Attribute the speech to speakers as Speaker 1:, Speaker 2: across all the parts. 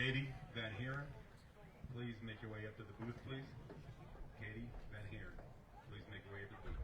Speaker 1: Katie Van Heeren, please make your way up to the booth, please. Katie Van Heeren, please make your way up to the booth.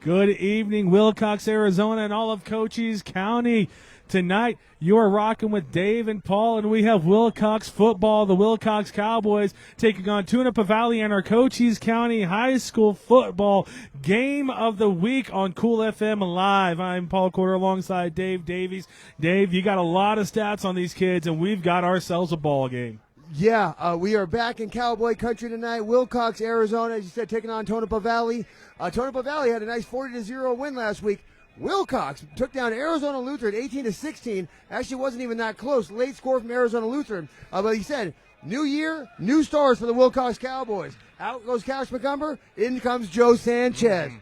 Speaker 2: Good evening, Willcox, Arizona, and all of Cochise County. Tonight, you are rocking with Dave and Paul, and we have Willcox football, the Willcox Cowboys, taking on TONOPAH Valley and our Cochise County High School football game of the week on Cool FM Live. I'm Paul Corder alongside Dave Davies. Dave, you got a lot of stats on these kids, and we've got ourselves a ball game.
Speaker 3: Yeah, we are back in Cowboy country tonight. Willcox, Arizona, as you said, taking on TONOPAH Valley. TONOPAH Valley had a nice 40-0 win last week. Willcox took down Arizona Lutheran 18-16. Actually wasn't even that close. Late score from Arizona Lutheran. But he said, new year, new stars for the Willcox Cowboys. Out goes Cash McCumber. In comes Joe Sanchez.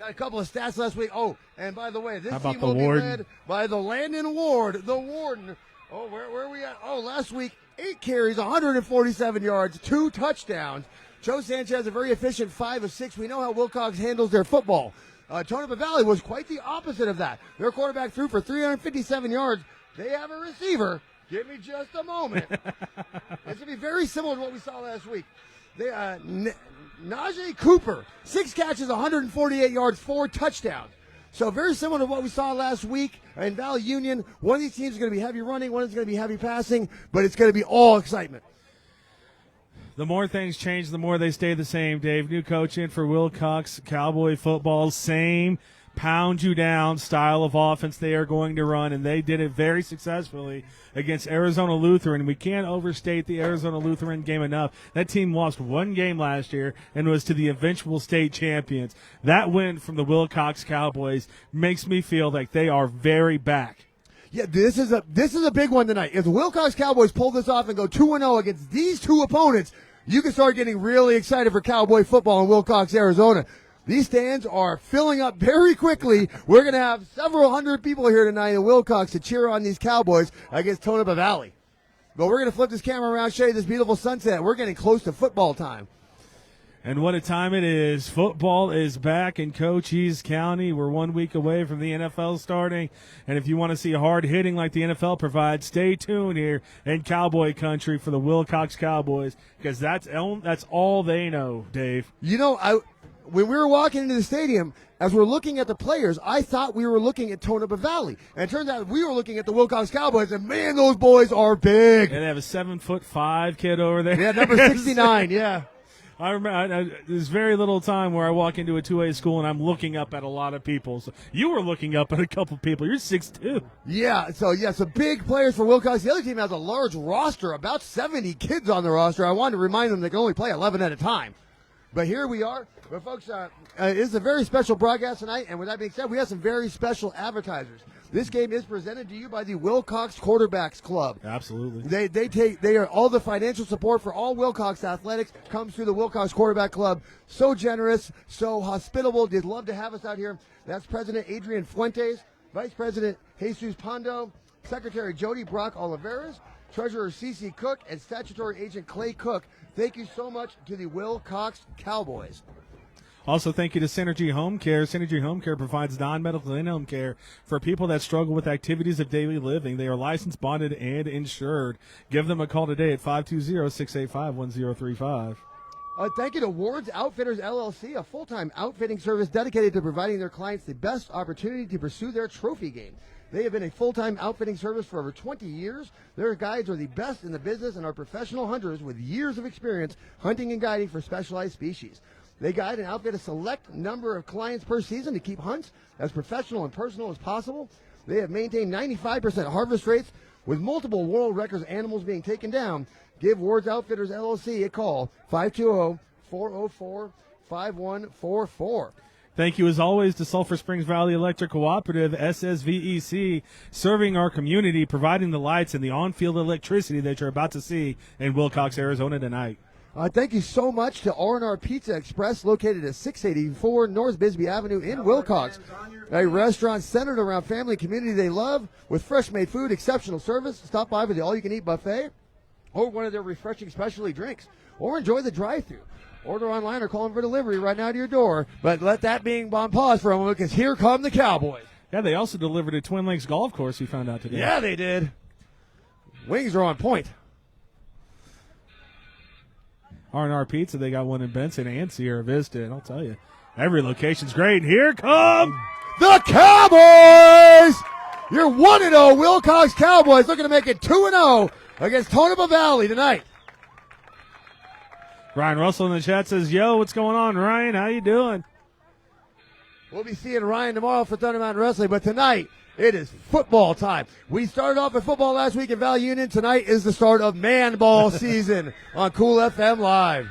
Speaker 3: Got a couple of stats last week. Oh, and by the way, this team will be led by the Landon Ward, the Warden. Oh, where are we at? Oh, last week, 8 carries, 147 yards, 2 touchdowns. Joe Sanchez, a very efficient 5 of 6. We know how Willcox handles their football. TONOPAH Valley was quite the opposite of that. Their quarterback threw for 357 yards. They have a receiver. Give me just a moment. It's going to be very similar to what we saw last week. Najee Cooper, 6 catches, 148 yards, 4 touchdowns. So very similar to what we saw last week in Valley Union. One of these teams is going to be heavy running, one is going to be heavy passing, but it's going to be all excitement.
Speaker 2: The more things change, the more they stay the same, Dave. New coach in for Willcox Cowboy football. Same pound you down style of offense they are going to run, and they did it very successfully against Arizona Lutheran. We can't overstate the Arizona Lutheran game enough. That team lost 1 game last year and was to the eventual state champions. That win from the Willcox Cowboys makes me feel like they are very back.
Speaker 3: Yeah, this is a big one tonight. If the Willcox Cowboys pull this off and go 2-0 against these two opponents, you can start getting really excited for Cowboy football in Willcox, Arizona. These stands are filling up very quickly. We're going to have several hundred people here tonight in Willcox to cheer on these Cowboys against TONOPAH Valley. But we're going to flip this camera around, show you this beautiful sunset. We're getting close to football time.
Speaker 2: And what a time it is. Football is back in Cochise County. We're 1 week away from the NFL starting. And if you want to see hard hitting like the NFL provides, stay tuned here in Cowboy Country for the Willcox Cowboys, because that's all they know, Dave.
Speaker 3: You know, when we were walking into the stadium, as we're looking at the players, I thought we were looking at TONOPAH Valley. And it turns out we were looking at the Willcox Cowboys, and man, those boys are big.
Speaker 2: And they have a 7'5" kid over there.
Speaker 3: Yeah, number 69, yeah.
Speaker 2: I remember there's very little time where I walk into a 2A school and I'm looking up at a lot of people. So you were looking up at a couple people. You're 6'2".
Speaker 3: Yeah, so big players for Willcox. The other team has a large roster, about 70 kids on the roster. I wanted to remind them they can only play 11 at a time. But here we are. But folks, it is a very special broadcast tonight. And with that being said, we have some very special advertisers. This game is presented to you by the Willcox Quarterbacks Club.
Speaker 2: Absolutely.
Speaker 3: They are all the financial support for all Willcox athletics comes through the Willcox Quarterback Club. So generous, so hospitable. They'd love to have us out here. That's President Adrian Fuentes, Vice President Jesus Pando, Secretary Jodi Brock-Olivares, Treasurer Cece Cooke, and Statutory Agent Clay Cook. Thank you so much to the Willcox Cowboys.
Speaker 2: Also, thank you to Synergy Home Care. Synergy Home Care provides non-medical in-home care for people that struggle with activities of daily living. They are licensed, bonded, and insured. Give them a call today at 520-685-1035.
Speaker 3: Thank you to Ward's Outfitters LLC, a full-time outfitting service dedicated to providing their clients the best opportunity to pursue their trophy game. They have been a full-time outfitting service for over 20 years. Their guides are the best in the business and are professional hunters with years of experience hunting and guiding for specialized species. They guide and outfit a select number of clients per season to keep hunts as professional and personal as possible. They have maintained 95% harvest rates with multiple world records animals being taken down. Give Ward's Outfitters LLC a call, 520-404-5144.
Speaker 2: Thank you, as always, to Sulphur Springs Valley Electric Cooperative, SSVEC, serving our community, providing the lights and the on-field electricity that you're about to see in Willcox, Arizona tonight.
Speaker 3: Thank you so much to R&R Pizza Express, located at 684 North Bisbee Avenue in Willcox. A restaurant centered around family and community they love, with fresh-made food, exceptional service. Stop by for the all-you-can-eat buffet, or one of their refreshing specialty drinks, or enjoy the drive-thru. Order online or call them for delivery right now to your door. But let that being on pause for a moment, because here come the Cowboys.
Speaker 2: Yeah, they also delivered at Twin Lakes Golf Course, we found out today.
Speaker 3: Yeah, they did. Wings are on point.
Speaker 2: R&R Pizza, they got one in Benson and Sierra Vista, and I'll tell you, every location's great. And here come
Speaker 3: the Cowboys! Your 1-0 Willcox Cowboys looking to make it 2-0 against Tonopah Valley tonight.
Speaker 2: Ryan Russell in the chat says, yo, what's going on, Ryan? How you doing?
Speaker 3: We'll be seeing Ryan tomorrow for Thunder Mountain Wrestling, but tonight it is football time. We started off with football last week at Valley Union. Tonight is the start of man ball season on Cool FM Live.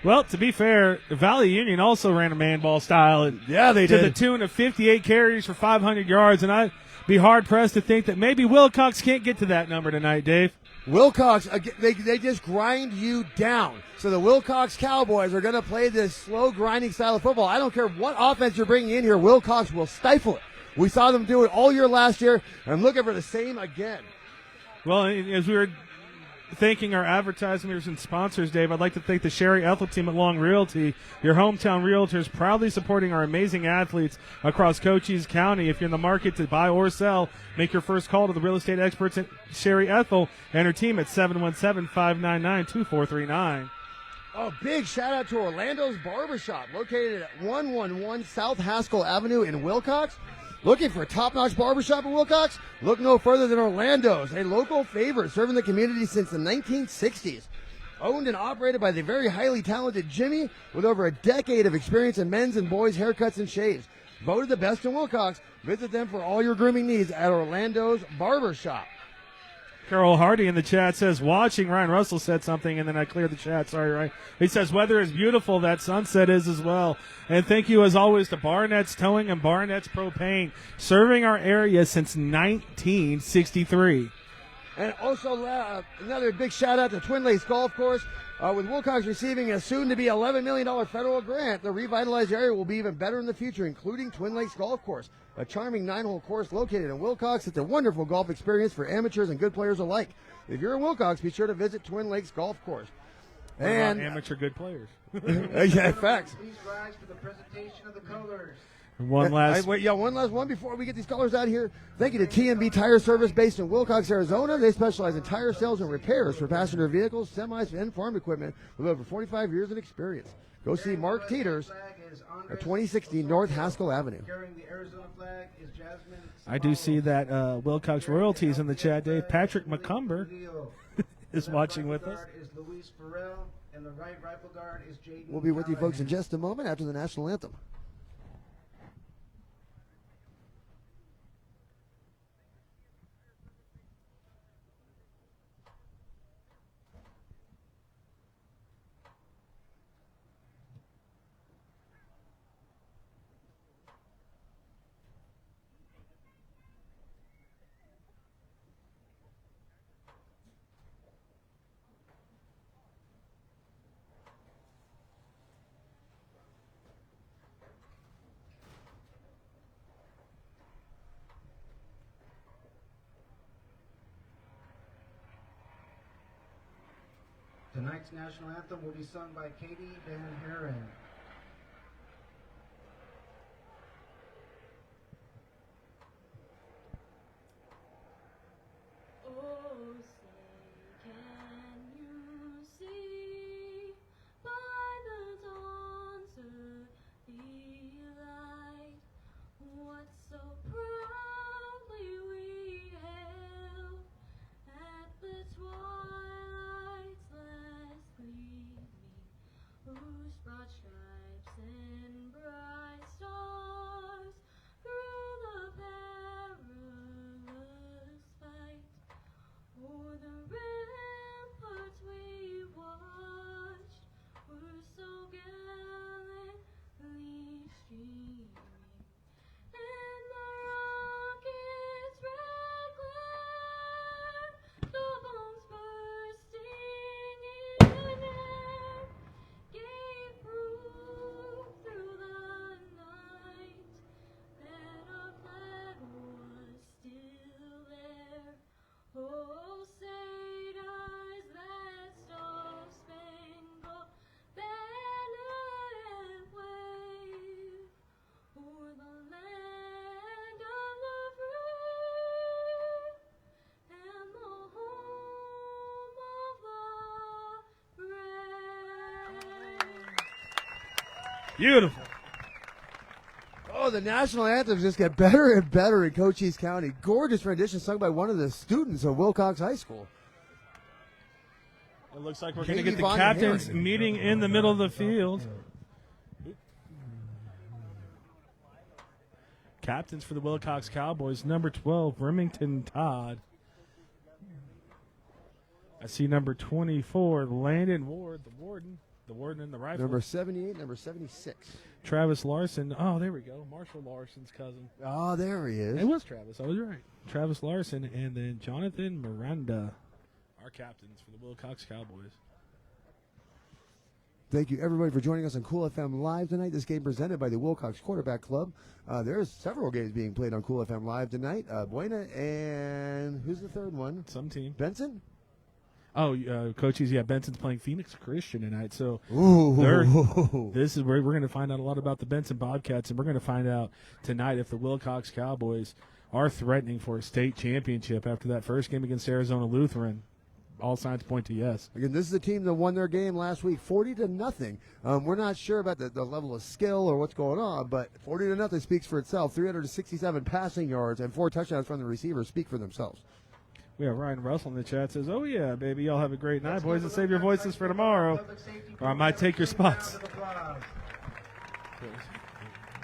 Speaker 2: Well, to be fair, Valley Union also ran a man ball style.
Speaker 3: Yeah, they did.
Speaker 2: To the tune of 58 carries for 500 yards, and I'd be hard-pressed to think that maybe Willcox can't get to that number tonight, Dave.
Speaker 3: Willcox, they just grind you down. So the Willcox Cowboys are going to play this slow, grinding style of football. I don't care what offense you're bringing in here, Willcox will stifle it. We saw them do it all year last year, and I'm looking for the same again.
Speaker 2: Well, as we were thanking our advertisers and sponsors, Dave, I'd like to thank the Sherry Ethell Team at Long Realty, your hometown realtors, proudly supporting our amazing athletes across Cochise County. If you're in the market to buy or sell, make your first call to the real estate experts at Sherry Ethell and her team at 717-599-2439.
Speaker 3: Oh, big shout out to Orlando's Barbershop, located at 111 South Haskell Avenue in Willcox. Looking for a top-notch barbershop in Willcox? Look no further than Orlando's, a local favorite serving the community since the 1960s. Owned and operated by the very highly talented Jimmy, with over a decade of experience in men's and boys' haircuts and shaves. Voted the best in Willcox. Visit them for all your grooming needs at Orlando's Barbershop.
Speaker 2: Carol Hardy in the chat says, watching. Ryan Russell said something, and then I cleared the chat. Sorry, Ryan. He says, weather is beautiful. That sunset is as well. And thank you, as always, to Barnetts Towing and Barnetts Propane, serving our area since 1963.
Speaker 3: And also another big shout-out to Twin Lakes Golf Course. With Willcox receiving a soon-to-be $11 million federal grant, the revitalized area will be even better in the future, including Twin Lakes Golf Course, a charming 9-hole course located in Willcox. It's a wonderful golf experience for amateurs and good players alike. If you're in Willcox, be sure to visit Twin Lakes Golf Course.
Speaker 2: What
Speaker 3: and
Speaker 2: about amateur good players?
Speaker 3: Yeah, facts.
Speaker 4: Please rise for the presentation of the colors.
Speaker 2: One last
Speaker 3: one before we get these colors out here. Thank you to TMB Tire Service based in Willcox, Arizona. They specialize in tire sales and repairs for passenger vehicles, semis, and farm equipment with over 45 years of experience. Go see Mark Teeters at 2060 North Haskell Avenue.
Speaker 2: I do see that Willcox royalties in the chat, Dave. Patrick McCumber is watching with us.
Speaker 3: We'll be with you folks in just a moment after the national anthem.
Speaker 4: Tonight's national anthem will be sung by Katie Van Haren.
Speaker 5: Oh, say, can you see by the dawn's early light what so proudly we hailed at the twilight's last gleaming, whose broad stripes and bright stars through the perilous fight o'er the ramparts we watched were so gallantly streaming, and the rocket's red glare, the bombs bursting in air,
Speaker 2: Beautiful.
Speaker 3: Oh, the national anthems just get better and better in Cochise County. Gorgeous rendition sung by one of the students of Willcox High School.
Speaker 2: It looks like we're going to
Speaker 3: Katie
Speaker 2: get the
Speaker 3: Von
Speaker 2: captains
Speaker 3: Herring.
Speaker 2: meeting in the middle of the field. Captains for the Willcox Cowboys, number 12, Remington Todd. I see number 24, Landon Ward, the warden in the rifle.
Speaker 3: Number 78, number 76.
Speaker 2: Travis Larson. Oh, there we go. Marshall Larson's cousin.
Speaker 3: Oh, there he is.
Speaker 2: It was Travis. I was right. Travis Larson, and then Jonathan Miranda, our captains for the Willcox Cowboys.
Speaker 3: Thank you, everybody, for joining us on Cool FM Live tonight. This game presented by the Willcox Quarterback Club. There's several games being played on Cool FM Live tonight. Buena and who's the third one?
Speaker 2: Some team.
Speaker 3: Benson?
Speaker 2: Oh, coaches, yeah, Benson's playing Phoenix Christian tonight. So
Speaker 3: Ooh.
Speaker 2: this is where we're going to find out a lot about the Benson Bobcats, and we're going to find out tonight if the Willcox Cowboys are threatening for a state championship after that first game against Arizona Lutheran. All signs point to yes.
Speaker 3: Again, this is a team that won their game last week 40-0. We're not sure about the level of skill or what's going on, but 40-0 speaks for itself. 367 passing yards and 4 touchdowns from the receivers speak for themselves.
Speaker 2: We have Ryan Russell in the chat says, "Oh yeah, baby, y'all have a great night, boys, and save your voices for tomorrow, or I might take your spots."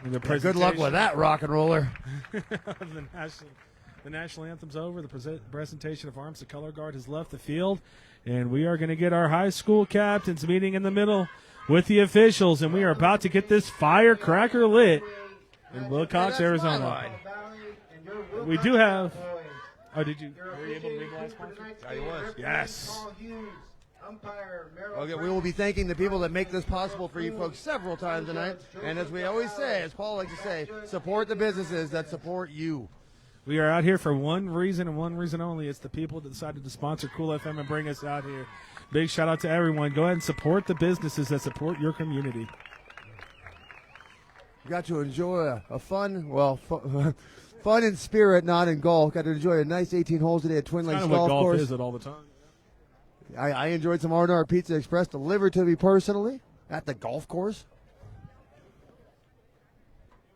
Speaker 3: Good luck with that, rock and roller.
Speaker 2: The national anthem's over. The presentation of arms, the color guard has left the field, and we are going to get our high school captains meeting in the middle with the officials, and we are about to get this firecracker lit in Willcox, Arizona. We do have. Oh, were you able to read the last one?
Speaker 3: I was.
Speaker 2: Yes.
Speaker 3: Okay, we will be thanking the people that make this possible for you folks several times tonight. And as we always say, as Paul likes to say, support the businesses that support you.
Speaker 2: We are out here for one reason and one reason only. It's the people that decided to sponsor Cool FM and bring us out here. Big shout out to everyone. Go ahead and support the businesses that support your community.
Speaker 3: You got to enjoy a fun, fun in spirit, not in golf. Got to enjoy a nice 18 holes today at Twin Lakes
Speaker 2: Kind of what
Speaker 3: Golf
Speaker 2: golf
Speaker 3: Course.
Speaker 2: is it all the time.
Speaker 3: I enjoyed some R&R Pizza Express delivered to me personally at the golf course.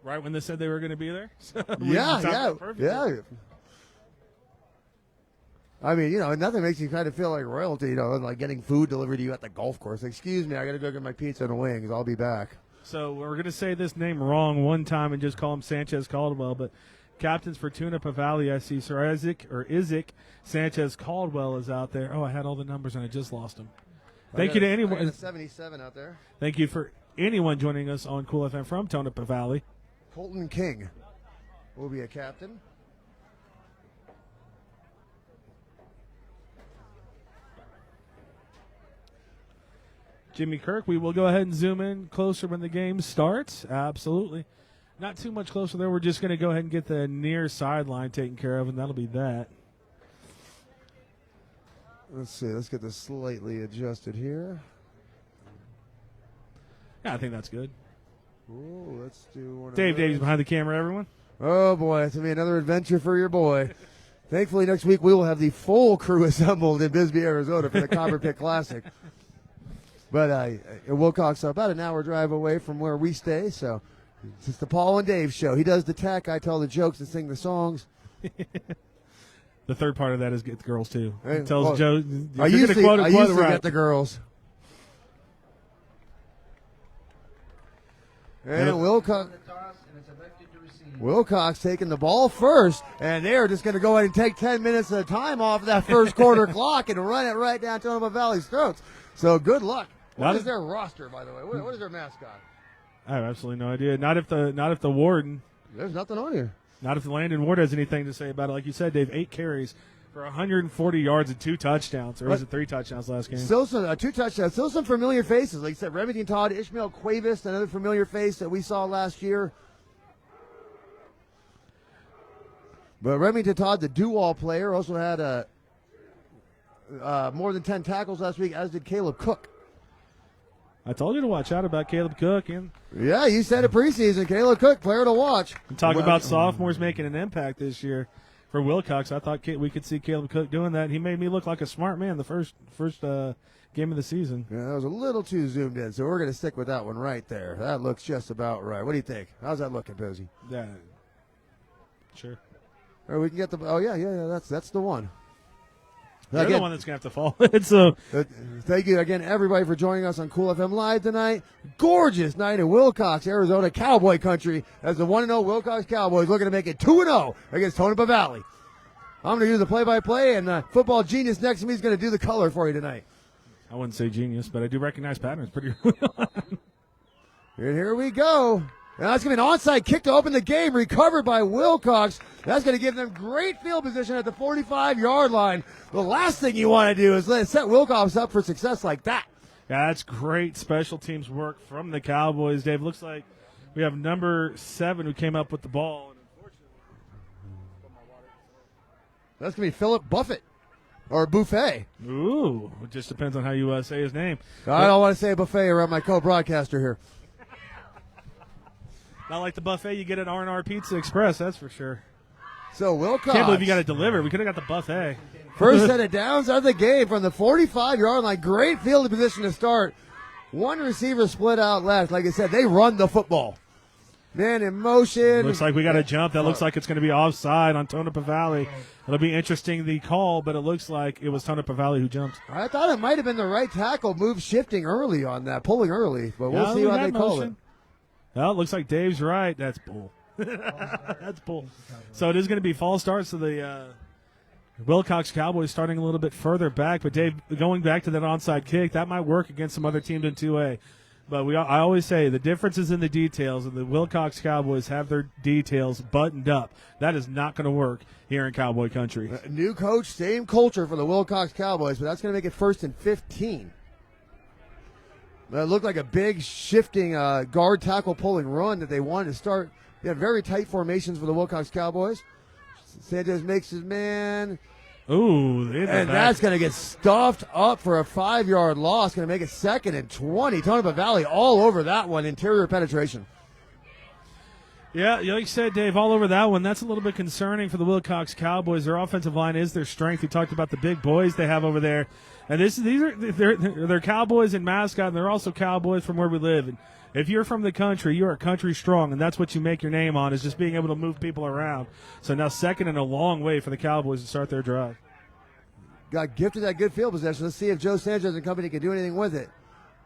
Speaker 2: Right when they said they were going to be there?
Speaker 3: Yeah.
Speaker 2: Perfect.
Speaker 3: I mean, nothing makes you kind of feel like royalty, like getting food delivered to you at the golf course. Excuse me, I got to go get my pizza and wings. I'll be back.
Speaker 2: So we're going to say this name wrong one time and just call him Sanchez Caldwell, but captains for TONOPAH Valley, I see Sir Isaac Sanchez Caldwell is out there. Oh, I had all the numbers and I just lost them. Thank you to anyone.
Speaker 3: I got a 77 out there.
Speaker 2: Thank you for anyone joining us on Cool FM from TONOPAH Valley.
Speaker 3: Colton King will be a captain.
Speaker 2: Jimmy Kirk, we will go ahead and zoom in closer when the game starts. Absolutely. Not too much closer there. We're just going to go ahead and get the near sideline taken care of, and that'll be that.
Speaker 3: Let's see. Let's get this slightly adjusted here.
Speaker 2: Yeah, I think that's good.
Speaker 3: Ooh, let's do one of
Speaker 2: Dave's
Speaker 3: those.
Speaker 2: behind the camera, everyone.
Speaker 3: Oh, boy. It's going to be another adventure for your boy. Thankfully, next week we will have the full crew assembled in Bisbee, Arizona for the Copper Pit Classic. But Willcox, about an hour drive away from where we stay, so it's the Paul and Dave show. He does the tech, I tell the jokes and sing the songs.
Speaker 2: The third part of that is get the girls, too.
Speaker 3: Hey,
Speaker 2: Tells
Speaker 3: well,
Speaker 2: Joe.
Speaker 3: I usually get the girls. And Willcox taking the ball first, and they're just going to go ahead and take 10 minutes of time off that first quarter clock and run it right down Tonopah Valley's throats. So good luck. What is their roster, by the way? What is their mascot?
Speaker 2: I have absolutely no idea. Not if the warden.
Speaker 3: There's nothing on here.
Speaker 2: Not if the Landon Ward has anything to say about it. Like you said, Dave, 8 carries for 140 yards and 2 touchdowns. Or was it 3 touchdowns last game?
Speaker 3: Still some 2 touchdowns. Still some familiar faces. Like you said, Remington Todd, Ishmael Cuevas, another familiar face that we saw last year. But Remington Todd, the do-all player, also had more than 10 tackles last week, as did Caleb Cooke.
Speaker 2: I told you to watch out about Caleb Cooke. And
Speaker 3: Yeah, you said it preseason. Caleb Cooke, player to watch.
Speaker 2: talk about sophomores making an impact this year. for Willcox. I thought we could see Caleb Cooke doing that. He made me look like a smart man the first game of the season.
Speaker 3: Yeah, that was a little too zoomed in, so we're going to stick with that one right there. That looks just about right. What do you think? How's that looking, Posey?
Speaker 2: Yeah, sure.
Speaker 3: Or we can get the. Oh yeah. That's the one.
Speaker 2: They're
Speaker 3: Again,
Speaker 2: the one that's going to have to fall. So
Speaker 3: thank you again, everybody, for joining us on Cool FM Live tonight. Gorgeous night in Willcox, Arizona, Cowboy Country, as the 1-0 Willcox Cowboys looking to make it 2-0 against Tonopah Valley. I'm going to do the play-by-play, and football genius next to me is going to do the color for you tonight.
Speaker 2: I wouldn't say genius, but I do recognize patterns pretty well.
Speaker 3: And here we go. And that's going to be an onside kick to open the game, recovered by Willcox. That's going to give them great field position at the 45-yard line. The last thing you want to do is set Willcox up for success like that.
Speaker 2: Yeah, that's great special teams work from the Cowboys, Dave. Looks like we have number 7 who came up with the ball. And
Speaker 3: That's going to be Philip Buffett, or Buffet.
Speaker 2: ooh, it just depends on how you say his name.
Speaker 3: I don't want to say buffet around my co-broadcaster here.
Speaker 2: Not like the buffet you get at R&R Pizza Express, that's for sure.
Speaker 3: So Willcox.
Speaker 2: Can't believe you got to deliver. We could have got the buffet.
Speaker 3: First set of downs of the game from the 45-yard line. Great field position to start. One receiver split out left. Like I said, they run the football. Man in motion.
Speaker 2: Looks like we got a jump. That looks like it's going to be offside on Tonopah Valley. It'll be interesting, the call, but it looks like it was Tonopah Valley who jumped.
Speaker 3: I thought it might have been the right tackle move shifting early on that, pulling early. But we'll see how they call it.
Speaker 2: Well, it looks like Dave's right. That's bull. That's bull. So it is going to be false starts to the Willcox Cowboys starting a little bit further back. But, Dave, going back to that onside kick, that might work against some other teams in 2A. But I always say the difference is in the details, and the Willcox Cowboys have their details buttoned up. That is not going to work here in Cowboy Country.
Speaker 3: New coach, same culture for the Willcox Cowboys, but that's going to make it 1st and 15. It looked like a big shifting guard tackle pulling run that they wanted to start. They had very tight formations for the Willcox Cowboys. Sanchez makes his man.
Speaker 2: Ooh,
Speaker 3: and that's going to get stuffed up for a 5-yard loss. Going to make it 2nd and 20. Tonopah Valley all over that one. Interior penetration.
Speaker 2: Yeah, like you said, Dave, all over that one. That's a little bit concerning for the Willcox Cowboys. Their offensive line is their strength. We talked about the big boys they have over there. And they're Cowboys in mascot, and they're also Cowboys from where we live. And if you're from the country, you are country strong, and that's what you make your name on, is just being able to move people around. So now 2nd and a long way for the Cowboys to start their drive.
Speaker 3: Got gifted that good field possession. Let's see if Joe Sanchez and company can do anything with it.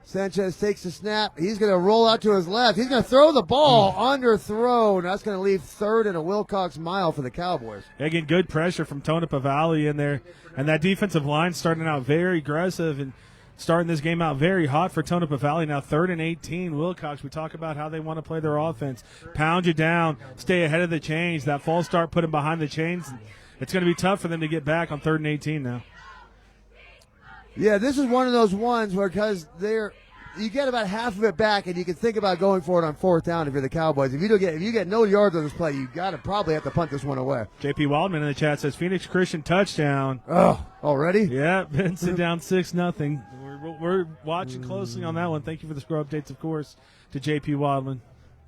Speaker 3: Sanchez takes the snap. He's going to roll out to his left. He's going to throw the ball underthrown. That's going to leave 3rd and a Willcox mile for the Cowboys.
Speaker 2: Again, good pressure from Tonopah Valley in there. And that defensive line starting out very aggressive and starting this game out very hot for Tonopah Valley. Now 3rd and 18, Willcox. We talk about how they want to play their offense. Pound you down, stay ahead of the chains. That false start, put them behind the chains. It's going to be tough for them to get back on 3rd and 18 now.
Speaker 3: Yeah, this is one of those ones where because you get about half of it back, and you can think about going for it on 4th down if you're the Cowboys. If you get no yards on this play, you probably have to punt this one away.
Speaker 2: JP Wildman in the chat says Phoenix Christian touchdown.
Speaker 3: Oh, already?
Speaker 2: Yeah, Vincent down 6-0. We're watching closely on that one. Thank you for the score updates, of course, to JP Wildman.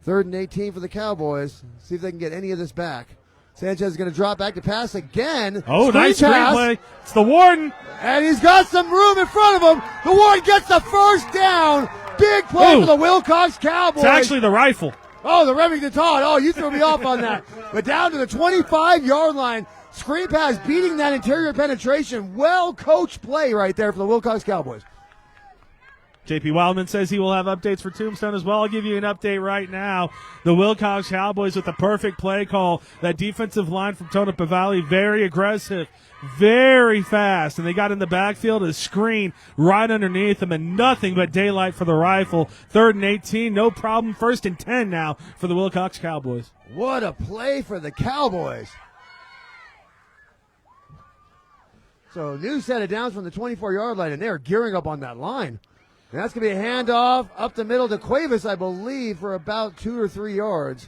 Speaker 3: 3rd and 18 for the Cowboys. See if they can get any of this back. Sanchez is going to drop back to pass again.
Speaker 2: Oh, nice
Speaker 3: pass.
Speaker 2: screenplay. It's the Warden.
Speaker 3: And he's got some room in front of him. The Warden gets the 1st down. Big play for the Willcox Cowboys.
Speaker 2: It's actually the rifle.
Speaker 3: Oh, the Remington Todd. Oh, you threw me off on that. But down to the 25-yard line. Screen pass beating that interior penetration. Well-coached play right there for the Willcox Cowboys.
Speaker 2: JP Wildman says he will have updates for Tombstone as well. I'll give you an update right now. The Willcox Cowboys with the perfect play call. That defensive line from Tonopah Valley, very aggressive, very fast. And they got in the backfield, a screen right underneath them, and nothing but daylight for the rifle. 3rd and 18, no problem. 1st and 10 now for the Willcox Cowboys.
Speaker 3: What a play for the Cowboys. So new set of downs from the 24-yard line, and they're gearing up on that line. And that's going to be a handoff up the middle to Cuevas, I believe, for about 2 or 3 yards.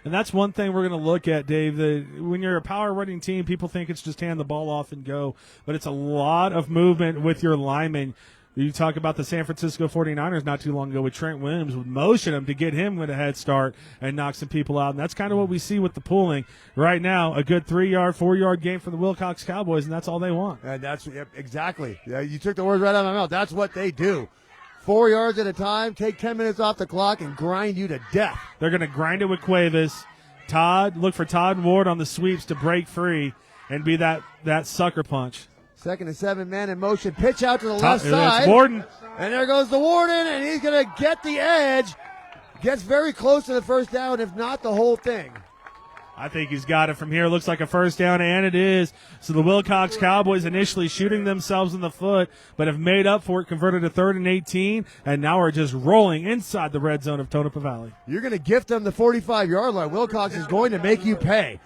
Speaker 2: And that's one thing we're going to look at, Dave. When you're a power running team, people think it's just hand the ball off and go. But it's a lot of movement with your linemen. You talk about the San Francisco 49ers not too long ago with Trent Williams, would motion him to get him with a head start and knock some people out. And that's kind of what we see with the pooling right now. A good 3-yard, 4-yard game for the Willcox Cowboys, and that's all they want.
Speaker 3: And that's exactly. Yeah, you took the words right out of my mouth. That's what they do. 4 yards at a time, take 10 minutes off the clock, and grind you to death.
Speaker 2: They're going to grind it with Cuevas. Look for Todd and Ward on the sweeps to break free and be that sucker punch.
Speaker 3: 2nd and 7, man in motion. Pitch out to the left
Speaker 2: It's
Speaker 3: side.
Speaker 2: Warden.
Speaker 3: And there goes the Warden, and he's going to get the edge. Gets very close to the first down, if not the whole thing.
Speaker 2: I think he's got it from here. Looks like a first down, and it is. So the Willcox Cowboys initially shooting themselves in the foot, but have made up for it, converted to 3rd and 18, and now are just rolling inside the red zone of Tonopah Valley.
Speaker 3: You're going to gift them the 45-yard line. Willcox is going to make you pay.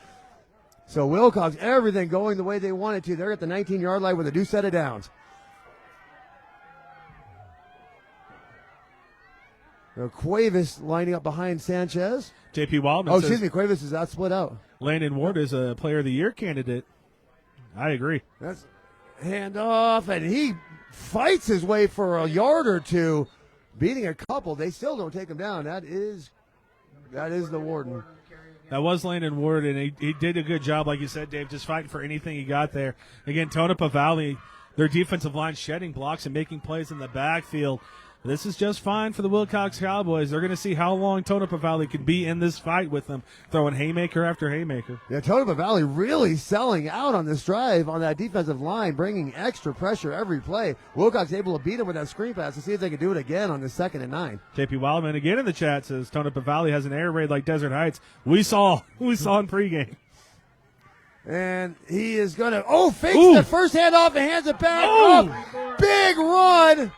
Speaker 3: So Willcox, everything going the way they want it to. They're at the 19-yard line with a new set of downs. Now Cuevas lining up behind Sanchez.
Speaker 2: J.P. Wildman
Speaker 3: Excuse
Speaker 2: says
Speaker 3: me, Cuevas is out split out.
Speaker 2: Landon Ward is a Player of the Year candidate. I agree.
Speaker 3: That's handoff, and he fights his way for a yard or two, beating a couple. They still don't take him down. That is the Warden.
Speaker 2: That was Landon Ward, and he did a good job, like you said, Dave, just fighting for anything he got there. Again, Tonopah Valley, their defensive line shedding blocks and making plays in the backfield. This is just fine for the Willcox Cowboys. They're going to see how long Tonopah Valley can be in this fight with them, throwing haymaker after haymaker.
Speaker 3: Yeah, Tonopah Valley really selling out on this drive on that defensive line, bringing extra pressure every play. Willcox able to beat him with that screen pass to see if they can do it again on the 2nd and 9.
Speaker 2: J.P. Wildman again in the chat says Tonopah Valley has an air raid like Desert Heights. We saw in pregame.
Speaker 3: And he is going to, fakes the first handoff and hands it back. Up. Big run.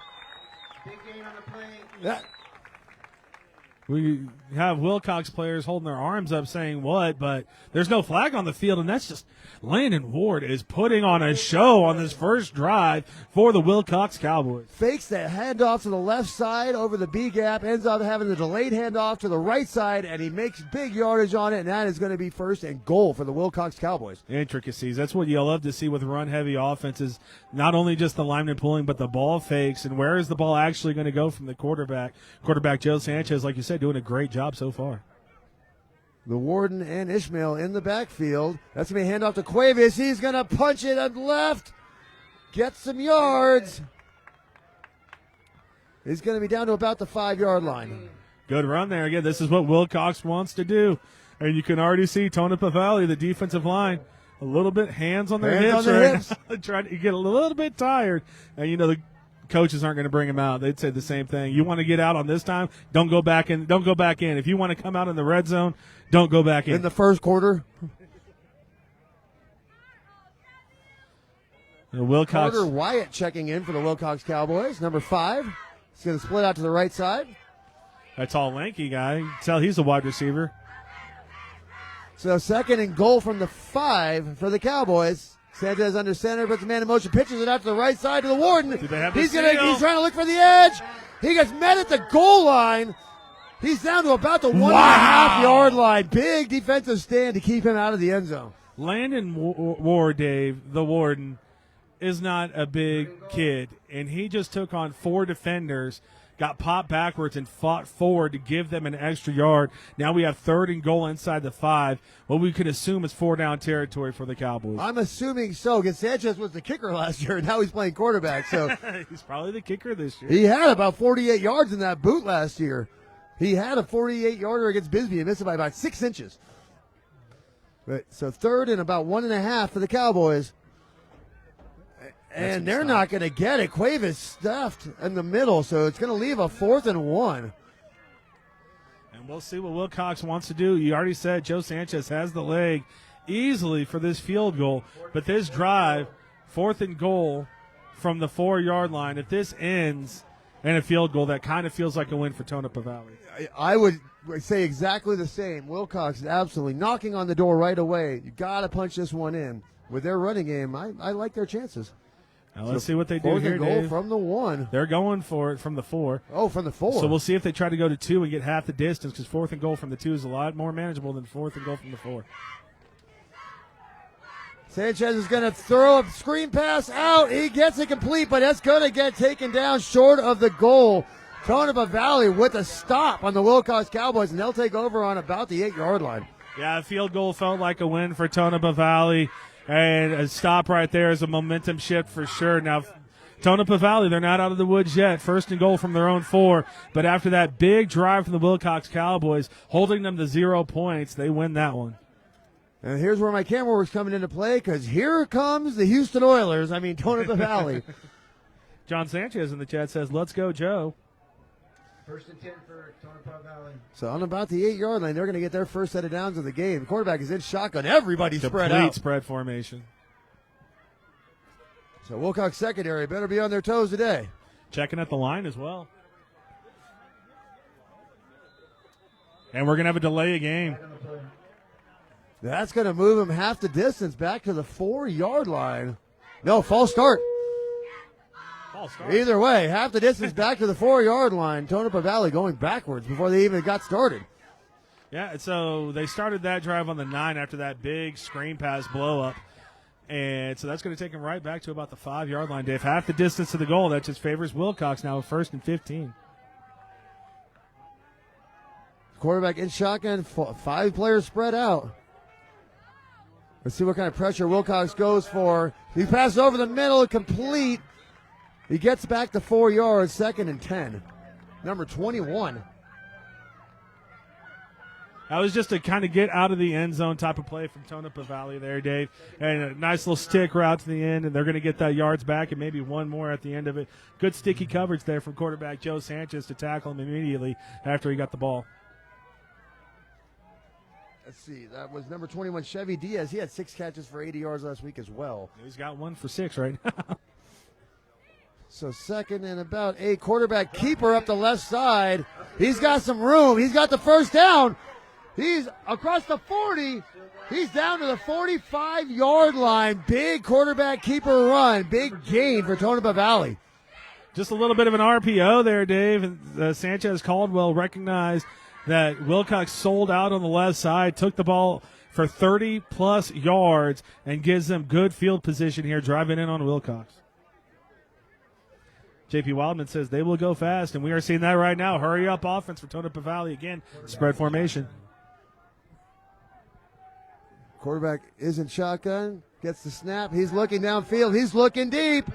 Speaker 2: We have Willcox players holding their arms up saying what, but there's no flag on the field, and that's just Landon Ward is putting on a show on this first drive for the Willcox Cowboys.
Speaker 3: Fakes that handoff to the left side over the B gap, ends up having the delayed handoff to the right side, and he makes big yardage on it, and that is going to be 1st and goal for the Willcox Cowboys.
Speaker 2: Intricacies. That's what you love to see with run-heavy offenses, not only just the lineman pulling, but the ball fakes, and where is the ball actually going to go from the quarterback? Quarterback Joe Sanchez, like you said, doing a great job so far.
Speaker 3: The Warden and Ishmael in the backfield. That's going to be a handoff to Cuevas. He's going to punch it up left. Get some yards. He's going to be down to about the 5-yard line.
Speaker 2: Good run there. Again, this is what Willcox wants to do. And you can already see Tonopah Valley, the defensive line, a little bit hands on their hips. Trying to get a little bit tired. And, the coaches aren't going to bring him out. They'd say the same thing. You want to get out on this time? Don't go back in. Don't go back in. If you want to come out in the red zone, don't go back in.
Speaker 3: In the first quarter.
Speaker 2: Willcox.
Speaker 3: Carter Wyatt checking in for the Willcox Cowboys. Number 5. He's going to split out to the right side.
Speaker 2: That tall, lanky guy. You can tell he's a wide receiver.
Speaker 3: So 2nd and goal from the 5 for the Cowboys. Sanchez under center, puts the man in motion, pitches it out to the right side to the Warden. He's trying to look for the edge. He gets met at the goal line. He's down to about the 1.5 yard line. Big defensive stand to keep him out of the end zone.
Speaker 2: Landon Ward, Dave, the Warden, is not a big kid, and he just took on 4 defenders, got popped backwards and fought forward to give them an extra yard. Now we have 3rd and goal inside the 5. What we can assume is 4-down territory for the Cowboys.
Speaker 3: I'm assuming so, because Sanchez was the kicker last year, and now he's playing quarterback. So
Speaker 2: he's probably the kicker this year.
Speaker 3: He had about 48 yards in that boot last year. He had a 48-yarder against Bisbee and missed it by about 6 inches. So 3rd and about 1.5 for the Cowboys. And they're not going to get it. Cuevas stuffed in the middle, so it's going to leave a 4th and 1.
Speaker 2: And we'll see what Willcox wants to do. You already said Joe Sanchez has the leg easily for this field goal. But this drive, 4th and goal from the 4-yard line, if this ends in a field goal, that kind of feels like a win for Tonopah Valley.
Speaker 3: I would say exactly the same. Willcox is absolutely knocking on the door right away. You got to punch this one in. With their running game, I like their chances.
Speaker 2: Now let's see what they do
Speaker 3: 4th
Speaker 2: here,
Speaker 3: and goal
Speaker 2: Dave.
Speaker 3: from the 1.
Speaker 2: They're going for it from the 4.
Speaker 3: Oh, from the 4.
Speaker 2: So we'll see if they try to go to 2 and get half the distance, because 4th and goal from the 2 is a lot more manageable than 4th and goal from the 4.
Speaker 3: Sanchez is going to throw a screen pass out. He gets it complete, but that's going to get taken down short of the goal. Tonopah Valley with a stop on the Willcox Cowboys, and they'll take over on about the 8-yard line.
Speaker 2: Yeah, a field goal felt like a win for Tonopah Valley, and a stop right there is a momentum shift for sure. Now, Tonopah Valley, they're not out of the woods yet. First and goal from their own 4, but after that big drive from the Willcox Cowboys, holding them to 0 points, they win that one.
Speaker 3: And here's where my camera work's coming into play, because here comes the Houston Oilers. I mean, Tonopah Valley.
Speaker 2: John Sanchez in the chat says, "Let's go, Joe."
Speaker 4: 1st and 10 for Tonopah Valley.
Speaker 3: So on about the 8-yard line, they're going to get their first set of downs of the game. The quarterback is in shotgun. Everybody spread
Speaker 2: Complete
Speaker 3: out.
Speaker 2: spread formation.
Speaker 3: So Willcox secondary better be on their toes today.
Speaker 2: Checking at the line as well. And we're going to have a delay of game.
Speaker 4: Back on the play.
Speaker 3: That's going to move him half the distance back to the 4-yard line. No, false start.
Speaker 2: False start.
Speaker 3: Either way, half the distance back to the 4-yard line. Tonopah Valley going backwards before they even got started.
Speaker 2: Yeah, so they started that drive on the 9 after that big screen pass blow up. And so that's going to take them right back to about the 5-yard line, Dave. Half the distance to the goal. That just favors Willcox now, 1st and 15.
Speaker 3: Quarterback in shotgun, 5 players spread out. Let's see what kind of pressure Willcox goes for. He passes over the middle, complete. He gets back to 4 yards, 2nd and 10. Number 21.
Speaker 2: That was just a kind of get out of the end zone type of play from Tonopah Valley there, Dave. And a nice little stick route to the end, and they're going to get that yards back and maybe one more at the end of it. Good sticky coverage there from quarterback Joe Sanchez to tackle him immediately after he got the ball.
Speaker 3: Let's see, that was number 21, Chevy Diaz. He had 6 catches for 80 yards last week as well.
Speaker 2: He's got 1 for 6 right now.
Speaker 3: So 2nd and about 8. Quarterback keeper up the left side. He's got some room. He's got the first down. He's across the 40. He's down to the 45-yard line. Big quarterback keeper run. Big gain for Tonopah Valley.
Speaker 2: Just a little bit of an RPO there, Dave. And Sanchez Caldwell recognized that Willcox sold out on the left side, took the ball for 30-plus yards, and gives them good field position here, driving in on Willcox. JP Wildman says they will go fast, and we are seeing that right now. Hurry up offense for Tonopah Valley. Again, spread formation.
Speaker 3: Quarterback is in shotgun, gets the snap. He's looking downfield. He's looking deep.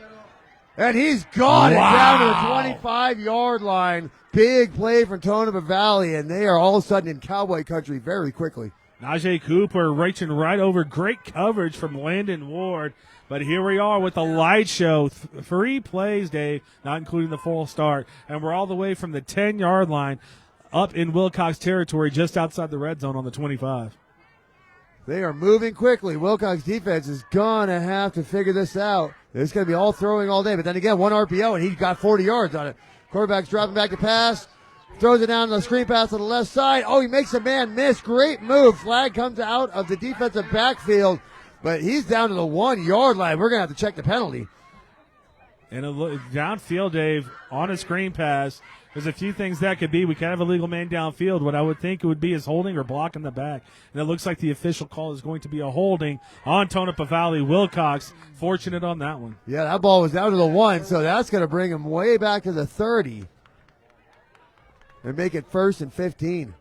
Speaker 3: And he's got it down to the 25-yard line. Big play from Tonopah Valley, and they are all of a sudden in Cowboy country very quickly.
Speaker 2: Najee Cooper reaching right over. Great coverage from Landon Ward. But here we are with the light show. 3 plays, Dave, not including the full start. And we're all the way from the 10-yard line up in Willcox territory just outside the red zone on the 25.
Speaker 3: They are moving quickly. Willcox defense is going to have to figure this out. It's going to be all throwing all day. But then again, 1 RPO, and he got 40 yards on it. Quarterback's dropping back to pass. Throws it down to the screen pass to the left side. Oh, he makes a man miss. Great move. Flag comes out of the defensive backfield. But he's down to the 1-yard line. We're going to have to check the penalty.
Speaker 2: And downfield, Dave, on a screen pass, there's a few things that could be. We could have a legal man downfield. What I would think it would be is holding or blocking the back. And it looks like the official call is going to be a holding on Tonopah Valley. Willcox, fortunate on that one.
Speaker 3: Yeah, that ball was down to the 1, so that's going to bring him way back to the 30. And make it 1st and 15.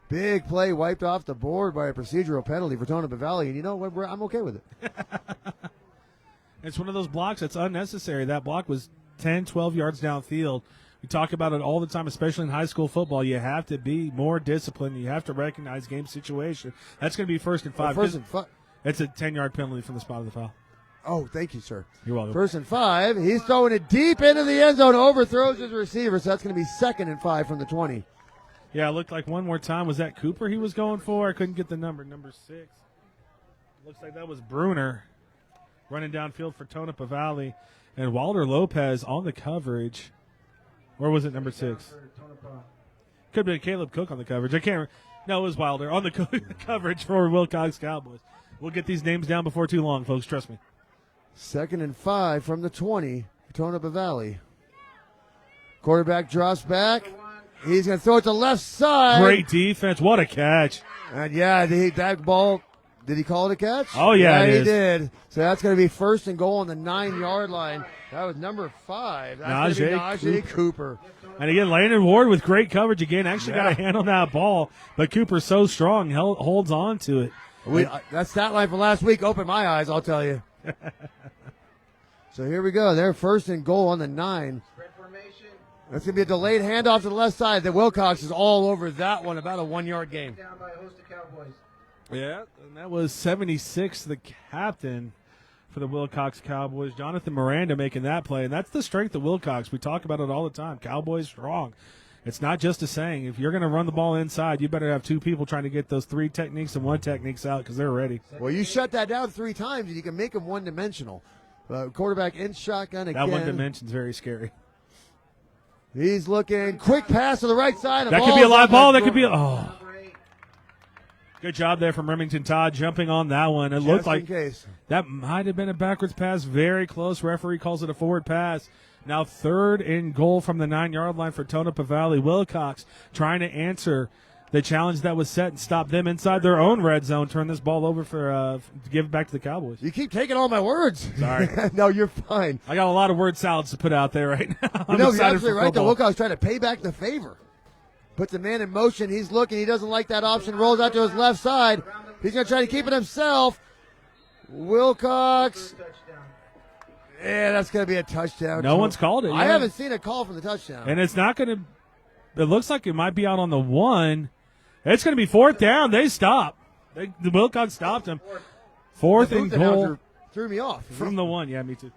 Speaker 3: Big play wiped off the board by a procedural penalty for Tonopah Valley. And you know what? I'm okay with it.
Speaker 2: It's one of those blocks that's unnecessary. That block was 10, 12 yards downfield. We talk about it all the time, especially in high school football. You have to be more disciplined. You have to recognize game situation. That's going to be 1st and 5.
Speaker 3: First and 5.
Speaker 2: It's a 10-yard penalty from the spot of the foul.
Speaker 3: Oh, thank you, sir.
Speaker 2: You're welcome.
Speaker 3: 1st and 5. He's throwing it deep into the end zone, overthrows his receiver, so that's going to be 2nd and 5 from the 20.
Speaker 2: Yeah, it looked like one more time. Was that Cooper he was going for? I couldn't get the number 6. Looks like that was Bruner running downfield for Tonopah Valley. And Walter Lopez on the coverage. Or was it number 6? Could have been Caleb Cook on the coverage. I can't. No, it was Wilder on the coverage for Willcox Cowboys. We'll get these names down before too long, folks. Trust me.
Speaker 3: 2nd and 5 from the 20 for Tonopah Valley. Quarterback drops back. He's going to throw it to the left side.
Speaker 2: Great defense. What a catch.
Speaker 3: And yeah, that ball Did he call it a catch?
Speaker 2: Oh, yeah, it
Speaker 3: he
Speaker 2: is.
Speaker 3: did. So that's going to be first and goal on the 9-yard line. That was number 5. That's gonna be Najee Cooper.
Speaker 2: And again, Landon Ward with great coverage again. Actually got a hand on that ball, but Cooper's so strong, holds on to it.
Speaker 3: That stat line from last week opened my eyes, I'll tell you. So here we go. They're first and goal on the 9. That's going to be a delayed handoff to the left side. The Willcox is all over that one, about a 1-yard game.
Speaker 4: Down by a host of Cowboys.
Speaker 2: Yeah, and that was 76, the captain for the Willcox Cowboys. Jonathan Miranda making that play, and that's the strength of Willcox. We talk about it all the time. Cowboys strong. It's not just a saying. If you're going to run the ball inside, you better have 2 people trying to get those 3 techniques and 1 techniques out because they're ready.
Speaker 3: Well, you shut that down 3 times, and you can make them one-dimensional. Quarterback in shotgun again.
Speaker 2: That one dimension's very scary.
Speaker 3: He's looking. Quick pass to the right side.
Speaker 2: That could be a live ball. That could be
Speaker 3: oh.
Speaker 2: Good job there from Remington Todd jumping on that one. It looked like that might have been a backwards pass. Very close. Referee calls it a forward pass. Now 3rd and goal from the 9-yard line for Tonopah Valley. Willcox trying to answer the challenge that was set and stop them inside their own red zone. Turn this ball over to give it back to the Cowboys.
Speaker 3: You keep taking all my words.
Speaker 2: Sorry.
Speaker 3: No, you're fine.
Speaker 2: I got a lot of word salads to put out there right now.
Speaker 3: You're absolutely right. The Willcox trying to pay back the favor. Puts the man in motion. He's looking. He doesn't like that option. Rolls out to his left side. He's going to try to keep it himself. Willcox. Yeah, that's going to be a touchdown.
Speaker 2: No one's called it.
Speaker 3: I haven't seen a call from the touchdown.
Speaker 2: And it's not going to – it looks like it might be out on the 1. It's going to be 4th down. They stop. The Willcox stopped him. 4th and goal.
Speaker 3: Threw me off.
Speaker 2: From the 1. Yeah, me too.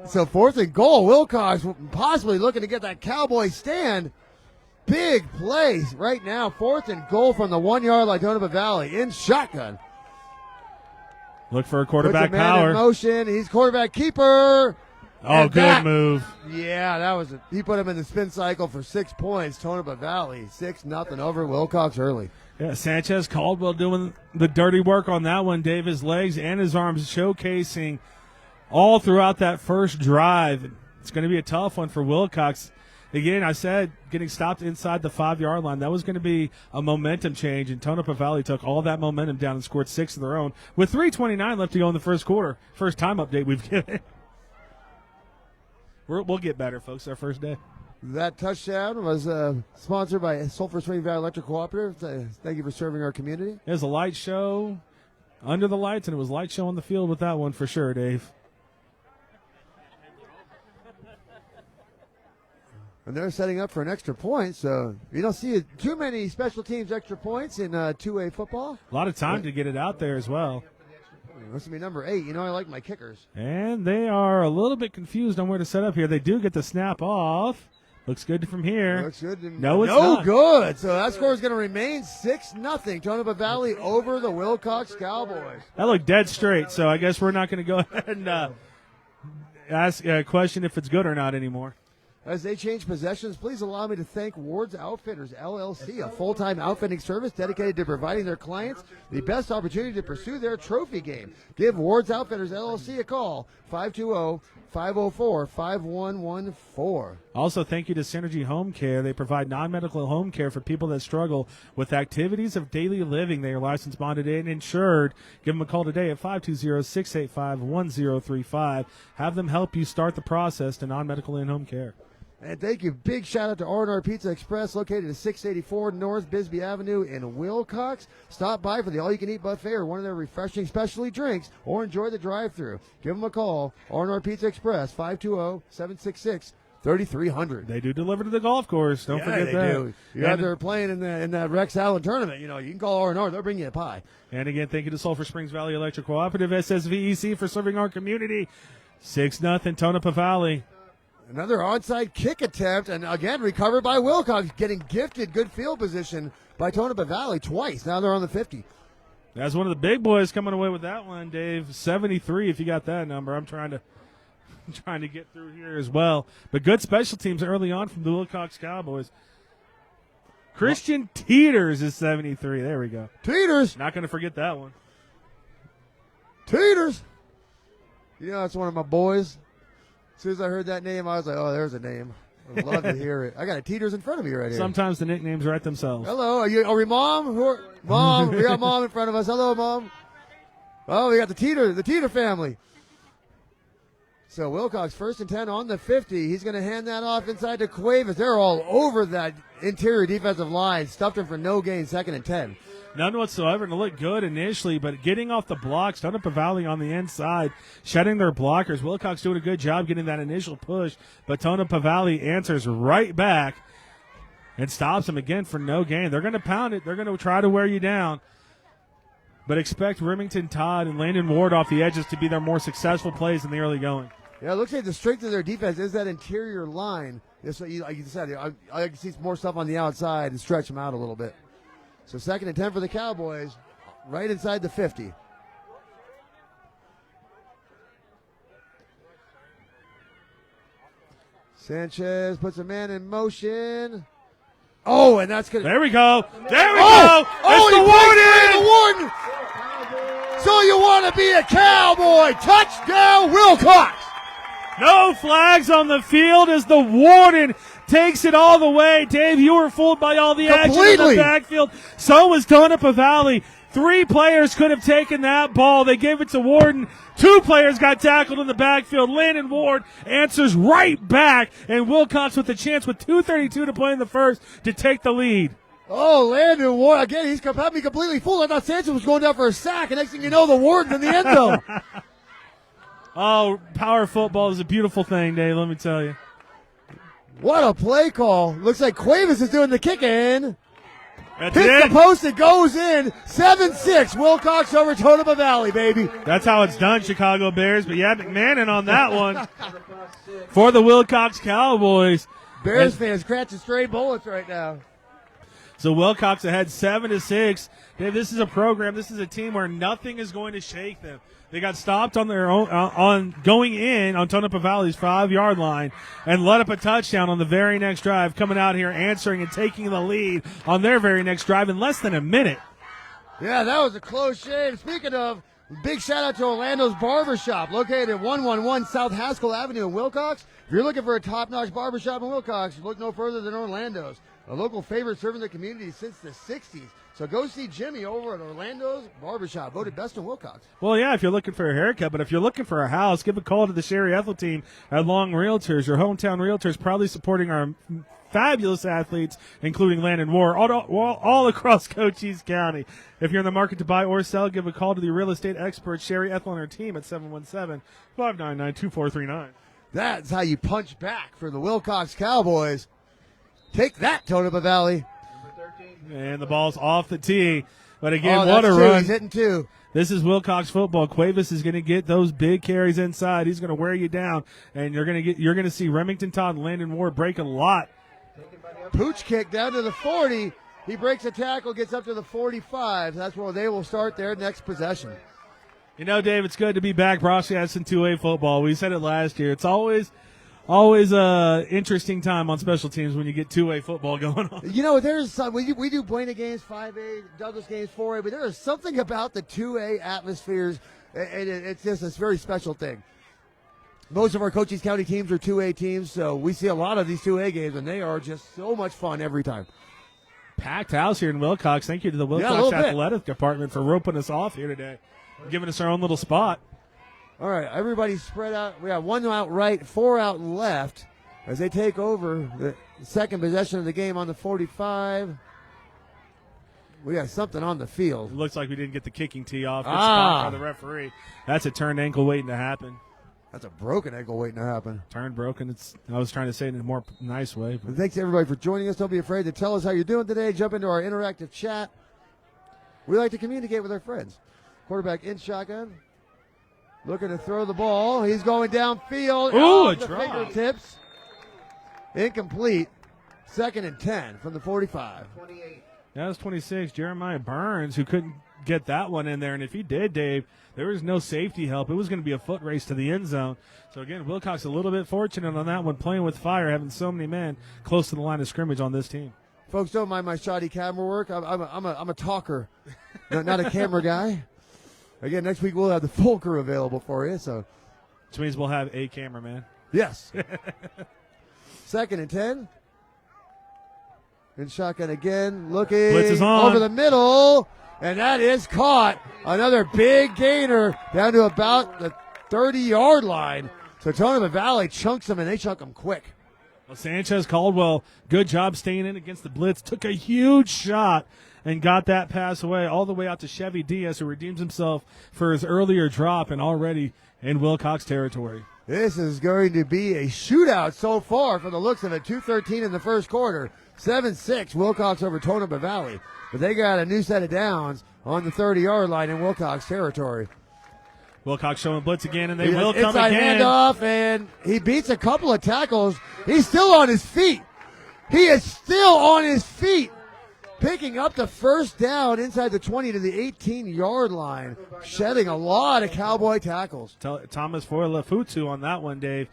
Speaker 3: So 4th and goal. Willcox possibly looking to get that Cowboy stand. Big play right now. 4th and goal from the 1-yard line, Tonopah Valley in shotgun.
Speaker 2: Look for a quarterback
Speaker 3: Puts a man
Speaker 2: power.
Speaker 3: in motion. He's quarterback keeper.
Speaker 2: Oh, good move.
Speaker 3: Yeah, that was he put him in the spin cycle for 6 points. Tonopah Valley 6-0 over Willcox early.
Speaker 2: Yeah, Sanchez Caldwell doing the dirty work on that one. Dave, his legs and his arms showcasing all throughout that first drive. It's going to be a tough one for Willcox. Again, I said getting stopped inside the 5-yard line, that was going to be a momentum change, and Tonopah Valley took all that momentum down and scored 6 of their own with 3:29 left to go in the first quarter. First time update we've given. We'll get better, folks, our first day.
Speaker 3: That touchdown was sponsored by Sulphur Spring Valley Electric Cooperative. Thank you for serving our community.
Speaker 2: It was a light show under the lights, and it was light show on the field with that one for sure, Dave.
Speaker 3: And they're setting up for an extra point, so you don't see too many special teams extra points in 2A football.
Speaker 2: A lot of time to get it out there as well.
Speaker 3: This will be number 8. You know I like my kickers.
Speaker 2: And they are a little bit confused on where to set up here. They do get the snap off. Looks good from here.
Speaker 3: Looks good.
Speaker 2: No, it's not.
Speaker 3: Good. So that score is going to remain 6-0. Tonopah Valley over the Willcox Cowboys.
Speaker 2: That looked dead straight, so I guess we're not going to go ahead and ask a question if it's good or not anymore.
Speaker 3: As they change possessions, please allow me to thank Ward's Outfitters LLC, a full-time outfitting service dedicated to providing their clients the best opportunity to pursue their trophy game. Give Ward's Outfitters LLC a call, 520-504-5114.
Speaker 2: Also, thank you to Synergy Home Care. They provide non-medical home care for people that struggle with activities of daily living. They are licensed, bonded, and insured. Give them a call today at 520-685-1035. Have them help you start the process to non-medical in-home care.
Speaker 3: And thank you. Big shout out to R&R Pizza Express, located at 684 North Bisbee Avenue in Willcox. Stop by for the all-you-can-eat buffet or one of their refreshing specialty drinks, or enjoy the drive-thru. Give them a call. R&R Pizza Express, 520-766-3300.
Speaker 2: They do deliver to the golf course. Don't forget
Speaker 3: they
Speaker 2: that.
Speaker 3: Do. You're out there playing in that Rex Allen tournament. You know, you can call R&R. They'll bring you a pie.
Speaker 2: And again, thank you to Sulphur Springs Valley Electric Cooperative, SSVEC, for serving our community. 6-0 Tonopah Valley.
Speaker 3: Another onside kick attempt, and again recovered by Willcox, getting gifted good field position by Tonopah Valley twice. Now they're on the 50.
Speaker 2: That's one of the big boys coming away with that one, Dave. 73, if you got that number. I'm trying to get through here as well. But good special teams early on from the Willcox Cowboys. Christian Teeters is 73. There we go.
Speaker 3: Teeters.
Speaker 2: Not going to forget that one.
Speaker 3: Teeters. You know, that's one of my boys. As soon as I heard that name, I was like, oh, there's a name. I'd love to hear it. I got a Teeters in front of me right here.
Speaker 2: Sometimes the nicknames write themselves.
Speaker 3: Hello, are we Mom? Mom, we got Mom in front of us. Hello, Mom. Oh, we got the Teeter family. So Willcox, 1st and 10 on the 50. He's going to hand that off inside to Cuevas. They're all over that interior defensive line. Stuffed him for no gain, 2nd and 10.
Speaker 2: None whatsoever, and it looked good initially, but getting off the blocks, TONOPAH Valley on the inside, shedding their blockers. Willcox doing a good job getting that initial push, but TONOPAH Valley answers right back and stops them again for no gain. They're going to pound it. They're going to try to wear you down, but expect Remington Todd and Landon Ward off the edges to be their more successful plays in the early going.
Speaker 3: Yeah, it looks like the strength of their defense is that interior line. Like you said, I can see more stuff on the outside and stretch them out a little bit. So 2nd and 10 for the Cowboys, right inside the 50. Sanchez puts a man in motion. Oh, and that's going to...
Speaker 2: There we go. There we go. It's the
Speaker 3: Warden! So you want to be a Cowboy. Touchdown, Willcox.
Speaker 2: No flags on the field as the Warden takes it all the way. Dave, you were fooled by all the action in the backfield. So was TONOPAH Valley. 3 players could have taken that ball. They gave it to Warden. 2 players got tackled in the backfield. Landon Ward answers right back, and Willcox with the chance with 2:32 to play in the first to take the lead.
Speaker 3: Oh, Landon Ward, again, he's had me completely fooled. I thought Sanchez was going down for a sack, and next thing you know, the Warden's in the end zone.
Speaker 2: Oh, power football is a beautiful thing, Dave, let me tell you.
Speaker 3: What a play call. Looks like Cuevas is doing the kicking.
Speaker 2: That's
Speaker 3: Hits
Speaker 2: it.
Speaker 3: the post, it goes in. 7-6, Willcox over TONOPAH Valley, baby.
Speaker 2: That's how it's done, Chicago Bears. But yeah, McMahon on that one for the Willcox Cowboys.
Speaker 3: Bears fans catching stray bullets right now.
Speaker 2: So Willcox ahead 7-6. Dave, this is a program, this is a team where nothing is going to shake them. They got stopped on their own, on going in on TONOPAH Valley's 5-yard line and let up a touchdown on the very next drive, coming out here answering and taking the lead on their very next drive in less than a minute.
Speaker 3: Yeah, that was a close shave. Speaking of, big shout out to Orlando's Barbershop, located at 111 South Haskell Avenue in Willcox. If you're looking for a top-notch barbershop in Willcox, look no further than Orlando's, a local favorite serving the community since the 60s. So go see Jimmy over at Orlando's Barbershop, voted best in Willcox.
Speaker 2: Well, yeah, if you're looking for a haircut, but if you're looking for a house, give a call to the Ethell Team at Long Realtors, your hometown realtors, proudly supporting our fabulous athletes, including Landon Ward, all across Cochise County. If you're in the market to buy or sell, give a call to the real estate expert, Sherry Ethell and her team at 717-599-2439.
Speaker 3: That's how you punch back for the Willcox Cowboys. Take that, TONOPAH Valley.
Speaker 2: And the ball's off the tee. But again,
Speaker 3: Oh,
Speaker 2: what a
Speaker 3: that's
Speaker 2: run.
Speaker 3: He's hitting 2.
Speaker 2: This is Willcox football. Cuevas is going to get those big carries inside. He's going to wear you down, and you're going to see Remington Todd and Landon Ward break a lot.
Speaker 3: Pooch kick down to the 40. He breaks a tackle, gets up to the 45. That's where they will start their next possession.
Speaker 2: You know, Dave, it's good to be back broadcasting 2A football. We said it last year. It's always a interesting time on special teams when you get 2A football going on.
Speaker 3: You know, there's some, we do Buena games 5A, Douglas games 4A, but there is something about the 2A atmospheres, and it's just a very special thing. Most of our Cochise County teams are 2A teams, so we see a lot of these 2A games, and they are just so much fun every time.
Speaker 2: Packed house here in Willcox. Thank you to the Willcox Athletic Department for roping us off here today, giving us our own little spot.
Speaker 3: All right, everybody's spread out. We got 1 out right, 4 out left as they take over the second possession of the game on the 45. We got something on the field.
Speaker 2: It looks like we didn't get the kicking tee off. Good spot by the referee. That's a turned ankle waiting to happen.
Speaker 3: That's a broken ankle waiting to happen.
Speaker 2: Turned broken. I was trying to say it in a more nice way.
Speaker 3: And thanks everybody for joining us. Don't be afraid to tell us how you're doing today. Jump into our interactive chat. We like to communicate with our friends. Quarterback in shotgun. Looking to throw the ball. He's going downfield.
Speaker 2: Ooh, a
Speaker 3: the
Speaker 2: drop.
Speaker 3: fingertips. Incomplete. 2nd and 10 from the 45.
Speaker 4: 28.
Speaker 2: That was 26. Jeremiah Burns, who couldn't get that one in there. And if he did, Dave, there was no safety help. It was going to be a foot race to the end zone. So, again, Willcox a little bit fortunate on that one, playing with fire, having so many men close to the line of scrimmage on this team.
Speaker 3: Folks, don't mind my shoddy camera work. I'm a talker, not a camera guy. Again, next week we'll have the full crew available for you. So,
Speaker 2: Which means we'll have a cameraman.
Speaker 3: yes. 2nd and 10. And shotgun again, looking
Speaker 2: Blitz is on.
Speaker 3: over the middle, and that is caught. Another big gainer down to about the 30-yard line. So Tonopah Valley chunks them, and they chunk them quick.
Speaker 2: Well, Sanchez Caldwell, good job staying in against the blitz. Took a huge shot and got that pass away all the way out to Chevy Diaz, who redeems himself for his earlier drop and already in Willcox territory.
Speaker 3: This is going to be a shootout so far from the looks of it. 2:13 in the first quarter. 7-6 Willcox over Tonopah Valley. But they got a new set of downs on the 30-yard line in Willcox territory.
Speaker 2: Willcox showing blitz again, and they will come
Speaker 3: inside
Speaker 2: again.
Speaker 3: handoff, and he beats a couple of tackles. He's still on his feet. He is still on his feet, picking up the first down inside the 20 to the 18-yard line, shedding a lot of Cowboy tackles.
Speaker 2: Thomas Foylafutu on that one, Dave.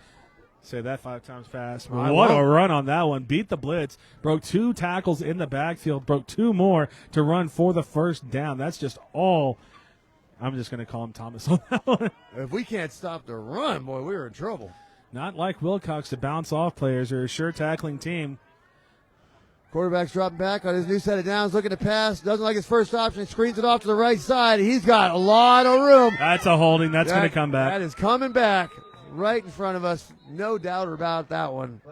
Speaker 2: Say that 5 times fast.
Speaker 3: I
Speaker 2: What a
Speaker 3: won't.
Speaker 2: run on that one. Beat the blitz. Broke 2 tackles in the backfield. Broke 2 more to run for the first down. That's just all. I'm just going to call him Thomas on that one.
Speaker 3: If we can't stop the run, boy, we're in trouble.
Speaker 2: Not like Willcox to bounce off players. They're a sure tackling team.
Speaker 3: Quarterback's dropping back on his new set of downs, looking to pass. Doesn't like his first option. Screens it off to the right side. He's got a lot of room.
Speaker 2: That's a holding. That's going to come back.
Speaker 3: That is coming back right in front of us. No doubt about that one.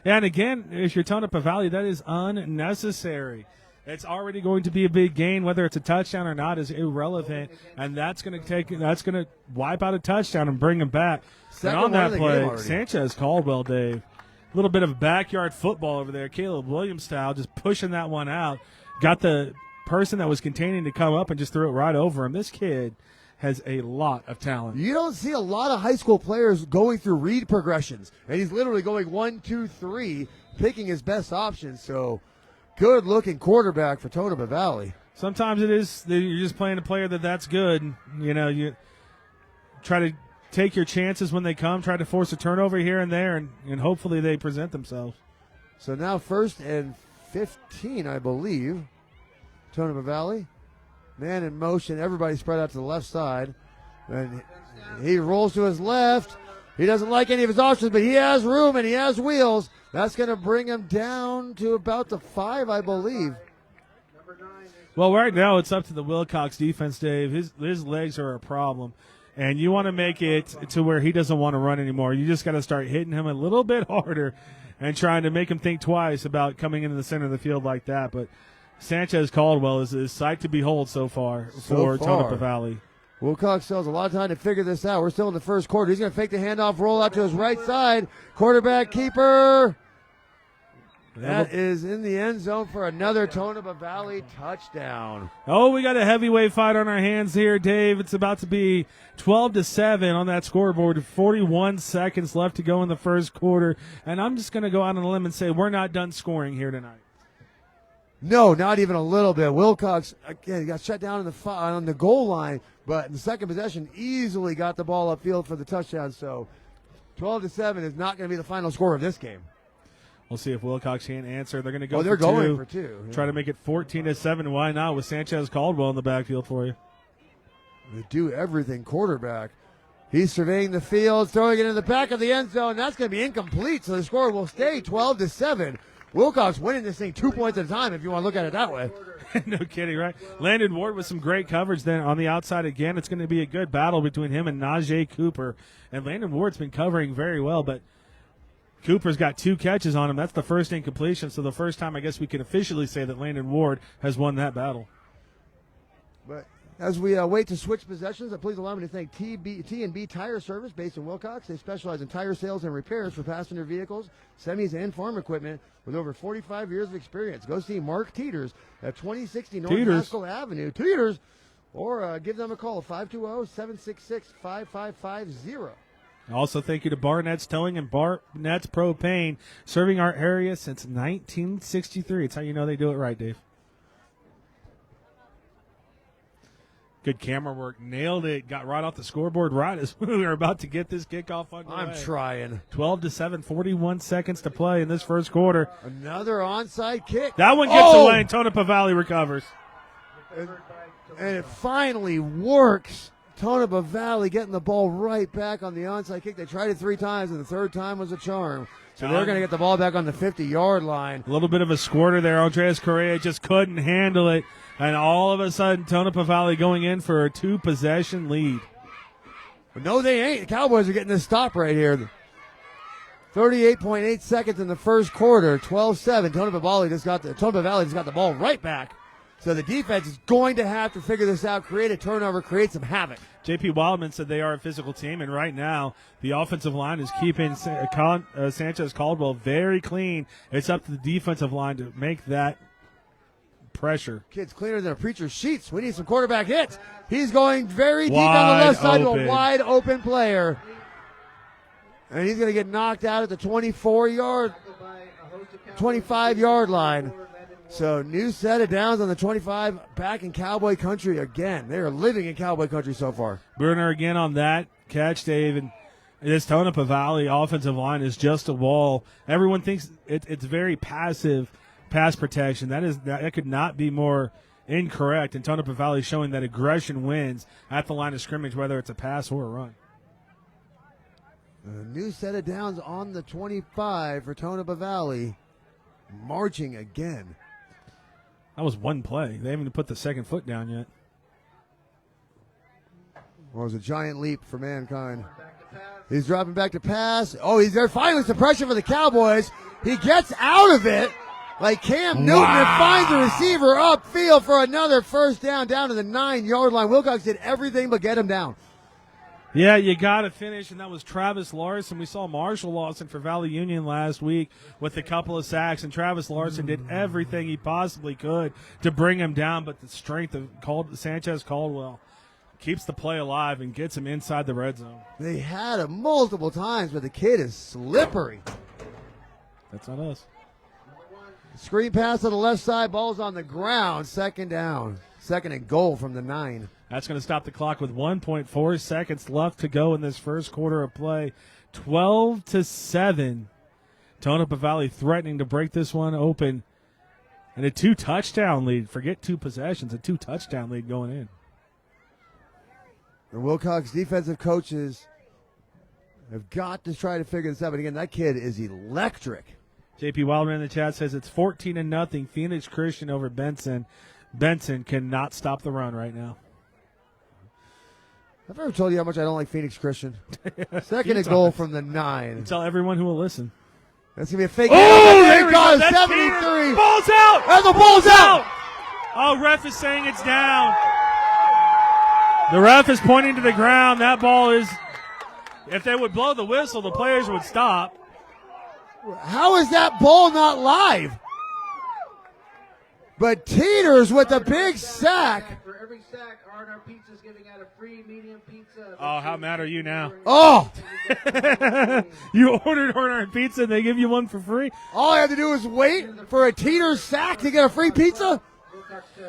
Speaker 2: And again, if you're Tonopah Valley, that is unnecessary. It's already going to be a big gain. Whether it's a touchdown or not is irrelevant, and that's going to wipe out a touchdown and bring them back.
Speaker 3: Second
Speaker 2: And on
Speaker 3: one
Speaker 2: that
Speaker 3: of the game
Speaker 2: play,
Speaker 3: already.
Speaker 2: Sanchez Caldwell, Dave, a little bit of backyard football over there, Caleb Williams style, just pushing that one out. Got the person that was containing to come up and just threw it right over him. This kid has a lot of talent.
Speaker 3: You don't see a lot of high school players going through read progressions, and he's literally going 1, 2, 3, picking his best options. So, good-looking quarterback for Tonopah Valley.
Speaker 2: Sometimes it is you're just playing a player that's good. You know, you try to take your chances when they come, try to force a turnover here and there, and hopefully they present themselves.
Speaker 3: So now 1st and 15, I believe. Tonopah Valley. Man in motion. Everybody spread out to the left side. And he rolls to his left. He doesn't like any of his options, but he has room and he has wheels. That's going to bring him down to about the 5, I believe.
Speaker 2: Well, right now it's up to the Willcox defense, Dave. His legs are a problem, and you want to make it to where he doesn't want to run anymore. You just got to start hitting him a little bit harder and trying to make him think twice about coming into the center of the field like that. But Sanchez Caldwell is sight to behold so far for Tonopah Valley.
Speaker 3: Willcox still has a lot of time to figure this out. We're still in the first quarter. He's going to fake the handoff, roll out to his right side. Quarterback keeper. That is in the end zone for another Tonopah Valley touchdown.
Speaker 2: Oh, we got a heavyweight fight on our hands here, Dave. It's about to be 12-7 on that scoreboard. 41 seconds left to go in the first quarter. And I'm just going to go out on a limb and say we're not done scoring here tonight.
Speaker 3: No, not even a little bit. Willcox, again, got shut down on the goal line, but in the second possession, easily got the ball upfield for the touchdown. So 12-7 is not going to be the final score of this game.
Speaker 2: We'll see if Willcox can't answer. They're going to go
Speaker 3: they're
Speaker 2: for
Speaker 3: going
Speaker 2: two.
Speaker 3: for 2.
Speaker 2: Try to make it 14-7. Why not with Sanchez Caldwell in the backfield for you?
Speaker 3: They do everything quarterback. He's surveying the field, throwing it in the back of the end zone. That's going to be incomplete, so the score will stay 12-7. Willcox winning this thing 2 points at a time, if you want to look at it that way.
Speaker 2: No kidding, right? Landon Ward with some great coverage then on the outside again. It's going to be a good battle between him and Najee Cooper. And Landon Ward's been covering very well, but Cooper's got 2 catches on him. That's the first incompletion, so the first time I guess we can officially say that Landon Ward has won that battle.
Speaker 3: But as we wait to switch possessions, please allow me to thank T&B Tire Service based in Willcox. They specialize in tire sales and repairs for passenger vehicles, semis, and farm equipment with over 45 years of experience. Go see Mark Teeters at 2060 North Haskell Avenue. Teeters, or give them a call, 520-766-5550.
Speaker 2: Also, thank you to Barnetts Towing and Barnetts Propane, serving our area since 1963. It's how you know they do it right, Dave. Good camera work. Nailed it. Got right off the scoreboard right as we were about to get this kickoff underway.
Speaker 3: I'm trying.
Speaker 2: 12-7, 41 seconds to play in this first quarter.
Speaker 3: Another onside kick.
Speaker 2: That one gets away, and Tonopah Valley recovers.
Speaker 3: And it finally works. Tonopah Valley getting the ball right back on the onside kick. They tried it 3 times, and the third time was a charm. So they're going to get the ball back on the 50-yard line.
Speaker 2: A little bit of a squirter there. Andres Correa just couldn't handle it. And all of a sudden, Tonopah Valley going in for a 2-possession lead.
Speaker 3: But no, they ain't. The Cowboys are getting this stop right here. 38.8 seconds in the first quarter, 12-7. Tonopah Valley just got the ball right back. So the defense is going to have to figure this out, create a turnover, create some havoc.
Speaker 2: J.P. Wildman said they are a physical team, and right now the offensive line is keeping Sanchez Caldwell very clean. It's up to the defensive line to make that pressure.
Speaker 3: Kid's cleaner than a preacher's sheets. We need some quarterback hits. He's going very deep on the left side to a wide open player. And he's going to get knocked out at the 25-yard line. So new set of downs on the 25, back in Cowboy country again. They are living in Cowboy country so far.
Speaker 2: Bruner again on that catch, Dave. And this Tonopah Valley offensive line is just a wall. Everyone thinks it's very passive pass protection. That could not be more incorrect. And Tonopah Valley showing that aggression wins at the line of scrimmage, whether it's a pass or a run.
Speaker 3: A new set of downs on the 25 for Tonopah Valley. Marching again.
Speaker 2: That was one play. They haven't even put the second foot down yet.
Speaker 3: Well, it was a giant leap for mankind. He's dropping back to pass. Oh, he's there. Finally, some pressure for the Cowboys. He gets out of it like Cam Newton and finds the receiver upfield for another first down to the 9-yard line. Willcox did everything but get him down.
Speaker 2: Yeah, you got to finish, and that was Travis Larson. We saw Marshall Lawson for Valley Union last week with a couple of sacks, and Travis Larson did everything he possibly could to bring him down, but the strength of Sanchez Caldwell keeps the play alive and gets him inside the red zone.
Speaker 3: They had him multiple times, but the kid is slippery.
Speaker 2: That's on us.
Speaker 3: Screen pass on the left side, ball's on the ground, second down. Second and goal from the 9.
Speaker 2: That's going to stop the clock with 1.4 seconds left to go in this first quarter of play. 12-7. Tonopah Valley threatening to break this one open. And a 2-touchdown lead. Forget 2 possessions. A 2-touchdown lead going in.
Speaker 3: The Willcox defensive coaches have got to try to figure this out. But again, that kid is electric.
Speaker 2: JP Wildman in the chat says it's 14-0. Phoenix Christian over Benson. Benson cannot stop the run right now.
Speaker 3: I've ever told you how much I don't like Phoenix Christian. Second and goal from the 9.
Speaker 2: Tell everyone who will listen.
Speaker 3: That's going to be a fake.
Speaker 2: Oh,
Speaker 3: there we go. 73.
Speaker 2: Ball's out.
Speaker 3: And the ball's out.
Speaker 2: Oh, ref is saying it's down. The ref is pointing to the ground. That ball is, if they would blow the whistle, the players would stop.
Speaker 3: How is that ball not live? But Teeters with a big sack.
Speaker 4: For every sack, R&R Pizza's giving out a free medium pizza.
Speaker 2: Oh, how mad are you now?
Speaker 3: Oh!
Speaker 2: You ordered R&R Pizza and they give you one for free?
Speaker 3: All I have to do is wait for a Teeters sack to get a free pizza?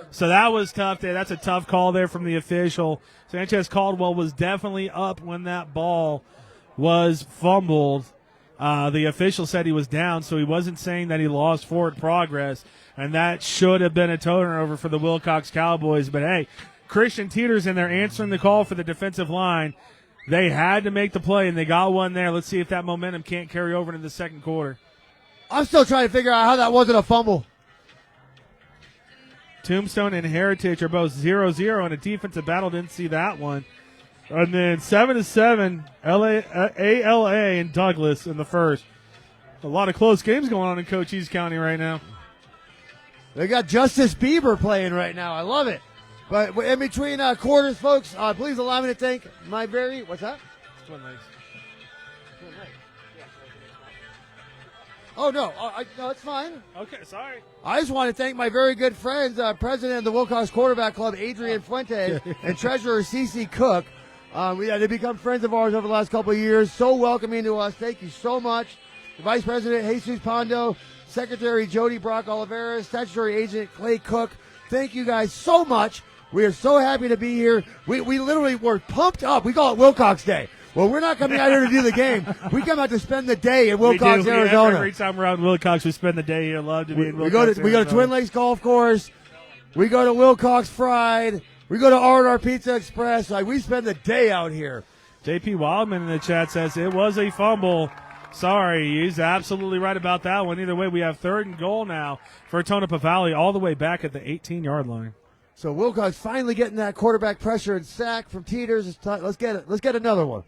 Speaker 2: So that was tough there. That's a tough call there from the official. Sanchez Caldwell was definitely up when that ball was fumbled. The official said he was down, so he wasn't saying that he lost forward progress. And that should have been a turnover for the Willcox Cowboys. But, hey, Christian Teeters in there answering the call for the defensive line. They had to make the play, and they got one there. Let's see if that momentum can't carry over into the second quarter.
Speaker 3: I'm still trying to figure out how that wasn't a fumble.
Speaker 2: Tombstone and Heritage are both 0-0 in a defensive battle. Didn't see that one. And then 7-7, ALA and Douglas in the first. A lot of close games going on in Cochise County right now.
Speaker 3: They got Justice Bieber playing right now. I love it. But in between quarters, folks, please allow me to thank my very, what's that?
Speaker 2: Twin Lakes.
Speaker 3: Oh, no. No, it's fine.
Speaker 2: Okay, sorry.
Speaker 3: I just want to thank my very good friends, president of the Willcox Quarterback Club, Adrian Fuentes, and treasurer Cece Cooke. They've become friends of ours over the last couple of years. So welcoming to us. Thank you so much. The Vice President, Jesus Pando, Secretary Jodi Brock-Olivares, Statutory Agent Clay Cooke. Thank you guys so much. We are so happy to be here. We literally were pumped up. We call it Willcox Day. Well, we're not coming out here to do the game. We come out to spend the day in Willcox, Arizona.
Speaker 2: Every time we're out in Willcox, we spend the day here. Love to be in
Speaker 3: We
Speaker 2: Willcox,
Speaker 3: go to Twin Lakes Golf Course. We go to Willcox Fried. We go to R&R Pizza Express. We spend the day out here.
Speaker 2: JP Wildman in the chat says it was a fumble. Sorry, he's absolutely right about that one. Either way, we have 3rd and goal now for Tonopah Valley, all the way back at the 18-yard line.
Speaker 3: So Willcox finally getting that quarterback pressure and sack from Teeters. Let's get it. Let's get another one.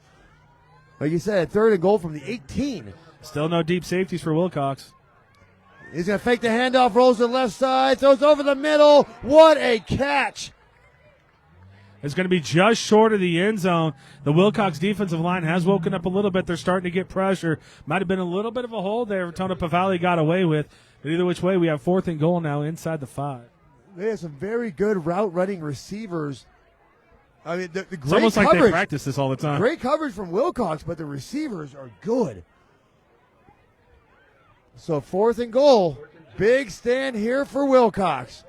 Speaker 3: Like you said, 3rd and goal from the 18.
Speaker 2: Still no deep safeties for Willcox.
Speaker 3: He's going to fake the handoff, rolls to the left side, throws over the middle. What a catch.
Speaker 2: It's going to be just short of the end zone. The Willcox defensive line has woken up a little bit. They're starting to get pressure. Might have been a little bit of a hold there Tonopah Valley got away with. But either which way, we have 4th and goal now inside the 5.
Speaker 3: They have some very good route running receivers. I mean, the great
Speaker 2: It's almost
Speaker 3: coverage.
Speaker 2: like they practice this all the time.
Speaker 3: Great coverage from Willcox, but the receivers are good. So 4th and goal. Big stand here for Willcox.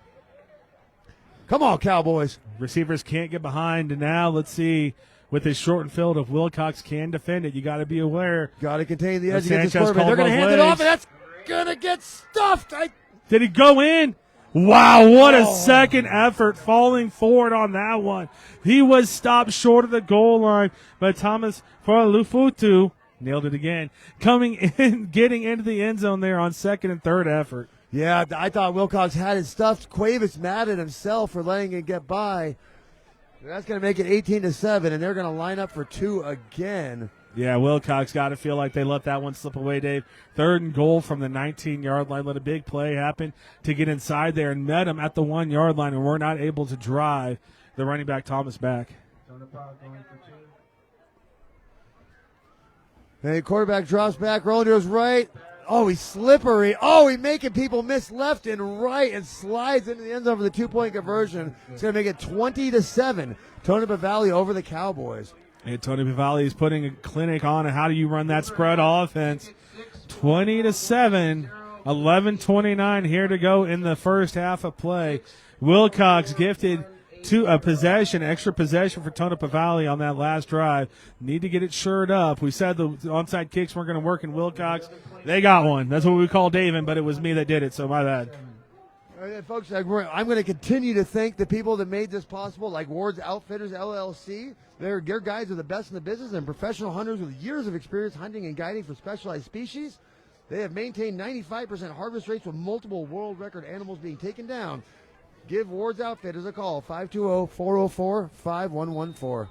Speaker 3: Come on, Cowboys.
Speaker 2: Receivers can't get behind. And now let's see, with this shortened field, if Willcox can defend it, you got to be aware.
Speaker 3: Got to contain the edge
Speaker 2: Sanchez
Speaker 3: against this quarterback. They're going to
Speaker 2: called
Speaker 3: hand
Speaker 2: both
Speaker 3: it off,
Speaker 2: ways.
Speaker 3: and that's going to get stuffed.
Speaker 2: Did he go in? Wow, what a
Speaker 3: Oh.
Speaker 2: second effort falling forward on that one. He was stopped short of the goal line, but Thomas Lufutu nailed it again. Coming in, getting into the end zone there on 2nd and 3rd effort.
Speaker 3: Yeah, I thought Willcox had it stuffed. Cuevas mad at himself for letting it get by. That's going to make it 18-7, and they're going to line up for 2 again.
Speaker 2: Yeah, Willcox got to feel like they let that one slip away, Dave. 3rd and goal from the 19-yard line. Let a big play happen to get inside there and met him at the 1-yard line, and we're not able to drive the running back Thomas back.
Speaker 4: Tonopah going for 2.
Speaker 3: And the quarterback drops back, rolling to his right. Oh, he's slippery. Oh, he's making people miss left and right and slides into the end zone for the 2-point conversion. It's going to make it 20-7. Tonopah Valley over the Cowboys.
Speaker 2: And Tonopah Valley is putting a clinic on how do you run that spread offense. 20-7, 11:29 here to go in the first half of play. Willcox gifted to a possession, extra possession for Tonopah Valley on that last drive. Need to get it shored up. We said the onside kicks weren't going to work in Willcox. They got one. That's what we call David, but it was me that did it, so my bad.
Speaker 3: All right, folks, I'm going to continue to thank the people that made this possible, like Ward's Outfitters LLC. Their guides are the best in the business and professional hunters with years of experience hunting and guiding for specialized species. They have maintained 95% harvest rates with multiple world record animals being taken down. Give Ward's Outfitters a call, 520-404-5114.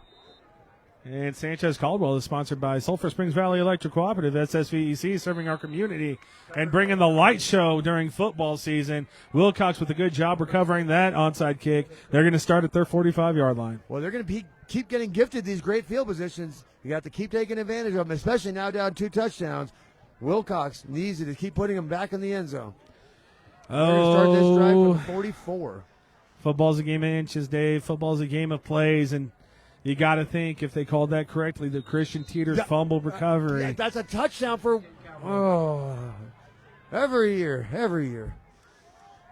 Speaker 2: And Sanchez Caldwell is sponsored by Sulphur Springs Valley Electric Cooperative, SSVEC, serving our community and bringing the light show during football season. Willcox with a good job recovering that onside kick. They're going to start at their 45-yard line.
Speaker 3: Well, they're going to keep getting gifted these great field positions. You got to keep taking advantage of them, especially now down 2 touchdowns. Willcox needs to keep putting them back in the end zone. They're going to start this drive from the 44.
Speaker 2: Football's a game of inches, Dave. Football's a game of plays, and you got to think, if they called that correctly, the Christian Teeters fumble recovery.
Speaker 3: Yeah, that's a touchdown for every year.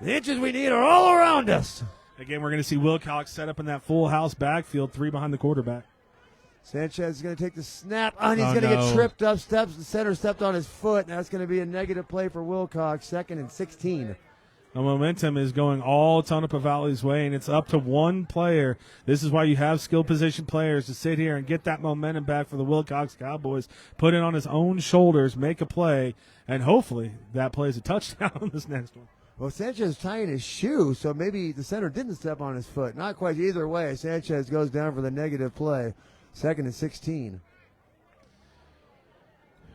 Speaker 3: The inches we need are all around us.
Speaker 2: Again, we're going to see Willcox set up in that full house backfield, 3 behind the quarterback.
Speaker 3: Sanchez is going to take the snap, and he's
Speaker 2: Oh,
Speaker 3: going to
Speaker 2: no.
Speaker 3: get tripped up. The center stepped on his foot, and that's going to be a negative play for Willcox. 2nd and 16.
Speaker 2: The momentum is going all Tonopah Valley's way, and it's up to one player. This is why you have skill position players to sit here and get that momentum back for the Willcox Cowboys, put it on his own shoulders, make a play, and hopefully that play is a touchdown on this next one.
Speaker 3: Well, Sanchez is tying his shoe, so maybe the center didn't step on his foot. Not quite either way. Sanchez goes down for the negative play. 2nd and 16.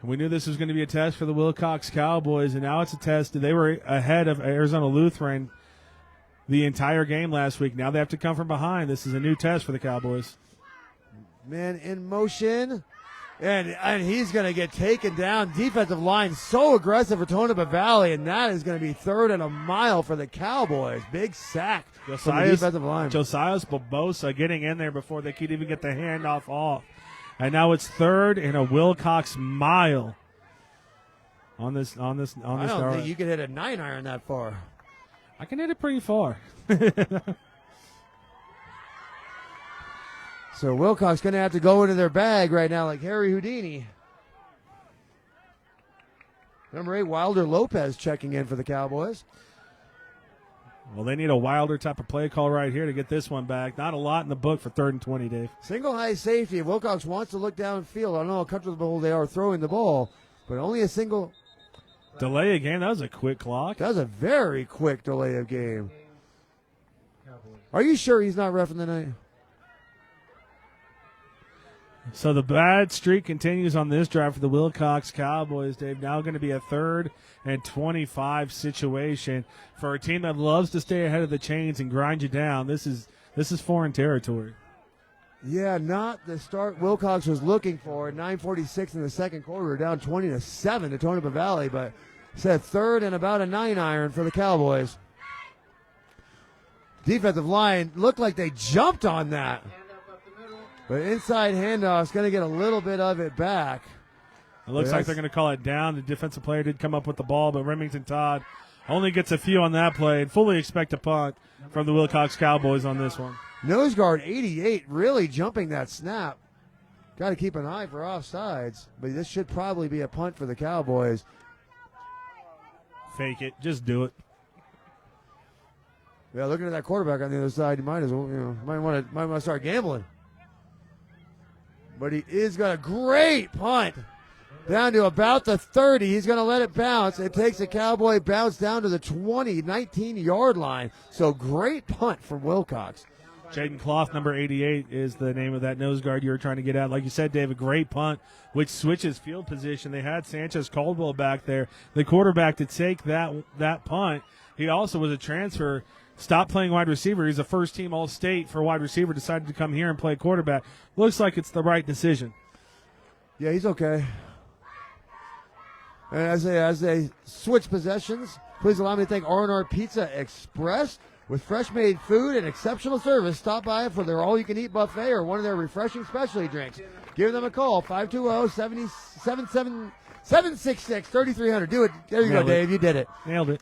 Speaker 2: We knew this was going to be a test for the Willcox Cowboys, and now it's a test. They were ahead of Arizona Lutheran the entire game last week. Now they have to come from behind. This is a new test for the Cowboys.
Speaker 3: Man in motion, and he's going to get taken down. Defensive line so aggressive for Tonopah Valley, and that is going to be 3rd and a mile for the Cowboys. Big sack from the defensive line.
Speaker 2: Josias Barbosa getting in there before they could even get the handoff off. And now it's 3rd and a Willcox mile on this.
Speaker 3: I don't think you can hit a 9-iron that far.
Speaker 2: I can hit it pretty far.
Speaker 3: So Willcox going to have to go into their bag right now like Harry Houdini. Number 8, Wilder Lopez checking in for the Cowboys.
Speaker 2: Well, they need a Wilder type of play call right here to get this one back. Not a lot in the book for 3rd and 20, Dave.
Speaker 3: Single high safety. If Willcox wants to look downfield, I don't know how comfortable they are throwing the ball. But only a single.
Speaker 2: Delay a game. That was a quick clock.
Speaker 3: That was a very quick delay of game.
Speaker 4: Cowboys.
Speaker 3: Are you sure he's not reffing tonight?
Speaker 2: So the bad streak continues on this drive for the Willcox Cowboys, Dave. Now going to be a 3rd and 25 situation for a team that loves to stay ahead of the chains and grind you down. This is foreign territory.
Speaker 3: Yeah, not the start Willcox was looking for. 9:46 in the second quarter, down 20-7 to Tonopah Valley, but said 3rd and about a 9-iron for the Cowboys. Defensive line looked like they jumped on that.
Speaker 4: Hand up the middle.
Speaker 3: But inside handoff's going to get a little bit of it back.
Speaker 2: It looks like they're going to call it down. The defensive player did come up with the ball, but Remington Todd only gets a few on that play and fully expect a punt from the Willcox Cowboys on this one.
Speaker 3: Nose guard 88 really jumping that snap. Got to keep an eye for offsides, but this should probably be a punt for the Cowboys.
Speaker 2: Fake it. Just do it.
Speaker 3: Yeah, looking at that quarterback on the other side, you might as well, might want to start gambling. But he is got a great punt down to about the 30. He's going to let it bounce. It takes a Cowboy bounce down to the 19-yard line. So great punt from Willcox.
Speaker 2: Jaden Cloth, number 88, is the name of that nose guard you were trying to get at. Like you said, Dave, a great punt, which switches field position. They had Sanchez Caldwell back there, the quarterback, to take that punt. He also was a transfer, stopped playing wide receiver. He's a first-team All-State for wide receiver, decided to come here and play quarterback. Looks like it's the right decision.
Speaker 3: Yeah, he's okay. And as they switch possessions, please allow me to thank R&R Pizza Express. With fresh-made food and exceptional service, stop by for their all-you-can-eat buffet or one of their refreshing specialty drinks. Give them a call, 520-766-3300. Do it. There you
Speaker 2: Nailed
Speaker 3: go,
Speaker 2: it.
Speaker 3: Dave. You did it.
Speaker 2: Nailed it.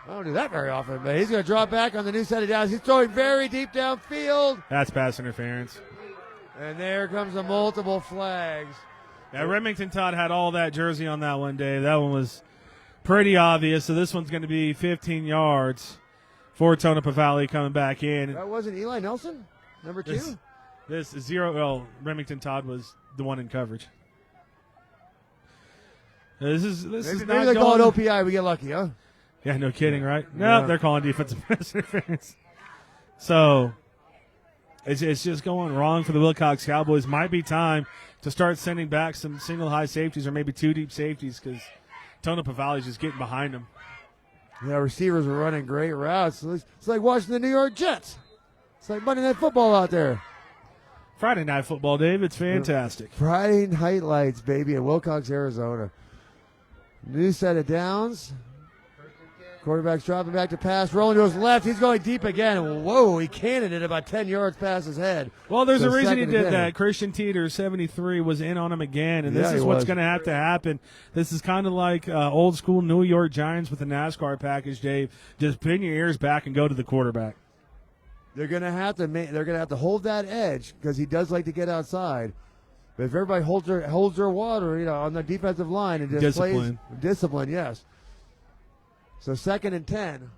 Speaker 3: I don't do that very often, but he's going to drop back on the new set of downs. He's throwing very deep downfield.
Speaker 2: That's pass interference.
Speaker 3: And there comes the multiple flags.
Speaker 2: Yeah, Remington Todd had all that jersey on that one, Dave. That one was pretty obvious. So this one's going to be 15 yards for Tonopah Valley coming back in.
Speaker 3: That wasn't Eli Nelson, number 2?
Speaker 2: This is 0. Well, Remington Todd was the one in coverage. This is
Speaker 3: Maybe
Speaker 2: not
Speaker 3: they call it
Speaker 2: going-
Speaker 3: OPI. We get lucky, huh?
Speaker 2: Yeah, no kidding, right? No,
Speaker 3: Yeah.
Speaker 2: they're calling defensive pass interference. So it's just going wrong for the Willcox Cowboys. Might be time to start sending back some single high safeties or maybe 2 deep safeties because Tonopah Valley's just getting behind them.
Speaker 3: Yeah, receivers are running great routes. It's like watching the New York Jets. It's like Monday Night Football out there.
Speaker 2: Friday Night Football, Dave. It's fantastic.
Speaker 3: Friday Night Lights, baby, in Willcox, Arizona. New set of downs. Quarterback's dropping back to pass, rolling to his left. He's going deep again. Whoa, he cannoned it about 10 yards past his head.
Speaker 2: Well, there's
Speaker 3: So
Speaker 2: a reason he
Speaker 3: second
Speaker 2: did
Speaker 3: and 10.
Speaker 2: that. Christian Teeter, 73, was in on him again, and this
Speaker 3: Yeah,
Speaker 2: is
Speaker 3: he
Speaker 2: what's
Speaker 3: was.
Speaker 2: going to have to happen. This is kind of like old school New York Giants with the NASCAR package, Dave. Just pin your ears back and go to the quarterback.
Speaker 3: They're gonna have to hold that edge because he does like to get outside. But if everybody holds their water, on the defensive line and just
Speaker 2: Discipline.
Speaker 3: plays discipline, yes. So 2nd and 10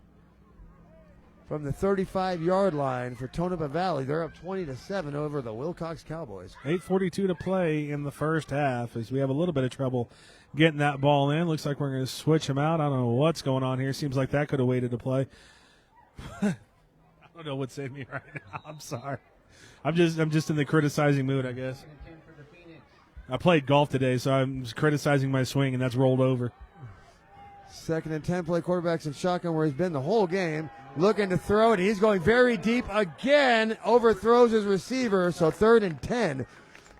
Speaker 3: from the 35-yard line for Tonopah Valley. They're up 20-7 over the Willcox Cowboys.
Speaker 2: 8:42 to play in the first half as we have a little bit of trouble getting that ball in. Looks like we're going to switch him out. I don't know what's going on here. Seems like that could have waited to play. I don't know what saved me right now. I'm sorry. I'm just in the criticizing mood, I guess.
Speaker 4: 10 for the Phoenix.
Speaker 2: I played golf today, so I'm just criticizing my swing, and that's rolled over.
Speaker 3: 2nd and 10, play quarterbacks in shotgun where he's been the whole game. Looking to throw it. He's going very deep again. Overthrows his receiver. So 3rd and 10.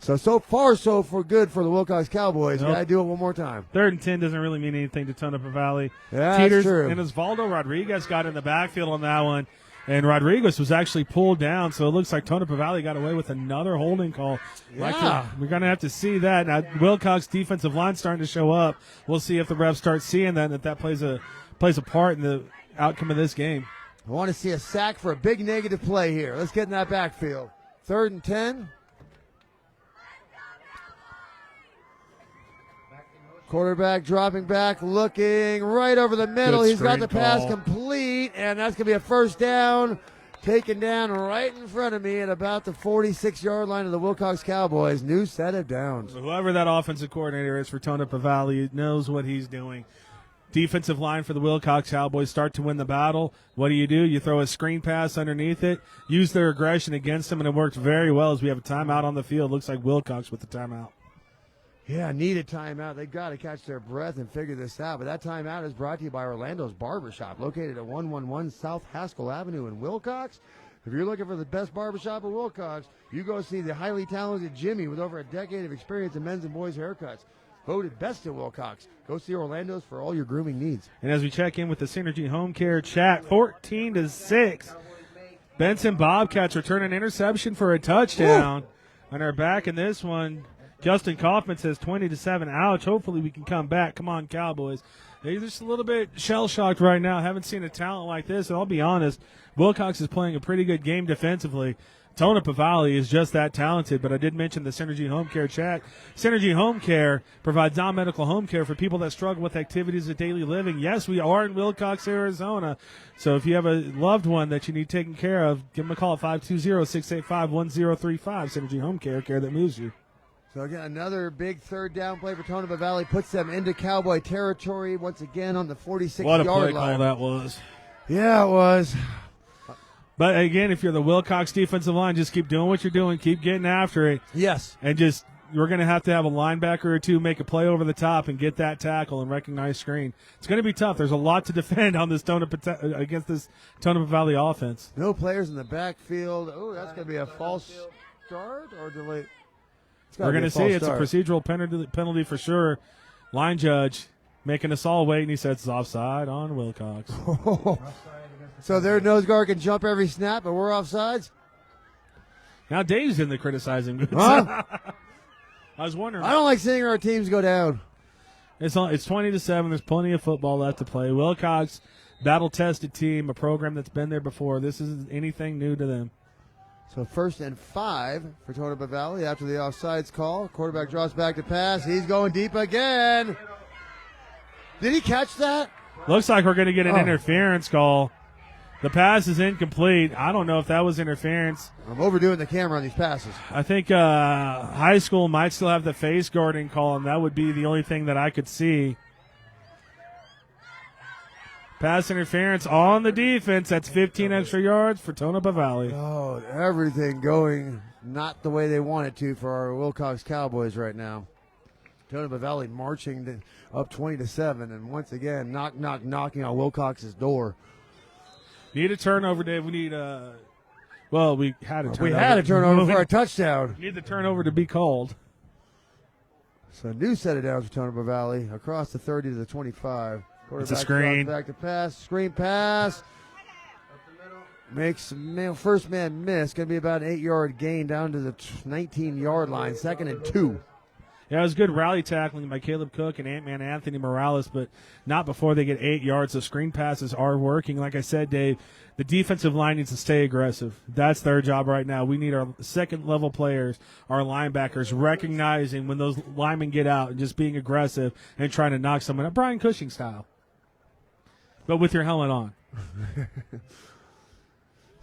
Speaker 3: So far, so for good for the Willcox Cowboys.
Speaker 2: Nope.
Speaker 3: Got to do it one more time.
Speaker 2: 3rd and 10 doesn't really mean anything to Tonopah Valley.
Speaker 3: Yeah,
Speaker 2: Teeters
Speaker 3: that's true.
Speaker 2: and Osvaldo Rodriguez got in the backfield on that one, and Rodriguez was actually pulled down, so it looks like Tonopah Valley got away with another holding call.
Speaker 3: Yeah.
Speaker 2: We're going to have to see that. Now, Willcox defensive line starting to show up. We'll see if the refs start seeing that and if that plays a part in the outcome of this game.
Speaker 3: I want to see a sack for a big negative play here. Let's get in that backfield. 3rd and 10. Quarterback dropping back, looking right over the middle.
Speaker 2: Good
Speaker 3: He's got the
Speaker 2: screen
Speaker 3: pass
Speaker 2: call.
Speaker 3: complete, and that's going to be a first down. taken down right in front of me at about the 46-yard line of the Willcox Cowboys. New set of downs.
Speaker 2: Whoever that offensive coordinator is for Tonopah Valley knows what he's doing. Defensive line for the Willcox Cowboys start to win the battle. What do? You throw a screen pass underneath it, use their aggression against them, and it worked very well as we have a timeout on the field. Looks like Willcox with the timeout.
Speaker 3: Yeah, need a timeout. They've got to catch their breath and figure this out. But that timeout is brought to you by Orlando's Barbershop, located at 111 South Haskell Avenue in Willcox. If you're looking for the best barbershop in Willcox, you go see the highly talented Jimmy with over a decade of experience in men's and boys' haircuts. Voted best in Willcox. Go see Orlando's for all your grooming needs.
Speaker 2: And as we check in with the Synergy Home Care chat, 14-6. Benson Bobcats return an interception for a touchdown. On our back in this one, Justin Kaufman says 20-7. Ouch. Hopefully we can come back. Come on, Cowboys. They're just a little bit shell-shocked right now. Haven't seen a talent like this. And I'll be honest, Willcox is playing a pretty good game defensively. Tonopah Valley is just that talented, but I did mention the Synergy Home Care chat. Synergy Home Care provides non-medical home care for people that struggle with activities of daily living. Yes, we are in Willcox, Arizona. So if you have a loved one that you need taken care of, give them a call at 520-685-1035. Synergy Home Care, care that moves you.
Speaker 3: So again, another big third down play for Tonopah Valley. Puts them into Cowboy territory once again on the 46-yard line.
Speaker 2: What a play call that was.
Speaker 3: Yeah, it was.
Speaker 2: But again, if you're the Willcox defensive line, just keep doing what you're doing. Keep getting after it.
Speaker 3: Yes.
Speaker 2: And just, we're going to have a linebacker or two make a play over the top and get that tackle and recognize screen. It's going to be tough. There's a lot to defend on this against this Tonopah Valley offense.
Speaker 3: No players in the backfield. Oh, that's going to be a false start or delay.
Speaker 2: We're going to see. It's a procedural penalty for sure. Line judge making us all wait, and he says it's offside on Willcox.
Speaker 3: So their nose guard can jump every snap, but we're offsides?
Speaker 2: Now Dave's in the criticizing booth.
Speaker 3: Huh?
Speaker 2: I was wondering.
Speaker 3: I don't like seeing our teams go down.
Speaker 2: It's 20-7. There's plenty of football left to play. Willcox, battle-tested team, a program that's been there before. This isn't anything new to them.
Speaker 3: So 1st and 5 for Tonopah Valley after the offsides call. Quarterback draws back to pass. He's going deep again. Did he catch that?
Speaker 2: Looks like we're going to get an interference call. The pass is incomplete. I don't know if that was interference.
Speaker 3: I'm overdoing the camera on these passes.
Speaker 2: I think Highschool might still have the face guarding call, and that would be the only thing that I could see. Pass interference on the defense. That's 15 extra yards for Tonopah Valley.
Speaker 3: Oh, everything going not the way they want it to for our Willcox Cowboys right now. Tonopah Valley marching up 20-7, and once again, knocking on Willcox's door.
Speaker 2: Need a turnover, Dave. We need we had a turnover.
Speaker 3: We had a turnover for a touchdown.
Speaker 2: Need the turnover to be called.
Speaker 3: So new set of downs for Tonopah Valley across the 30 to the 25.
Speaker 2: It's a screen.
Speaker 3: Back to pass. Screen pass. Makes first man miss. Going to be about an 8-yard gain down to the 19-yard line. 2nd and 2.
Speaker 2: Yeah, it was good rally tackling by Caleb Cooke and Ant-Man Anthony Morales, but not before they get 8 yards. The screen passes are working. Like I said, Dave, the defensive line needs to stay aggressive. That's their job right now. We need our second-level players, our linebackers, recognizing when those linemen get out and just being aggressive and trying to knock someone out, Brian Cushing style, but with your helmet on.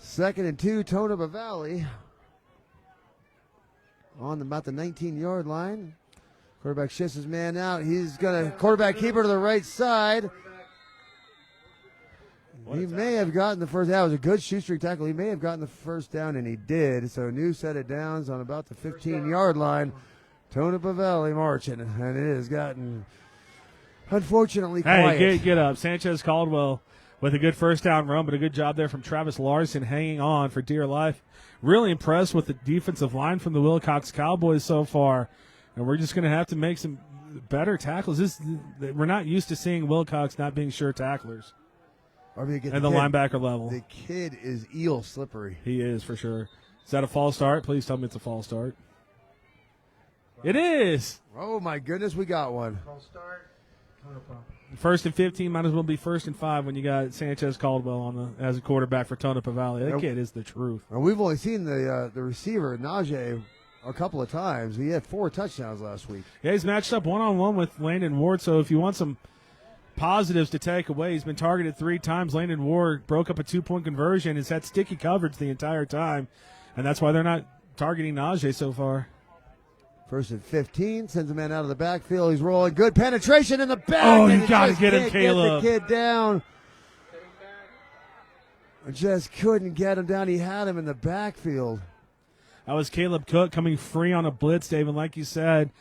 Speaker 3: 2nd and 2, Tonopah Valley on about the 19-yard line. Quarterback shifts his man out. He's going to quarterback keeper to the right side. He may have gotten the first down. That was a good shoestring tackle. He may have gotten the first down, and he did. So a new set of downs on about the 15-yard line. Tonopah Valley marching, and it has gotten, unfortunately, quiet.
Speaker 2: Hey, get up. Sanchez Caldwell with a good first down run, but a good job there from Travis Larson hanging on for dear life. Really impressed with the defensive line from the Willcox Cowboys so far. And we're just going to have to make some better tackles. We're not used to seeing Willcox not being sure tacklers at the linebacker level.
Speaker 3: The kid is eel slippery.
Speaker 2: He is, for sure. Is that a false start? Please tell me it's a false start. It is.
Speaker 3: Oh, my goodness, we got one.
Speaker 4: False start. Tonopah.
Speaker 2: 1st and 15 might as well be 1st and 5 when you got Sanchez Caldwell as a quarterback for Tonopah Valley. That kid is the truth.
Speaker 3: And we've only seen the receiver, Najee, a couple of times. He had 4 touchdowns last week.
Speaker 2: Yeah, he's matched up one-on-one with Landon Ward, so if you want some positives to take away. He's been targeted 3 times. Landon Ward broke up a 2-point conversion. Has had sticky coverage the entire time, and that's why they're not targeting Najee so far.
Speaker 3: First and 15, sends a man out of the backfield. He's rolling. Good penetration in the back.
Speaker 2: Oh,
Speaker 3: and
Speaker 2: you
Speaker 3: it
Speaker 2: got to
Speaker 3: just
Speaker 2: get him,
Speaker 3: can't
Speaker 2: Caleb.
Speaker 3: Get the kid down. Just couldn't get him down. He had him in the backfield.
Speaker 2: That was Caleb Cooke coming free on a blitz, Dave. And like you said,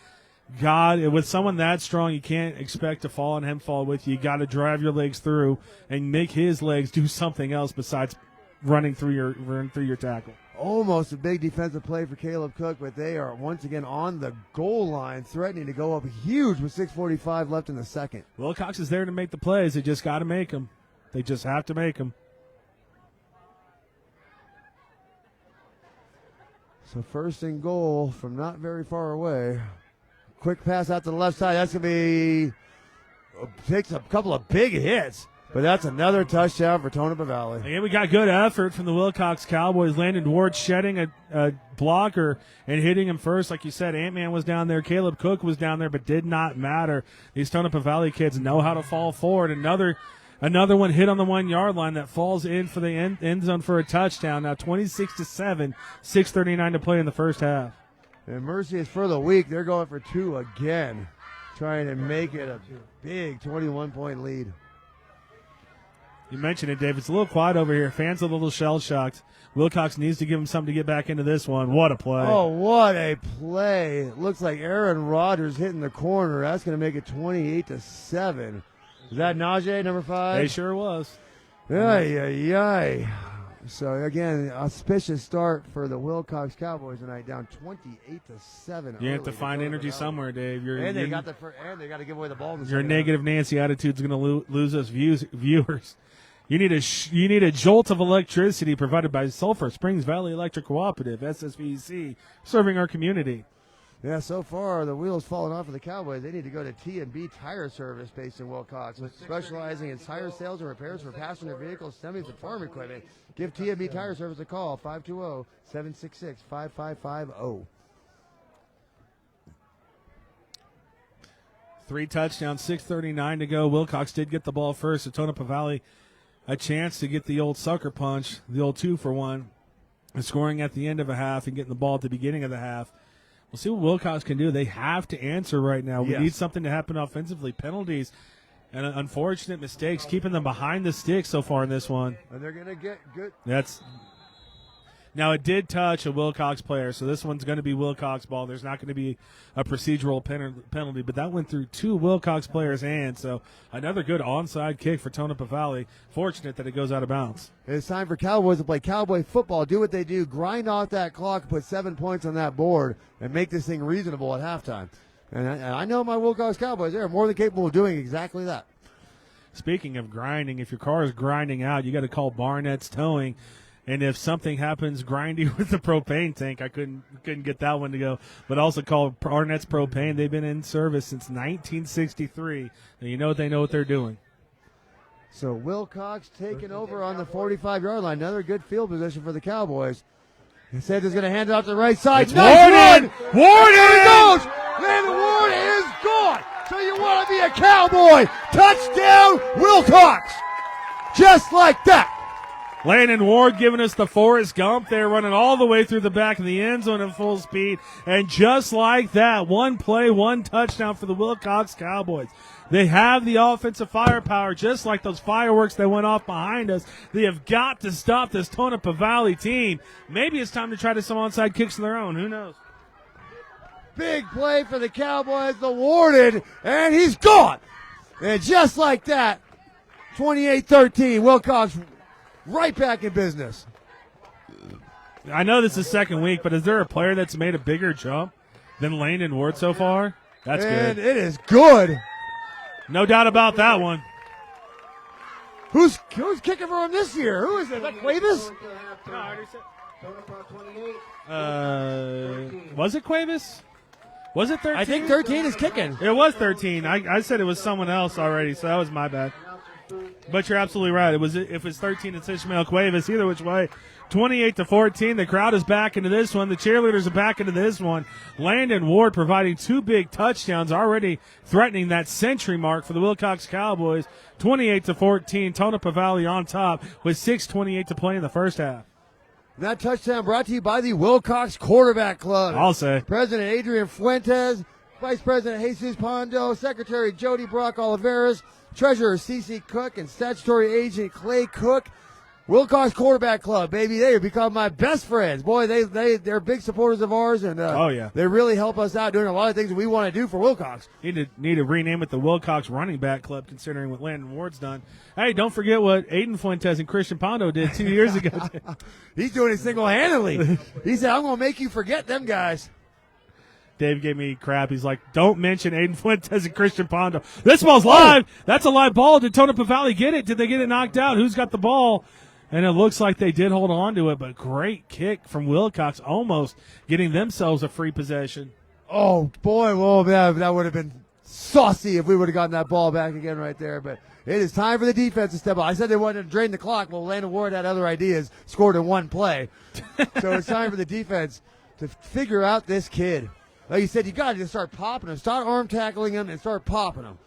Speaker 2: God, with someone that strong, you can't expect to fall and him fall with you. You got to drive your legs through and make his legs do something else besides running through your tackle.
Speaker 3: Almost a big defensive play for Caleb Cooke, but they are once again on the goal line, threatening to go up huge with 6:45 left in the second.
Speaker 2: Willcox is there to make the plays. They just got to make them. They just have to make them.
Speaker 3: So first and goal from not very far away. Quick pass out to the left side. That's going to be takes a couple of big hits. But that's another touchdown for Tonopah Valley.
Speaker 2: Again, we got good effort from the Willcox Cowboys. Landon Ward shedding a blocker and hitting him first. Like you said, Ant-Man was down there. Caleb Cooke was down there, but did not matter. These Tonopah Valley kids know how to fall forward. Another one hit on the 1-yard line that falls in for the end zone for a touchdown. Now 26-7, 6:39 to play in the first half.
Speaker 3: And Mercy is for the week. They're going for 2 again, trying to make it a big 21-point lead.
Speaker 2: You mentioned it, Dave. It's a little quiet over here. Fans are a little shell-shocked. Willcox needs to give him something to get back into this one. What a play.
Speaker 3: Oh, what a play. It looks like Aaron Rodgers hitting the corner. That's going to make it 28-7. Is that Najee, number 5?
Speaker 2: They sure was.
Speaker 3: Ay. So, again, auspicious start for the Willcox Cowboys tonight, down 28-7.
Speaker 2: You have to find energy somewhere, Dave.
Speaker 3: And they got to give away the ball.
Speaker 2: Your negative Nancy attitude is going to lose us viewers. You need a jolt of electricity provided by Sulphur Springs Valley Electric Cooperative, SSVEC, serving our community.
Speaker 3: Yeah, so far the wheels falling off of the Cowboys. They need to go to T&B Tire Service based in Willcox, specializing in tire sales and repairs for passenger vehicles, semis, and farm equipment. Give T&B Tire Service a call, 520-766-5550.
Speaker 2: 3 touchdowns, 6:39 to go. Willcox did get the ball first. So Tonopah Valley a chance to get the old sucker punch, the old 2-for-1, and scoring at the end of a half and getting the ball at the beginning of the half. We'll see what Willcox can do. They have to answer right now. We need something to happen offensively. Penalties and unfortunate mistakes, keeping them behind the sticks so far in this one.
Speaker 3: And they're going to get good.
Speaker 2: Now, it did touch a Willcox player, so this one's going to be Willcox ball. There's not going to be a procedural penalty, but that went through 2 Willcox players' hands, so another good onside kick for Tonopah Valley. Fortunate that it goes out of bounds.
Speaker 3: It's time for Cowboys to play Cowboy football. Do what they do. Grind off that clock, put 7 points on that board, and make this thing reasonable at halftime. And I know my Willcox Cowboys, they're more than capable of doing exactly that.
Speaker 2: Speaking of grinding, if your car is grinding out, you got to call Barnetts Towing. And if something happens grindy with the propane tank, I couldn't get that one to go. But also call Barnetts Propane. They've been in service since 1963. And you know they know what they're doing.
Speaker 3: So Willcox taking over on the 45-yard line. Another good field position for the Cowboys. Instead, is going to hand it out to the right side.
Speaker 2: It's Warden!
Speaker 3: Warden! There he goes! And the Warden is gone! So you want to be a Cowboy! Touchdown, Willcox! Just like that!
Speaker 2: Landon Ward giving us the Forrest Gump there, running all the way through the back of the end zone at full speed. And just like that, 1 play, 1 touchdown for the Willcox Cowboys. They have the offensive firepower, just like those fireworks that went off behind us. They have got to stop this Tonopah Valley team. Maybe it's time to try some onside kicks of their own. Who knows?
Speaker 3: Big play for the Cowboys, the Warden, and he's gone. And just like that, 28-13, Willcox right back in business.
Speaker 2: I know this is second week, but is there a player that's made a bigger jump than Landon Ward so far? That's
Speaker 3: and
Speaker 2: good.
Speaker 3: It is good.
Speaker 2: No doubt about that one.
Speaker 3: Who's kicking for him this year? Who is it? Is that Cuevas?
Speaker 2: Was it Cuevas? Was it 13?
Speaker 3: I think 13 is kicking.
Speaker 2: It was 13. I said it was someone else already, so that was my bad. But you're absolutely right. If it's 13, it's Ishmael Cuevas. Either which way, 28-14. The crowd is back into this one. The cheerleaders are back into this one. Landon Ward providing 2 big touchdowns, already threatening that century mark for the Willcox Cowboys. 28-14. Tonopah Valley on top with 6:28 to play in the first half.
Speaker 3: That touchdown brought to you by the Willcox Quarterback Club.
Speaker 2: I'll say.
Speaker 3: President Adrian Fuentes, Vice President Jesus Pando, Secretary Jodi Brock-Olivares, Treasurer Cece Cooke, and Statutory Agent Clay Cooke. Willcox Quarterback Club, baby, they have become my best friends. Boy, they're big supporters of ours, and
Speaker 2: oh yeah,
Speaker 3: they really help us out doing a lot of things that we want to do for Willcox.
Speaker 2: Need to rename it the Willcox Running Back Club, considering what Landon Ward's done. Hey, don't forget what Aiden Fuentes and Christian Pando did 2 years ago.
Speaker 3: He's doing it single-handedly. He said, "I'm going to make you forget them guys."
Speaker 2: Dave gave me crap. He's like, don't mention Aiden Fuentes and Christian Pando. This ball's live. That's a live ball. Did Tonopah Valley get it? Did they get it knocked out? Who's got the ball? And it looks like they did hold on to it, but great kick from Willcox, almost getting themselves a free possession.
Speaker 3: Oh, boy, well, that would have been saucy if we would have gotten that ball back again right there. But it is time for the defense to step up. I said they wanted to drain the clock. Well, Landon Ward had other ideas, scored in one play. So it's time for the defense to figure out this kid. Like you said, you got to just start popping him, start arm tackling him, and start popping him.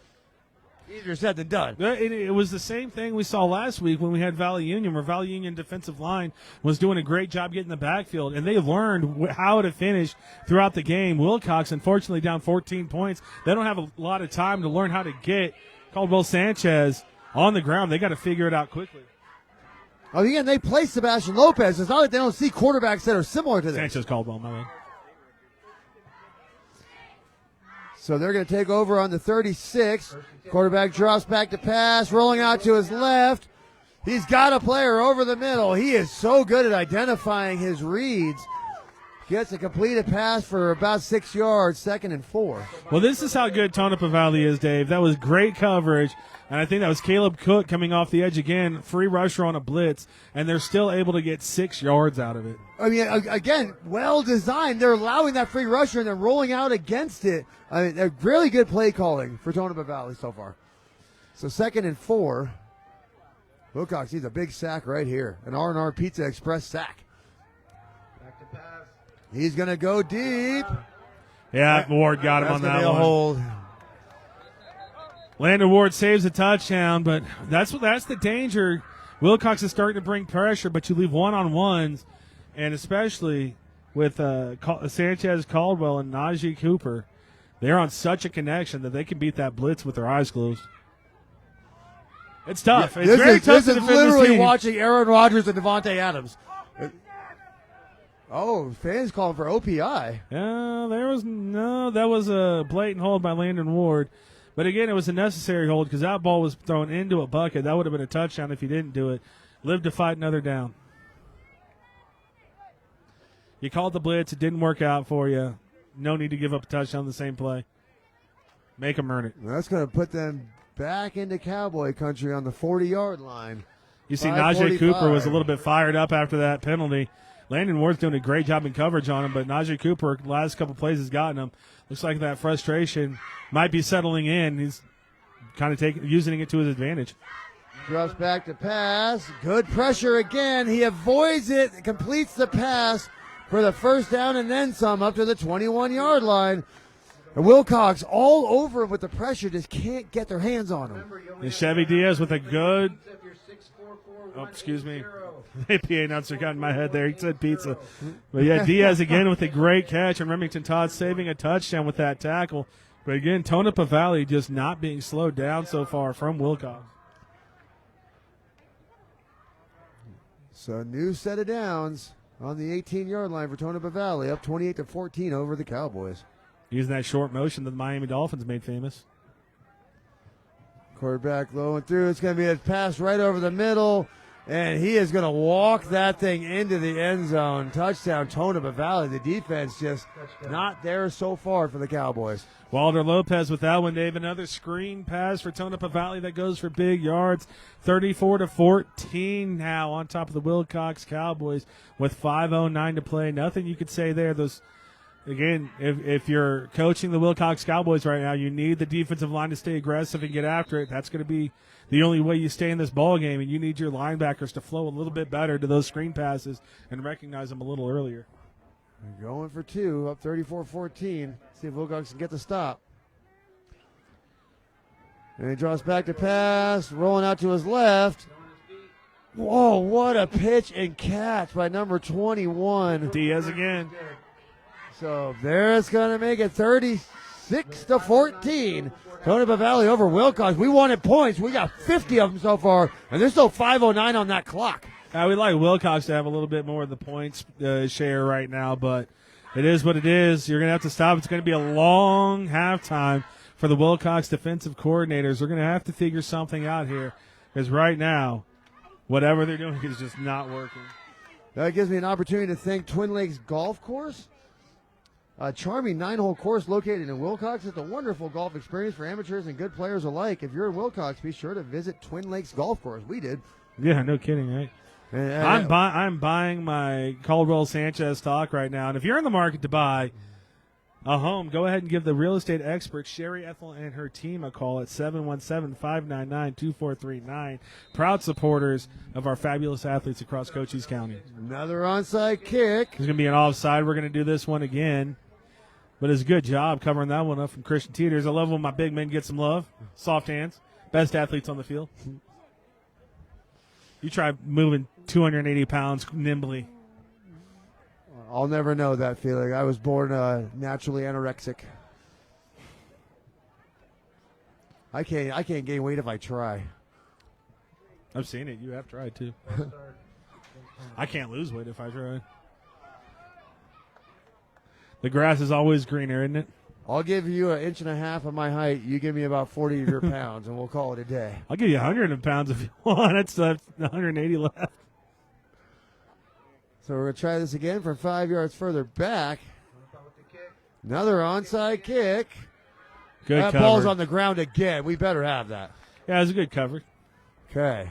Speaker 3: Easier said than done.
Speaker 2: It was the same thing we saw last week when we had Valley Union, where Valley Union defensive line was doing a great job getting the backfield, and they learned how to finish throughout the game. Willcox, unfortunately, down 14 points. They don't have a lot of time to learn how to get Caldwell Sanchez on the ground. They got to figure it out quickly.
Speaker 3: Oh, again, they play Sebastian Lopez. It's not like they don't see quarterbacks that are similar to this.
Speaker 2: Sanchez Caldwell, my man.
Speaker 3: So they're going to take over on the 36. Quarterback drops back to pass, rolling out to his left. He's got a player over the middle. He is so good at identifying his reads. Gets a completed pass for about 6 yards, 2nd and 4.
Speaker 2: Well, this is how good Tonopah Valley is, Dave. That was great coverage, and I think that was Caleb Cook coming off the edge again, free rusher on a blitz, and they're still able to get 6 yards out of it.
Speaker 3: I mean, again, well designed. They're allowing that free rusher, and they're rolling out against it. I mean, they're really good play calling for Tonopah Valley so far. So 2nd and 4. Willcox needs a big sack right here, an R&R Pizza Express sack.
Speaker 4: Back to pass.
Speaker 3: He's going to go deep.
Speaker 2: Yeah, Ward got him on that one.
Speaker 3: Hold.
Speaker 2: Landon Ward saves a touchdown, but that's the danger. Willcox is starting to bring pressure, but you leave one-on-ones, and especially with Sanchez Caldwell and Najee Cooper, they're on such a connection that they can beat that blitz with their eyes closed. It's tough.
Speaker 3: Yeah,
Speaker 2: it's very tough
Speaker 3: this
Speaker 2: to
Speaker 3: is
Speaker 2: defend this
Speaker 3: literally
Speaker 2: team.
Speaker 3: watching Aaron Rodgers and Devontae Adams. Oh, fans calling for OPI.
Speaker 2: Yeah, that was a blatant hold by Landon Ward. But again, it was a necessary hold because that ball was thrown into a bucket. That would have been a touchdown if he didn't do it. Live to fight another down. You called the blitz. It didn't work out for you. No need to give up a touchdown the same play. Make them earn it.
Speaker 3: That's going to put them back into Cowboy country on the 40-yard line.
Speaker 2: You see, Najee Cooper was a little bit fired up after that penalty. Landon Ward's doing a great job in coverage on him, but Najee Cooper, last couple plays, has gotten him. Looks like that frustration might be settling in. He's kind of using it to his advantage.
Speaker 3: Drops back to pass. Good pressure again. He avoids it, completes the pass for the first down and then some up to the 21-yard line. And Willcox all over him with the pressure, just can't get their hands on him.
Speaker 2: And Chevy Diaz with a good
Speaker 4: If you're 6'4",
Speaker 2: Oh, excuse me. The APA announcer got in my head there. He said pizza. But, yeah, Diaz again with a great catch, and Remington Todd saving a touchdown with that tackle. But, again, Tonopah Valley just not being slowed down so far from Willcox.
Speaker 3: So, new set of downs on the 18-yard line for Tonopah Valley, up 28-14 over the Cowboys.
Speaker 2: Using that short motion that the Miami Dolphins made famous.
Speaker 3: Quarterback low and through. It's going to be a pass right over the middle, and he is going to walk that thing into the end zone. Touchdown, Tonopah Valley. The defense just not there so far for the Cowboys.
Speaker 2: Walter Lopez with that one, Dave. Another screen pass for Tonopah Valley that goes for big yards. 34-14 now on top of the Willcox Cowboys with 5:09 to play. Nothing you could say there. Those. Again, if you're coaching the Willcox Cowboys right now, you need the defensive line to stay aggressive and get after it. That's going to be the only way you stay in this ball game, and you need your linebackers to flow a little bit better to those screen passes and recognize them a little earlier.
Speaker 3: They're going for 2, up 34-14. See if Willcox can get the stop. And he draws back to pass, rolling out to his left. Whoa, what a pitch and catch by number 21.
Speaker 2: Diaz again.
Speaker 3: So there's going to make it 36-14. Tonopah Valley over Willcox. We wanted points. We got 50 of them so far, and there's still 5:09 on that clock.
Speaker 2: We'd like Willcox to have a little bit more of the points share right now, but it is what it is. You're going to have to stop. It's going to be a long halftime for the Willcox defensive coordinators. They're going to have to figure something out here, because right now, whatever they're doing is just not working.
Speaker 3: That gives me an opportunity to thank Twin Lakes Golf Course. A charming 9-hole course located in Willcox. It's a wonderful golf experience for amateurs and good players alike. If you're in Willcox, be sure to visit Twin Lakes Golf Course. We did.
Speaker 2: Yeah, no kidding, right? I'm buying my Caldwell Sanchez stock right now. And if you're in the market to buy a home, go ahead and give the real estate expert Sherry Ethell and her team a call at 717-599-2439. Proud supporters of our fabulous athletes across Cochise County.
Speaker 3: Another onside kick.
Speaker 2: There's going to be an offside. We're going to do this one again. But it's a good job covering that one up from Christian Teeters. I love when my big men get some love. Soft hands. Best athletes on the field. You try moving 280 pounds nimbly.
Speaker 3: I'll never know that feeling. I was born naturally anorexic. I can't gain weight if I try.
Speaker 2: I've seen it. You have tried too. I can't lose weight if I try. The grass is always greener, isn't it?
Speaker 3: I'll give you 1.5 inches of my height. You give me about 40 of your pounds, and we'll call it a day.
Speaker 2: I'll give you 100 pounds if you want. That's 180 left.
Speaker 3: So we're going to try this again from 5 yards further back. Another onside kick.
Speaker 2: Good
Speaker 3: that
Speaker 2: cover.
Speaker 3: ball's on the ground again. We better have that.
Speaker 2: Yeah, it was a good cover.
Speaker 3: Okay.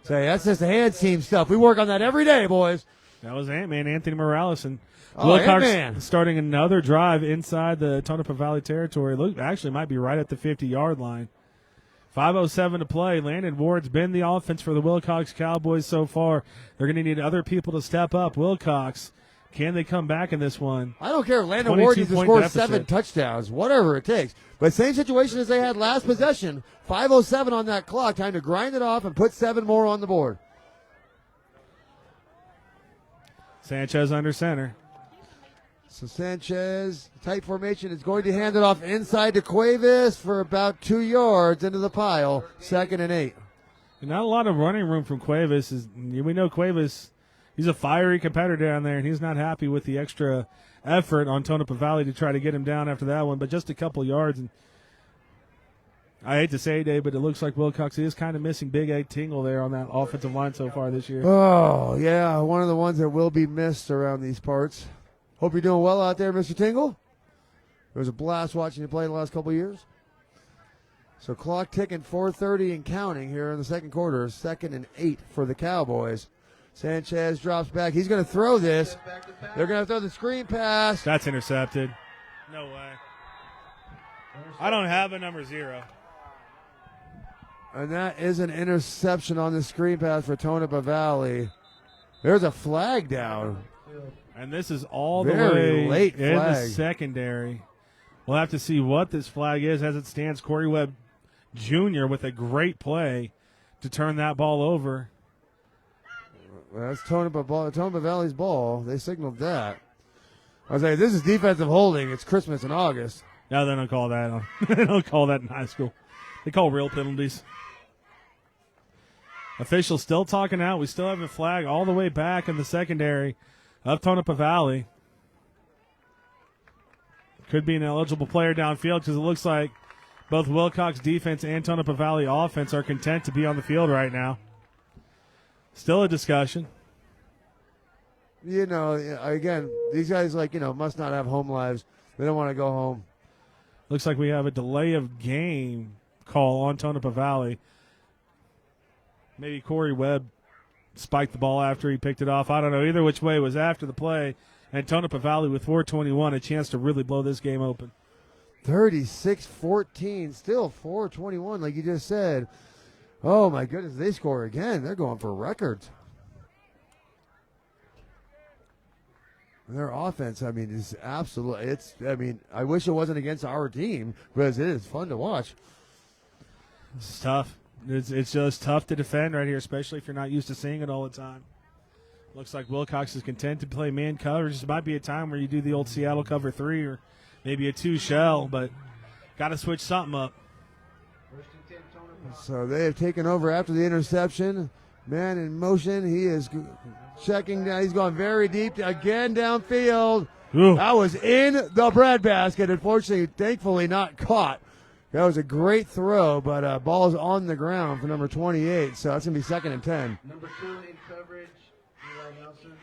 Speaker 3: Say, that's just the hand team stuff. We work on that every day, boys.
Speaker 2: That was Ant-Man, Anthony Morales. And
Speaker 3: Ant-Man.
Speaker 2: Willcox starting another drive inside the Tonopah Valley territory. Look, actually might be right at the 50-yard line. 5:07 to play. Landon Ward's been the offense for the Willcox Cowboys so far. They're going to need other people to step up. Willcox, can they come back in this one?
Speaker 3: I don't care if Landon Ward needs to score
Speaker 2: deficit.
Speaker 3: 7 touchdowns, whatever it takes. But same situation as they had last possession. 5:07 on that clock. Time to grind it off and put 7 more on the board.
Speaker 2: Sanchez under center.
Speaker 3: So Sanchez, tight formation, is going to hand it off inside to Cuevas for about 2 yards into the pile. 2nd and 8.
Speaker 2: And not a lot of running room from Cuevas. We know Cuevas, he's a fiery competitor down there, and he's not happy with the extra effort on Tonopah Valley to try to get him down after that one. But just a couple yards. And I hate to say it, Dave, but it looks like Willcox is kind of missing Big Egg Tingle there on that offensive line so far this year.
Speaker 3: Oh, yeah, one of the ones that will be missed around these parts. Hope you're doing well out there, Mr. Tingle. It was a blast watching you play the last couple of years. So clock ticking, 4:30 and counting here in the second quarter. 2nd and 8 for the Cowboys. Sanchez drops back. He's going to throw this. They're going to throw the screen pass.
Speaker 2: That's intercepted. No way. I don't have a number 0.
Speaker 3: And that is an interception on the screen pass for Tonopah Valley. There's a flag down.
Speaker 2: And this is all the
Speaker 3: Very
Speaker 2: way
Speaker 3: late
Speaker 2: in
Speaker 3: flag.
Speaker 2: the secondary. We'll have to see what this flag is as it stands. Corey Webb Jr. with a great play to turn that ball over.
Speaker 3: Well, that's Tonopah Valley's ball. They signaled that. I was like, this is defensive holding. It's Christmas in August.
Speaker 2: No, they don't call that. They don't call that in high school. They call real penalties. Officials still talking out. We still have a flag all the way back in the secondary of Tonopah Valley. Could be an eligible player downfield because it looks like both Willcox defense and Tonopah Valley offense are content to be on the field right now. Still a discussion.
Speaker 3: You know, again, these guys, must not have home lives. They don't want to go home.
Speaker 2: Looks like we have a delay of game call on Tonopah Valley. Maybe Corey Webb spiked the ball after he picked it off. I don't know. Either which way, it was after the play. And Tonopah Valley with 4:21, a chance to really blow this game open.
Speaker 3: 36-14, still 4:21, like you just said. Oh, my goodness. They score again. They're going for records. And their offense, I mean, is absolutely. I wish it wasn't against our team because it is fun to watch.
Speaker 2: It's tough. It's just tough to defend right here, especially if you're not used to seeing it all the time. Looks like Willcox is content to play man coverage. This might be a time where you do the old Seattle cover 3 or maybe a 2 shell, but got to switch something up.
Speaker 3: So they have taken over after the interception. Man in motion. He is checking down. He's going very deep again downfield.
Speaker 2: Ooh.
Speaker 3: That was in the breadbasket. Unfortunately, thankfully not caught. That was a great throw, but ball is on the ground for number 28. So that's going to be 2nd and 10.
Speaker 4: Number 2 in coverage, Eli Nelson.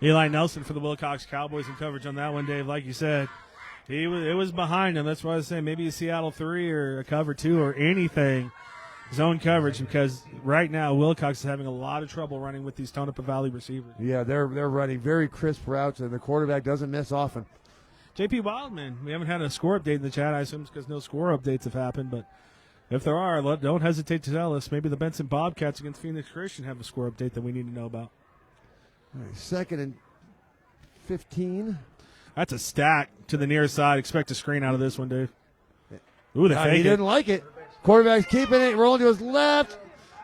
Speaker 2: Eli Nelson for the Willcox Cowboys in coverage on that one, Dave. Like you said, it was behind him. That's why I was saying maybe a Seattle 3 or a cover 2 or anything. Zone coverage, because right now Willcox is having a lot of trouble running with these Tonopah Valley receivers.
Speaker 3: Yeah, they're running very crisp routes, and the quarterback doesn't miss often.
Speaker 2: JP Wildman, we haven't had a score update in the chat. I assume it's because no score updates have happened, but if there are, don't hesitate to tell us. Maybe the Benson Bobcats against Phoenix Christian have a score update that we need to know about.
Speaker 3: All right, 2nd and 15.
Speaker 2: That's a stack to the near side. Expect a screen out of this one, Dave. Ooh, they
Speaker 3: He
Speaker 2: fake it.
Speaker 3: didn't like it. Quarterback's keeping it, rolling to his left.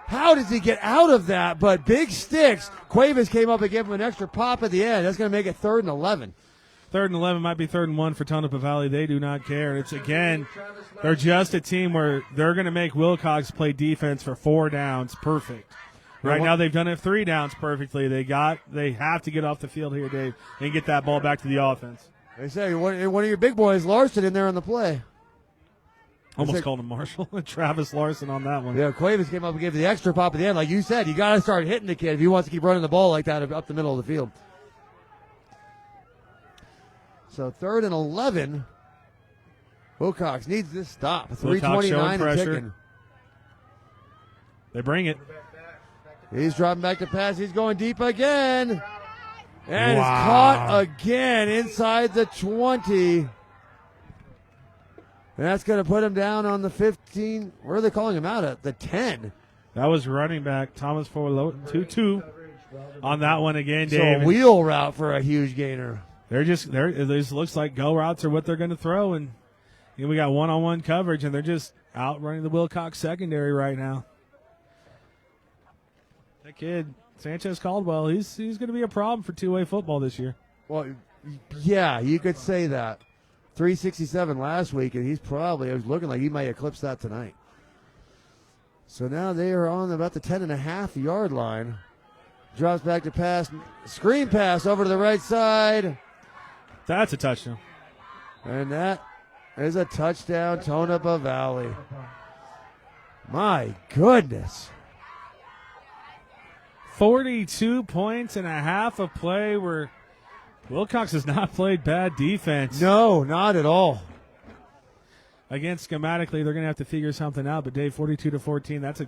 Speaker 3: How does he get out of that? But big sticks. Cuevas came up and gave him an extra pop at the end. That's going to make it 3rd and 11.
Speaker 2: 3rd and 11 might be 3rd and 1 for Tonopah Valley. They do not care. It's again, they're just a team where they're going to make Willcox play defense for 4 downs perfect. Right now they've done it 3 downs perfectly. They have to get off the field here, Dave, and get that ball back to the offense.
Speaker 3: They say one of your big boys, Larson, in there on the play.
Speaker 2: Almost called him Marshall. Travis Larson on that one.
Speaker 3: Yeah, Cuevas came up and gave the extra pop at the end. Like you said, you got to start hitting the kid if he wants to keep running the ball like that up the middle of the field. So 3rd and 11. Willcox needs this stop. 3:29 and ticking.
Speaker 2: They bring it.
Speaker 3: He's dropping back to pass. He's going deep again. And it's caught again inside the 20. And that's going to put him down on the 15. Where are they calling him out at? The 10.
Speaker 2: That was running back Thomas Forlow, 2-2 on that one again, Dave.
Speaker 3: So a wheel route for a huge gainer.
Speaker 2: It just looks like go routes are what they're going to throw, and we got one-on-one coverage, and they're just out running the Willcox secondary right now. That kid, Sanchez Caldwell, he's going to be a problem for two-way football this year.
Speaker 3: Well, yeah, you could say that. 367 last week, and it was looking like he might eclipse that tonight. So now they are on about the 10.5-yard line. Drops back to pass. Screen pass over to the right side.
Speaker 2: That's a touchdown.
Speaker 3: And that is a touchdown, Tonopah Valley. My goodness.
Speaker 2: 42 points and a half of play where Willcox has not played bad defense.
Speaker 3: No, not at all.
Speaker 2: Again, schematically, they're going to have to figure something out. But Dave, 42-14, that's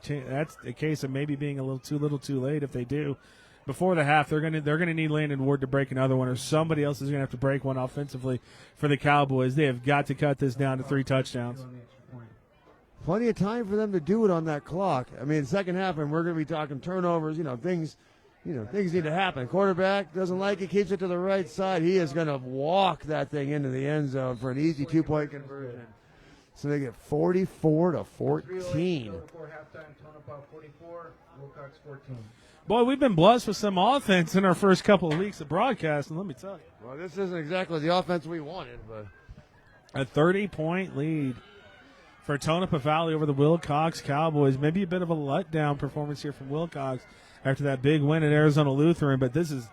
Speaker 2: a case of maybe being a little too late. If they do, before the half, they're going to need Landon Ward to break another one, or somebody else is going to have to break one offensively for the Cowboys. They have got to cut this down to 3 touchdowns.
Speaker 3: Plenty of time for them to do it on that clock. I mean, second half, and we're going to be talking turnovers. Things need to happen. Quarterback doesn't like it, keeps it to the right side. He is going to walk that thing into the end zone for an easy 2-point conversion. So they get 44-14.
Speaker 4: 3:08 before halftime, Tonopah 44, Willcox 14.
Speaker 2: Boy, we've been blessed with some offense in our first couple of weeks of broadcasting, let me tell you.
Speaker 3: Well, this isn't exactly the offense we wanted, but
Speaker 2: A 30-point lead for Tonopah Valley over the Willcox Cowboys. Maybe a bit of a letdown performance here from Willcox after that big win at Arizona Lutheran, but this is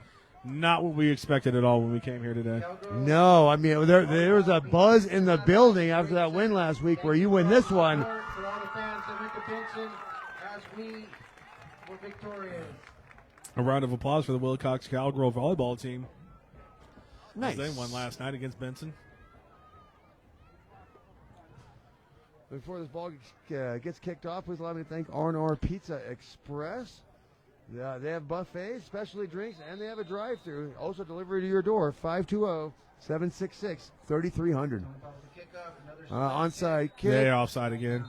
Speaker 2: not what we expected at all when we came here today.
Speaker 3: no, I mean, there was a buzz in the building after that win last week where you win this one.
Speaker 4: For all the fans of recompension, as we were victorious.
Speaker 2: A round of applause for the Willcox Cowgirl volleyball team.
Speaker 3: Nice.
Speaker 2: They won last night against Benson.
Speaker 3: Before this ball gets kicked off, please allow me to thank R&R Pizza Express. Yeah, they have buffets, specialty drinks, and they have a drive-thru. Also delivery to your door, 520-766-3300. Onside kick.
Speaker 2: They're offside again.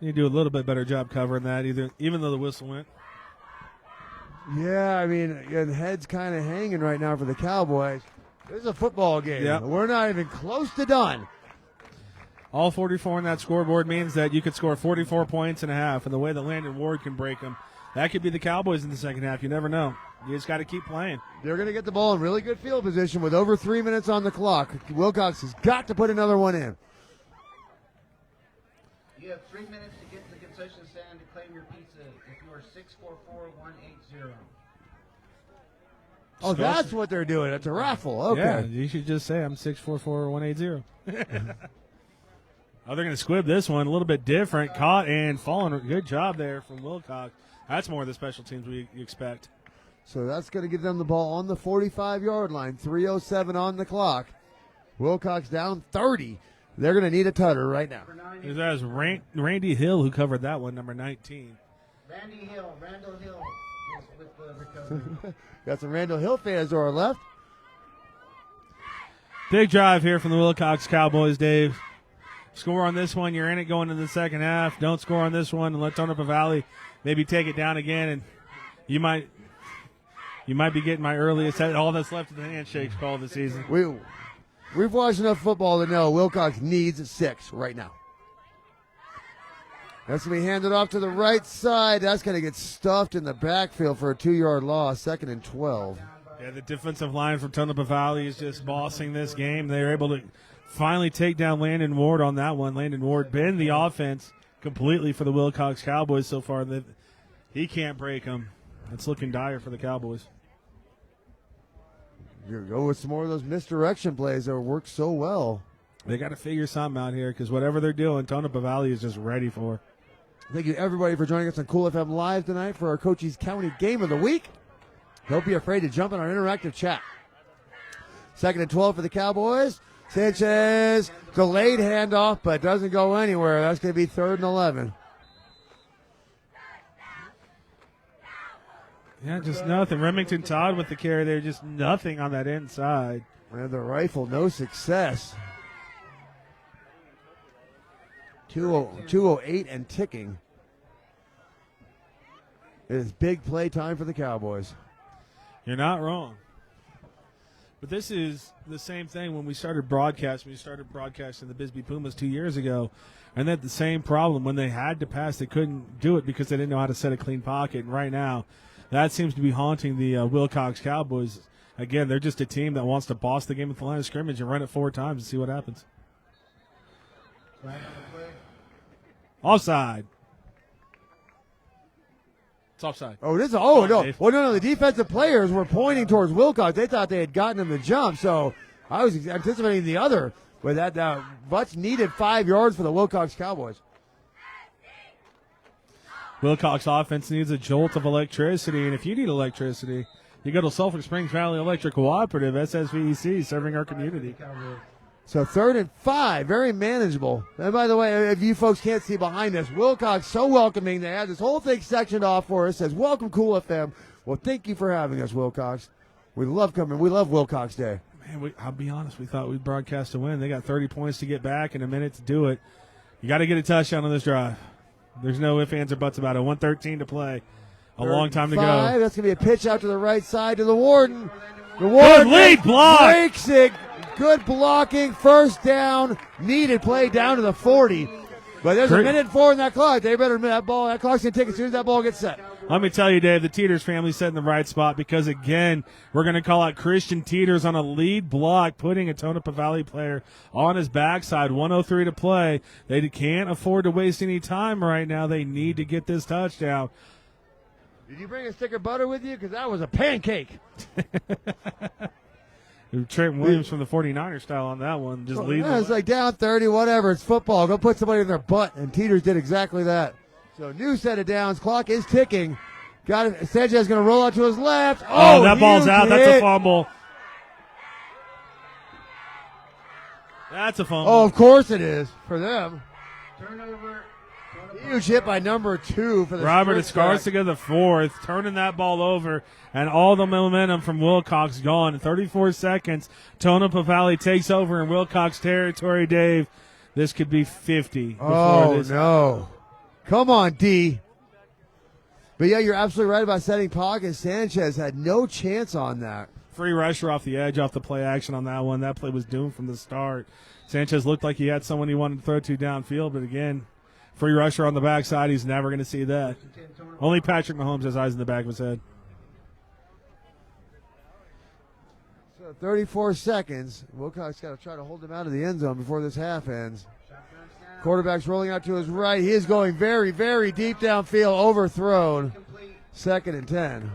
Speaker 2: You do a little bit better job covering that, even though the whistle went.
Speaker 3: Yeah, I mean, the head's kind of hanging right now for the Cowboys. This is a football game.
Speaker 2: Yep.
Speaker 3: We're not even close to done.
Speaker 2: All 44 on that scoreboard means that you could score 44 points and a half, and the way that Landon Ward can break them, that could be the Cowboys in the second half. You never know. You just got to keep playing.
Speaker 3: They're going to get the ball in really good field position with over 3 minutes on the clock. Willcox has got to put another one in.
Speaker 4: You have 3 minutes to get to the concession stand to claim your pizza if you are 644-180.
Speaker 3: Oh, that's what they're doing. It's a raffle. Okay.
Speaker 2: Yeah, you should just say I'm 644-180. Oh, they're going to squib this one. A little bit different. Caught and fallen. Good job there from Willcox. That's more of the special teams we expect.
Speaker 3: So that's going to give them the ball on the 45-yard line. 3:07 on the clock. Willcox down 30. They're going to need a tutter right now.
Speaker 2: That was Randy Hill who covered that one, number 19.
Speaker 4: Randall Hill is with the recovery.
Speaker 3: Got some Randall Hill fans to our left.
Speaker 2: Big drive here from the Willcox Cowboys, Dave. Score on this one, you're in it going into the second half. Don't score on this one and let Tonopah Valley maybe take it down again, and you might be getting my earliest all that's left of the handshakes call of the season.
Speaker 3: We've watched enough football to know Willcox needs 6 right now. That's going to be handed off to the right side. That's going to get stuffed in the backfield for a 2-yard loss, 2nd and 12.
Speaker 2: Yeah, the defensive line from Tonopah Valley is just bossing this game. They're able to finally take down Landon Ward on that one. Landon Ward been the offense completely for the Willcox Cowboys so far. He can't break them. It's looking dire for the Cowboys.
Speaker 3: You go with some more of those misdirection plays that work so well.
Speaker 2: They got to figure something out here because whatever they're doing, Tonopah Valley is just ready for.
Speaker 3: Thank you, everybody, for joining us on Cool FM Live tonight for our Cochise County Game of the Week. Don't be afraid to jump in our interactive chat. 2nd and 12 for the Cowboys. Sanchez, delayed handoff, but doesn't go anywhere. That's going to be 3rd and 11.
Speaker 2: Yeah, just nothing. Remington Todd with the carry there, just nothing on that inside.
Speaker 3: And the rifle, no success. 2:08 and ticking. It is big play time for the Cowboys.
Speaker 2: You're not wrong. But this is the same thing when we started broadcasting. We started broadcasting the Bisbee Pumas 2 years ago, and they had the same problem. When they had to pass, they couldn't do it because they didn't know how to set a clean pocket. And right now, that seems to be haunting the Willcox Cowboys. Again, they're just a team that wants to boss the game at the line of scrimmage and run it 4 times and see what happens. Offside. It's offside.
Speaker 3: Oh, this is, oh, no. Well, no, the defensive players were pointing towards Willcox. They thought they had gotten him the jump, so I was anticipating the other. But that much needed 5 yards for the Willcox Cowboys.
Speaker 2: Willcox offense needs a jolt of electricity, and if you need electricity, you go to Sulphur Springs Valley Electric Cooperative, SSVEC, serving our community.
Speaker 3: So 3rd and 5, very manageable. And by the way, if you folks can't see behind us, Willcox so welcoming. They had this whole thing sectioned off for us. Says, welcome, Cool FM. Well, thank you for having us, Willcox. We love coming. We love Willcox Day.
Speaker 2: Man, I'll be honest, we thought we'd broadcast a win. They got 30 points to get back and a minute to do it. You got to get a touchdown on this drive. There's no ifs, ands, or buts about it. 1:13 to play. A long time to go.
Speaker 3: That's going to be a pitch out to the right side to the Warden. The Warden
Speaker 2: lead block.
Speaker 3: Breaks it. Good blocking. 1st down. Needed play down to the 40. But there's a minute 4 in that clock. They better that ball. That clock's going to take as soon as that ball gets set.
Speaker 2: Let me tell you, Dave, the Teeters family set in the right spot because, again, we're going to call out Christian Teeters on a lead block, putting a Tonopah Valley player on his backside. 1:03 to play. They can't afford to waste any time right now. They need to get this touchdown.
Speaker 3: Did you bring a stick of butter with you? Because that was a pancake.
Speaker 2: Trent Williams from the 49ers style on that one. Just lead.
Speaker 3: Yeah, it's like down 30, whatever. It's football. Go put somebody in their butt. And Teeters did exactly that. So new set of downs. Clock is ticking. Got it. Sanchez going to roll out to his left.
Speaker 2: Oh, that ball's out. That's a fumble. That's a fumble.
Speaker 3: Oh, of course it is for them.
Speaker 4: Turnover.
Speaker 3: Huge hit by number 2 for the
Speaker 2: Robert
Speaker 3: Sprint
Speaker 2: Escarcega, the 4th, turning that ball over, and all the momentum from Willcox gone. In 34 seconds, Tonopah Valley takes over in Willcox territory, Dave. This could be 50.
Speaker 3: Oh, no. Come on, D. But yeah, you're absolutely right about setting pockets. Sanchez had no chance on that.
Speaker 2: Free rusher off the edge, off the play action on that one. That play was doomed from the start. Sanchez looked like he had someone he wanted to throw to downfield, but again, free rusher on the backside. He's never going to see that. Only Patrick Mahomes has eyes in the back of his head.
Speaker 3: So 34 seconds. Willcox got to try to hold him out of the end zone before this half ends. Quarterback's rolling out to his right. He is going very, very deep downfield, overthrown. 2nd and 10.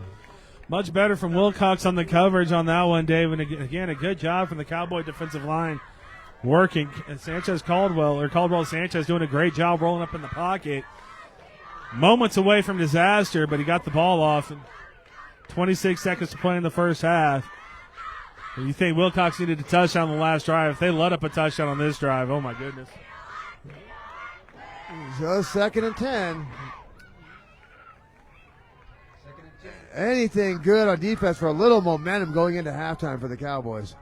Speaker 2: Much better from Willcox on the coverage on that one, Dave. And again, a good job from the Cowboy defensive line working. And Caldwell Sanchez doing a great job rolling up in the pocket. Moments away from disaster, but he got the ball off. And 26 seconds to play in the first half. And you think Willcox needed a touchdown on the last drive. If they let up a touchdown on this drive, oh my goodness.
Speaker 3: So 2nd and 10. Anything good on defense for a little momentum going into halftime for the Cowboys.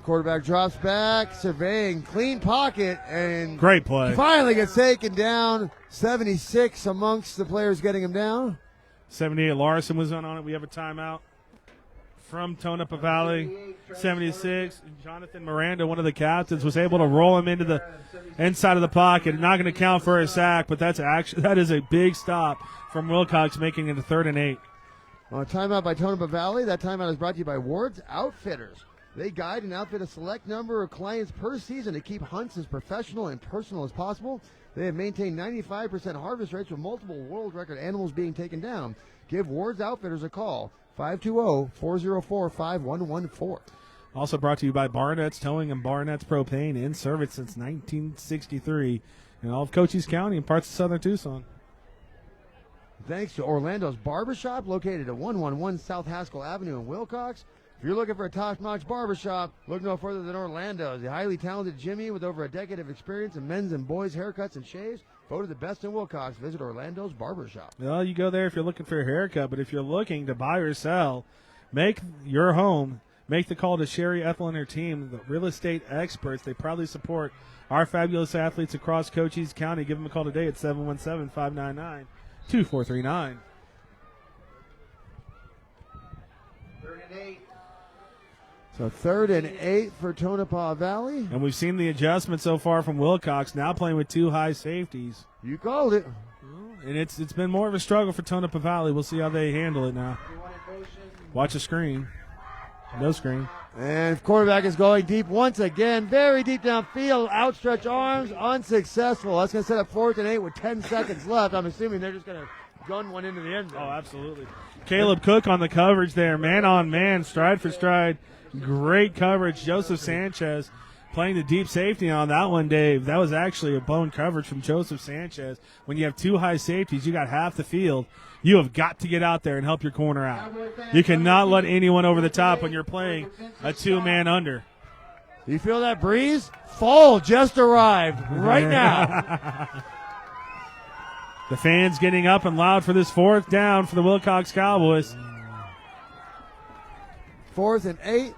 Speaker 3: Quarterback drops back, surveying, clean pocket, and
Speaker 2: great play.
Speaker 3: Finally gets taken down. 76 amongst the players getting him down.
Speaker 2: 78 Larson was on it. We have a timeout from Tonopah Valley. 76. Jonathan Miranda, one of the captains, was able to roll him into the inside of the pocket. Not going to count for a sack, but that is a big stop from Willcox, making it a 3rd and 8.
Speaker 3: On a timeout by Tonopah Valley. That timeout is brought to you by Ward's Outfitters. They guide and outfit a select number of clients per season to keep hunts as professional and personal as possible. They have maintained 95% harvest rates with multiple world record animals being taken down. Give Ward's Outfitters a call, 520-404-5114.
Speaker 2: Also brought to you by Barnetts Towing and Barnetts Propane, in service since 1963 in all of Cochise County and parts of southern Tucson.
Speaker 3: Thanks to Orlando's Barbershop, located at 111 South Haskell Avenue in Willcox. If you're looking for a top-notch barbershop, look no further than Orlando's. The highly talented Jimmy with over a decade of experience in men's and boys' haircuts and shaves, voted the best in Willcox. Visit Orlando's Barbershop.
Speaker 2: Well, you go there if you're looking for a haircut, but if you're looking to buy or sell, make your home, make the call to Sherry, Ethell, and her team, the real estate experts. They proudly support our fabulous athletes across Cochise County. Give them a call today at 717-599-2439.
Speaker 4: 3rd and 8.
Speaker 3: So 3rd and 8 for Tonopah Valley.
Speaker 2: And we've seen the adjustment so far from Willcox, now playing with 2 high safeties.
Speaker 3: You called it.
Speaker 2: And it's been more of a struggle for Tonopah Valley. We'll see how they handle it now. Watch the screen. No screen.
Speaker 3: And quarterback is going deep once again. Very deep downfield. Outstretched arms. Unsuccessful. That's going to set up 4th and 8 with 10 seconds left. I'm assuming they're just going to gun one into the end zone.
Speaker 2: Oh, absolutely. Caleb Cooke on the coverage there. Man on man. Stride for stride. Great coverage. Joseph Sanchez playing the deep safety on that one, Dave. That was actually a blown coverage from Joseph Sanchez. When you have 2 high safeties, you got half the field. You have got to get out there and help your corner out. You cannot let anyone over the top when you're playing a 2-man under.
Speaker 3: You feel that breeze? Fall just arrived right now.
Speaker 2: The fans getting up and loud for this 4th down for the Willcox Cowboys.
Speaker 3: 4th and 8.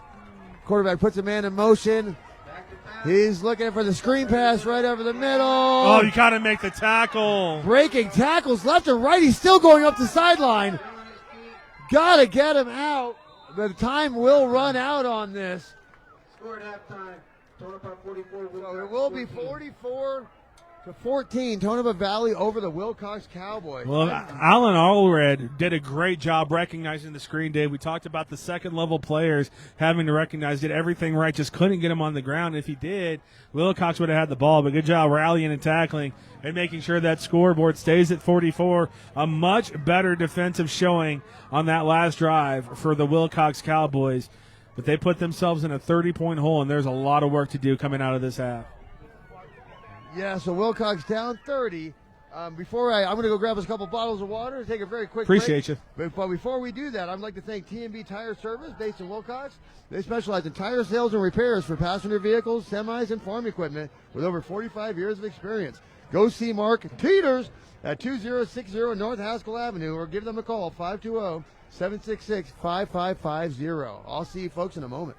Speaker 3: Quarterback puts a man in motion. He's looking for the screen pass right over the middle.
Speaker 2: Oh, you got to make the tackle.
Speaker 3: Breaking tackles left and right. He's still going up the sideline. Got to get him out. The time will run out on this.
Speaker 4: Score at halftime. Tonopah 44.
Speaker 3: So it will be 44-14. Tonopah Valley over the Willcox Cowboys.
Speaker 2: Well, Alan Allred did a great job recognizing the screen, Dave. We talked about the second-level players having to recognize, did everything right, just couldn't get him on the ground. If he did, Willcox would have had the ball. But good job rallying and tackling and making sure that scoreboard stays at 44. A much better defensive showing on that last drive for the Willcox Cowboys. But they put themselves in a 30-point hole, and there's a lot of work to do coming out of this half.
Speaker 3: Yeah, so Willcox down 30. I'm going to go grab us a couple bottles of water and take a very quick
Speaker 2: Appreciate
Speaker 3: break.
Speaker 2: you.
Speaker 3: But before we do that, I'd like to thank T&B Tire Service based in Willcox. They specialize in tire sales and repairs for passenger vehicles, semis, and farm equipment with over 45 years of experience. Go see Mark Teeters at 2060 North Haskell Avenue or give them a call, 520-766-5550. I'll see you folks in a moment.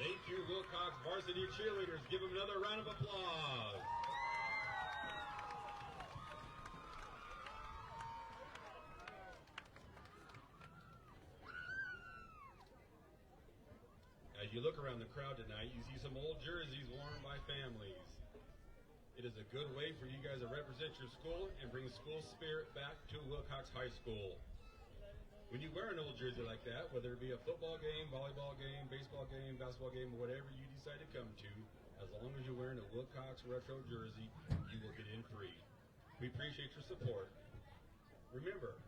Speaker 1: Thank you, Willcox varsity cheerleaders. Give them another round of applause. As you look around the crowd tonight, you see some old jerseys worn by families. It is a good way for you guys to represent your school and bring school spirit back to Willcox High School. When you wear an old jersey like that, whether it be a football game, volleyball game, baseball game, basketball game, whatever you decide to come to, as long as you're wearing a Willcox retro jersey, you will get in free. We appreciate your support. Remember,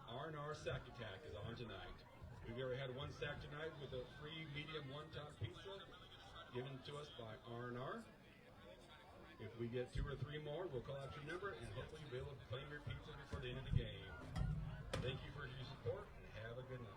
Speaker 1: R&R Sack Attack is on tonight. We've already had one sack tonight with a free medium one-top pizza given to us by R&R. If we get 2 or 3 more, we'll call out your number and hopefully you'll be able to claim your pizza before the end of the game. Thank you for your support and have a good night.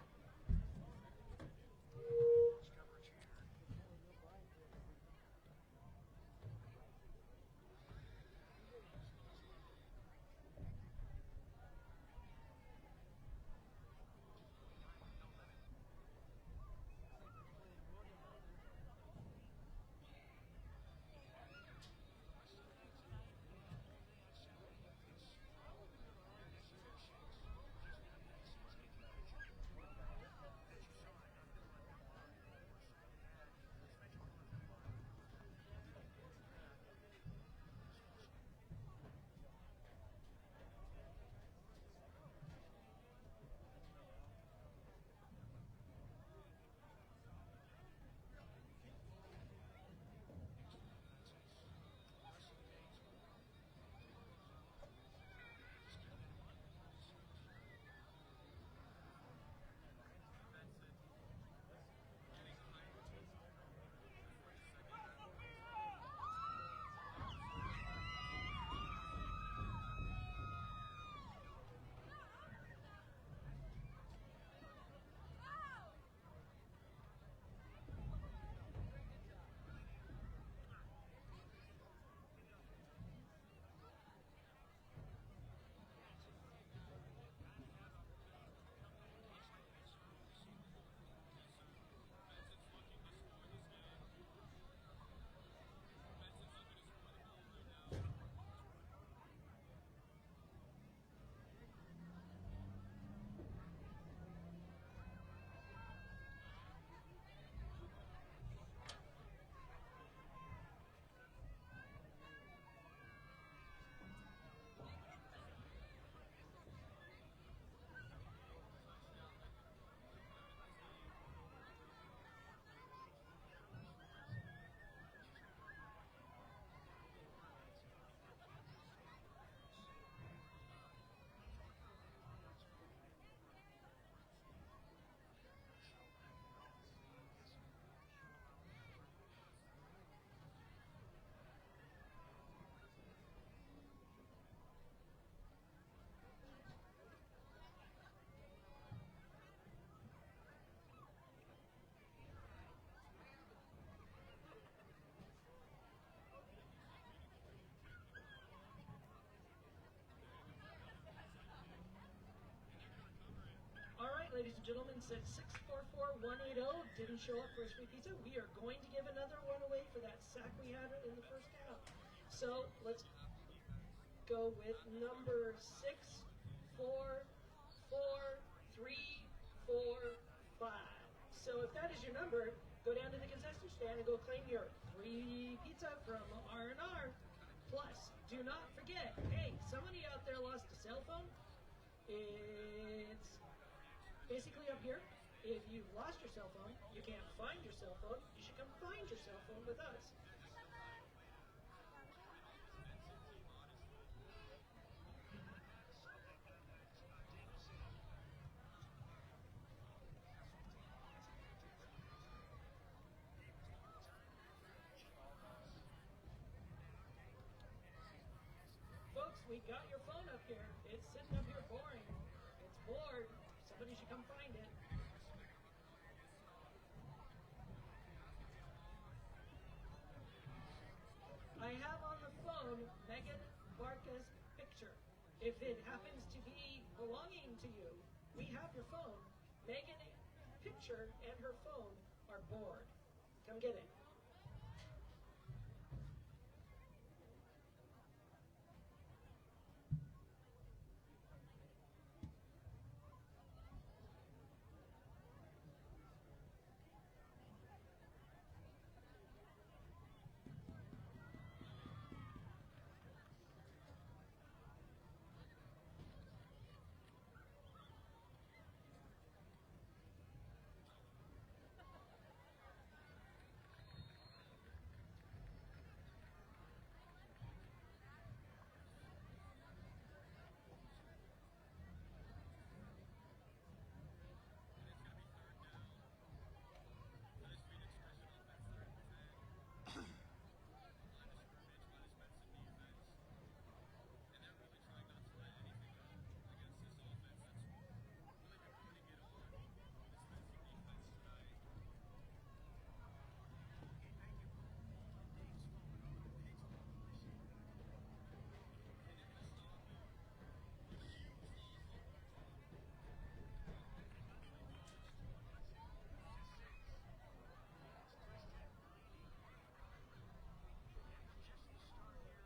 Speaker 6: Ladies and gentlemen, said 644180 didn't show up for his free pizza. We are going to give another one away for that sack we had in the first half. So let's go with number 644345. So if that is your number, go down to the concession stand and go claim your free pizza from R&R. Plus, do not forget, hey, somebody out there lost a cell phone. It's basically up here. If you've lost your cell phone, you can't find your cell phone, you should come find your cell phone with us. Folks, we got your phone up here. It's sitting up here boring. It's bored. Somebody should come find it. I have on the phone Megan Barca's picture. If it happens to be belonging to you, we have your phone. Megan's picture and her phone are bored. Come get it.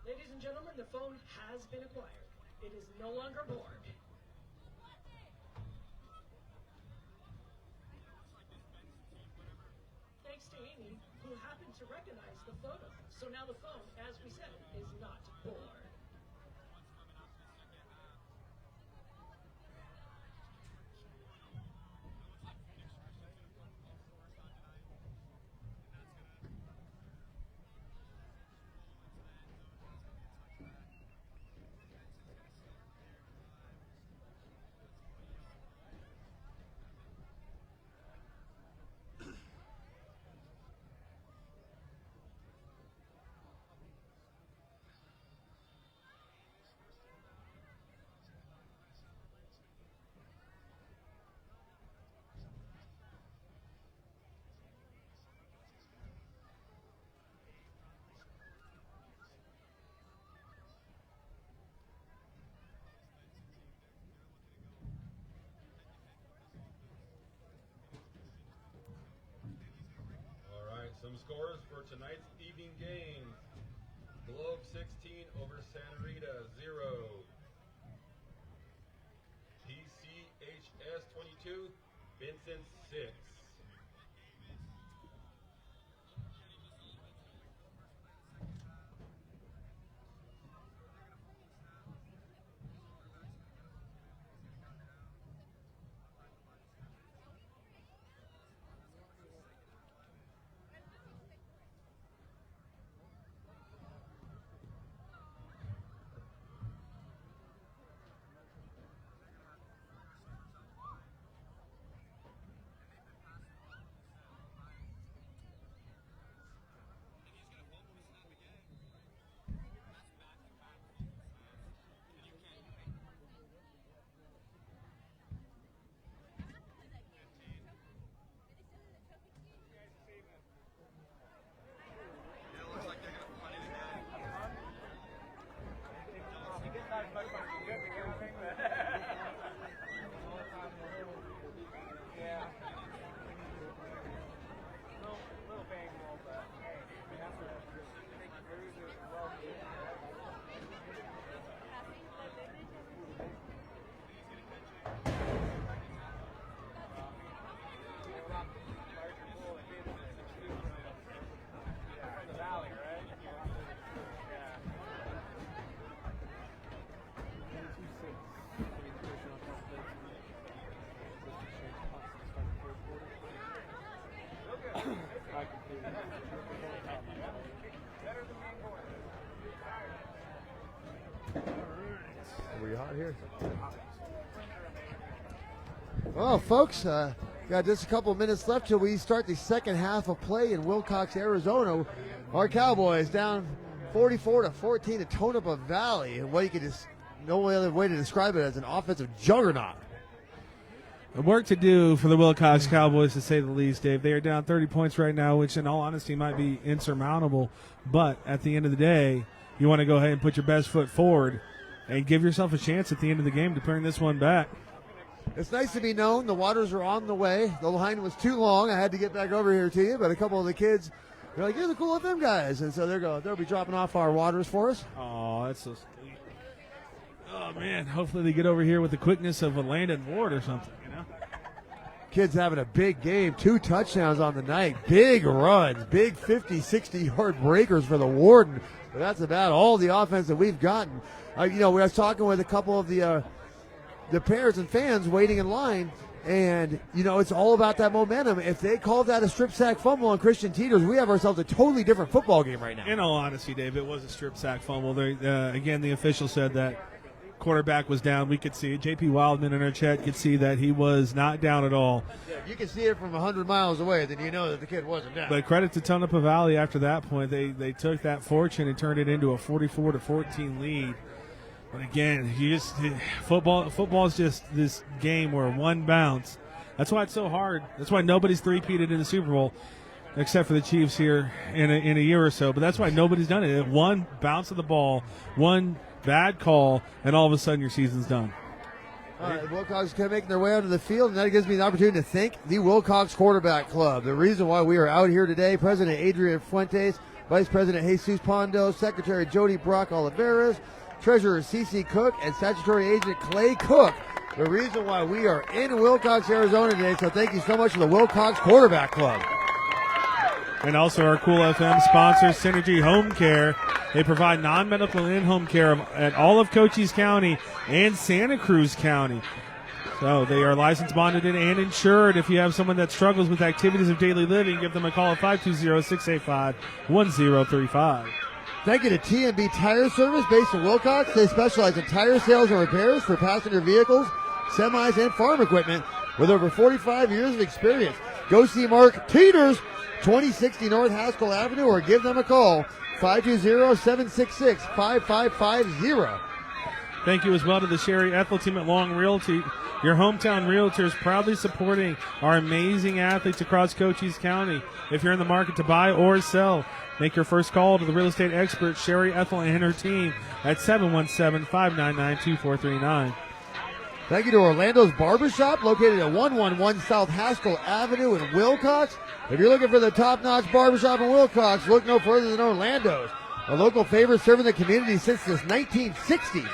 Speaker 6: Ladies and gentlemen, the phone has been acquired. It is no longer bored. Thanks to Amy, who happened to recognize the photo. So now the phone, as we said, is not bored.
Speaker 1: Some scores for tonight's evening game. Globe 16 over Santa Rita 0. PCHS 22, Vincent 6.
Speaker 3: We hot here? Well, folks, got just a couple minutes left till we start the second half of play in Willcox, Arizona. Our Cowboys down 44-14 to Tonopah Valley, and what you could just no other way to describe it as an offensive juggernaut.
Speaker 2: The work to do for the Willcox Cowboys, to say the least, Dave. They are down 30 points right now, which in all honesty might be insurmountable. But at the end of the day, you want to go ahead and put your best foot forward and give yourself a chance at the end of the game to bring this one back.
Speaker 3: It's nice to be known. The waters are on the way. The line was too long. I had to get back over here to you, but a couple of the kids, they're like, you're the Cool FM guys. And so they'll be dropping off our waters for us.
Speaker 2: Oh, that's so sweet. Oh, man. Hopefully they get over here with the quickness of a Landon Ward or something, you know?
Speaker 3: Kids having a big game. 2 touchdowns on the night. Big runs. Big 50, 60-yard breakers for the Warden. But that's about all the offense that we've gotten. We were talking with a couple of the parents and fans waiting in line, and, it's all about that momentum. If they called that a strip sack fumble on Christian Teeters, we have ourselves a totally different football game right now.
Speaker 2: In all honesty, Dave, it was a strip sack fumble. Again, the official said that quarterback was down. We could see it. J.P. Wildman in our chat could see that he was not down at all.
Speaker 3: Yeah, if you can see it from 100 miles away, then you know that the kid wasn't down.
Speaker 2: But credit to Tonopah Valley after that point. They took that fortune and turned it into a 44-14 lead. But again, football is just this game where one bounce. That's why it's so hard. That's why nobody's three-peated in the Super Bowl, except for the Chiefs here in a year or so. But that's why nobody's done it. One bounce of the ball, one bad call, and all of a sudden your season's done.
Speaker 3: All right, Willcox is making their way onto the field, and that gives me the opportunity to thank the Willcox Quarterback Club. The reason why we are out here today, President Adrian Fuentes, Vice President Jesus Pando, Secretary Jodi Brock-Olivares, Treasurer Cece Cooke, and Statutory Agent Clay Cook. The reason why we are in Willcox, Arizona today, so thank you so much to the Willcox Quarterback Club.
Speaker 2: And also our Cool FM sponsor, Synergy Home Care. They provide non-medical in-home care at all of Cochise County and Santa Cruz County. So they are licensed, bonded, and insured. If you have someone that struggles with activities of daily living, give them a call at 520-685-1035.
Speaker 3: Thank you to T&B Tire Service based in Willcox. They specialize in tire sales and repairs for passenger vehicles, semis, and farm equipment with over 45 years of experience. Go see Mark Teeters, 2060 North Haskell Avenue, or give them a call, 520-766-5550.
Speaker 2: Thank you as well to the Sherry Ethell Team at Long Realty, your hometown realtors, proudly supporting our amazing athletes across Cochise County. If you're in the market to buy or sell, make your first call to the real estate expert, Sherry Ethell and her team, at 717-599-2439.
Speaker 3: Thank you to Orlando's Barbershop, located at 111 South Haskell Avenue in Willcox. If you're looking for the top-notch barbershop in Willcox, look no further than Orlando's, a local favorite serving the community since the 1960s.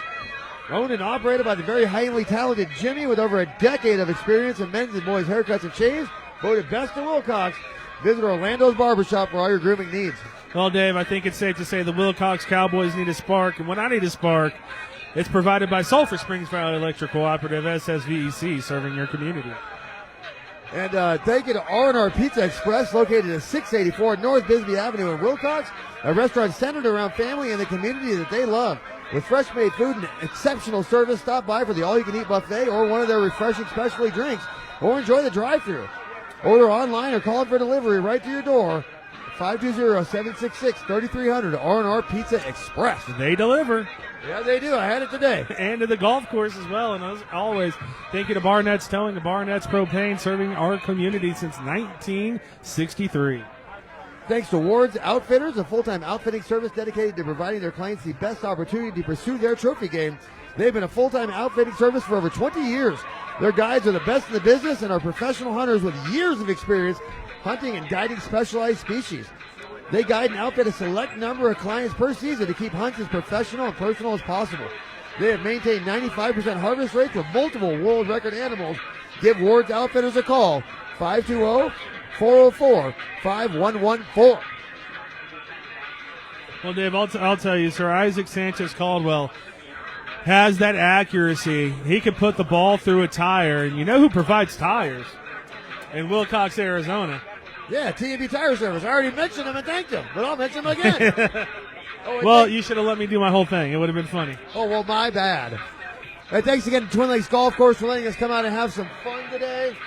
Speaker 3: Owned and operated by the very highly talented Jimmy with over a decade of experience in men's and boys' haircuts and shaves. Voted best in Willcox. Visit Orlando's Barbershop for all your grooming needs.
Speaker 2: Well, Dave, I think it's safe to say the Willcox Cowboys need a spark. And when I need a spark, it's provided by Sulphur Springs Valley Electric Cooperative, SSVEC, serving your community.
Speaker 3: And thank you to R&R Pizza Express, located at 684 North Bisbee Avenue in Willcox, a restaurant centered around family and the community that they love. With fresh-made food and exceptional service, stop by for the all-you-can-eat buffet or one of their refreshing specialty drinks, or enjoy the drive-thru. Order online or call for delivery right to your door. 520-766-3300, R&R Pizza Express.
Speaker 2: They deliver.
Speaker 3: Yeah, they do. I had it today.
Speaker 2: And to the golf course as well. And as always, thank you to Barnetts Towing and Barnetts Propane, serving our community since 1963.
Speaker 3: Thanks to Ward's Outfitters, a full-time outfitting service dedicated to providing their clients the best opportunity to pursue their trophy game. They've been a full-time outfitting service for over 20 years. Their guides are the best in the business and are professional hunters with years of experience hunting and guiding specialized species. They guide and outfit a select number of clients per season to keep hunts as professional and personal as possible. They have maintained 95% harvest rates with multiple world record animals. Give Ward's Outfitters a call, 520-404-5114.
Speaker 2: Well, Dave, I'll tell you, Sir Isaac Sanchez Caldwell has that accuracy. He can put the ball through a tire, and you know who provides tires? In Willcox, Arizona.
Speaker 3: Yeah, T&B Tire Service. I already mentioned him and thanked him, but I'll mention him again.
Speaker 2: You should have let me do my whole thing. It would have been funny.
Speaker 3: Oh, well, my bad. And thanks again to Twin Lakes Golf Course for letting us come out and have some fun today.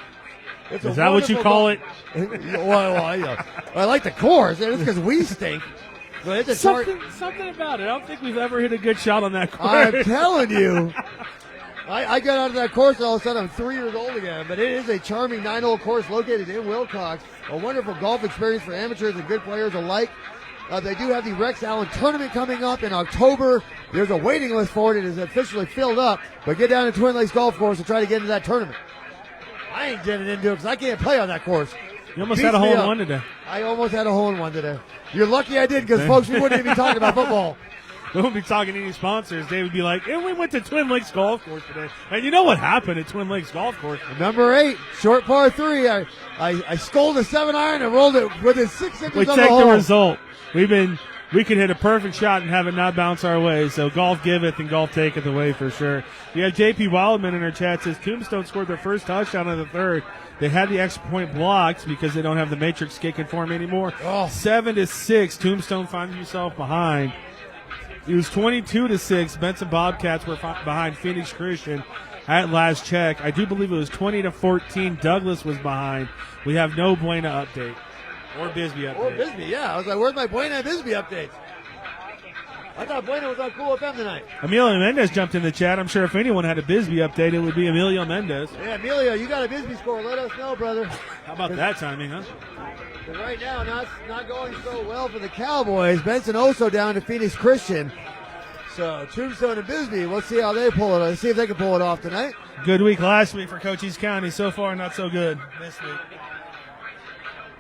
Speaker 2: Is that what you call it?
Speaker 3: I like the course. It's because we stink. But it's
Speaker 2: something about it. I don't think we've ever hit a good shot on that course.
Speaker 3: I'm telling you. I got out of that course and all of a sudden I'm 3 years old again. But it is a charming 9-hole course located in Willcox. A wonderful golf experience for amateurs and good players alike. They do have the Rex Allen tournament coming up in October. There's a waiting list for it. It is officially filled up. But get down to Twin Lakes Golf Course and try to get into that tournament. I ain't getting into it because I can't play on that course.
Speaker 2: You almost had a hole in one today.
Speaker 3: I almost had a hole in one today. You're lucky I did because, folks, we wouldn't even be talking about football.
Speaker 2: We won't be talking to any sponsors. They would be like, and we went to Twin Lakes Golf Course today. And you know what happened at Twin Lakes Golf Course?
Speaker 3: Number 8, short par 3. I scolded a 7-iron and rolled it within 6 inches
Speaker 2: We
Speaker 3: of the
Speaker 2: take
Speaker 3: hole.
Speaker 2: the result. We could hit a perfect shot and have it not bounce our way. So golf giveth and golf taketh away for sure. We have JP Wildman in our chat says Tombstone scored their first touchdown in the third. They had the extra point blocked because they don't have the matrix kicking for them anymore. 7-6. Tombstone finds himself behind. It was 22-6. Benson Bobcats were behind Phoenix Christian at last check. I do believe it was 20-14. Douglas was behind. We have no Buena update or Bisbee update.
Speaker 3: Or Bisbee, yeah. I was like, where's my Buena and Bisbee updates? I thought Buena was on Cool FM tonight.
Speaker 2: Emilio Mendez jumped in the chat. I'm sure if anyone had a Bisbee update, it would be Emilio Mendez.
Speaker 3: Yeah, Emilio, you got a Bisbee score. Let us know, brother.
Speaker 2: How about that timing, huh?
Speaker 3: But right now, not going so well for the Cowboys. Benson Oso down to Phoenix Christian. So Tombstone and Bisbee, let's see how they pull it. Let's see if they can pull it off tonight.
Speaker 2: Good week last week for Cochise County. So far, not so good this week.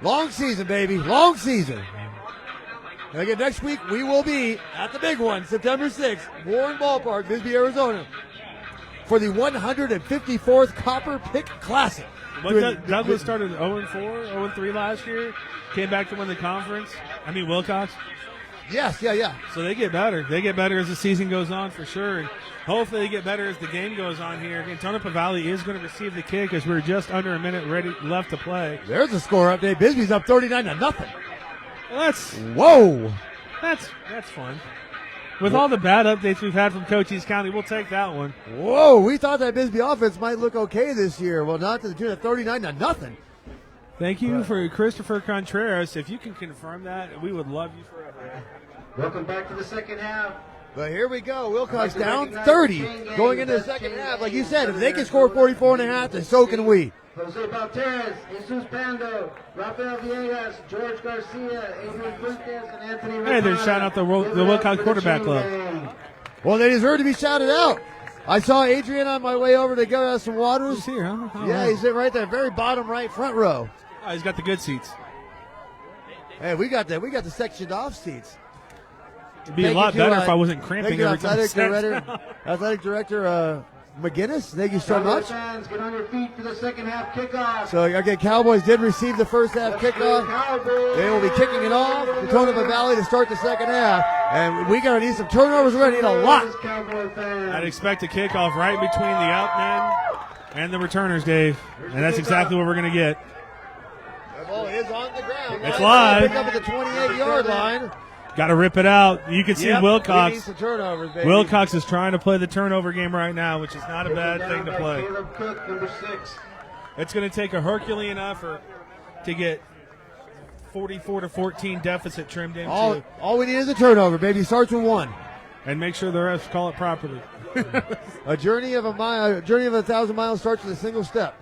Speaker 3: Long season, baby. Long season. And again, next week we will be at the big one, September 6th, Warren Ballpark, Bisbee, Arizona, for the 154th Copper Pick Classic.
Speaker 2: Douglas started 0-4, 0-3 last year. Came back to win the conference. Willcox.
Speaker 3: Yes, yeah.
Speaker 2: So they get better. They get better as the season goes on for sure. And hopefully they get better as the game goes on here. Again, Tonopah Valley is going to receive the kick as we're just under a minute left to play.
Speaker 3: There's a score update. Bisbee's up 39-0.
Speaker 2: Well, that's fun. With all the bad updates we've had from Cochise County, we'll take that one.
Speaker 3: Whoa, we thought that Bisbee offense might look okay this year. Well, not to the tune of 39-0.
Speaker 2: Thank you for Christopher Contreras. If you can confirm that, we would love you forever.
Speaker 4: Welcome back to the second half.
Speaker 3: But here we go. Wilcox down 30 going into the second half. Like you said, if they can score 44.5, then so can we.
Speaker 4: Jose Balteras, Jesus Pando, Rafael Villegas, George Garcia, Adrian Fuentes, and Anthony
Speaker 2: Hey, they're shouting out the Wilcox Quarterback Club.
Speaker 3: Well, they deserve to be shouted out. I saw Adrian on my way over to get us some waters.
Speaker 2: He's here, huh? Oh,
Speaker 3: yeah, he's sitting right there, very bottom right front row.
Speaker 2: Oh, he's got the good seats.
Speaker 3: Hey, we got the sectioned off seats.
Speaker 2: It'd be a lot better if I wasn't cramping every time.
Speaker 3: Athletic Director McGinnis, thank you so much.
Speaker 4: Fans, get on your feet for the second half kickoff.
Speaker 3: So again, Cowboys did receive the first half kickoff. They will be kicking it off to Tonopah Valley to start the second half. And we're going to need some turnovers. We're going to need a lot.
Speaker 2: I'd expect a kickoff right between the outmen and the returners, Dave. And that's exactly what we're going to get.
Speaker 3: The ball is on the ground.
Speaker 2: It's live.
Speaker 3: Pick up at the 28-yard line.
Speaker 2: Got to rip it out. You can see Wilcox.
Speaker 3: We need some turnovers, baby.
Speaker 2: Wilcox is trying to play the turnover game right now, which is not a bad thing to play.
Speaker 4: Cooke, number 6.
Speaker 2: It's going to take a Herculean effort to get 44-14 deficit trimmed into.
Speaker 3: All we need is a turnover, baby. Starts with 1.
Speaker 2: And make sure the refs call it properly.
Speaker 3: A journey of 1,000 miles starts with a single step.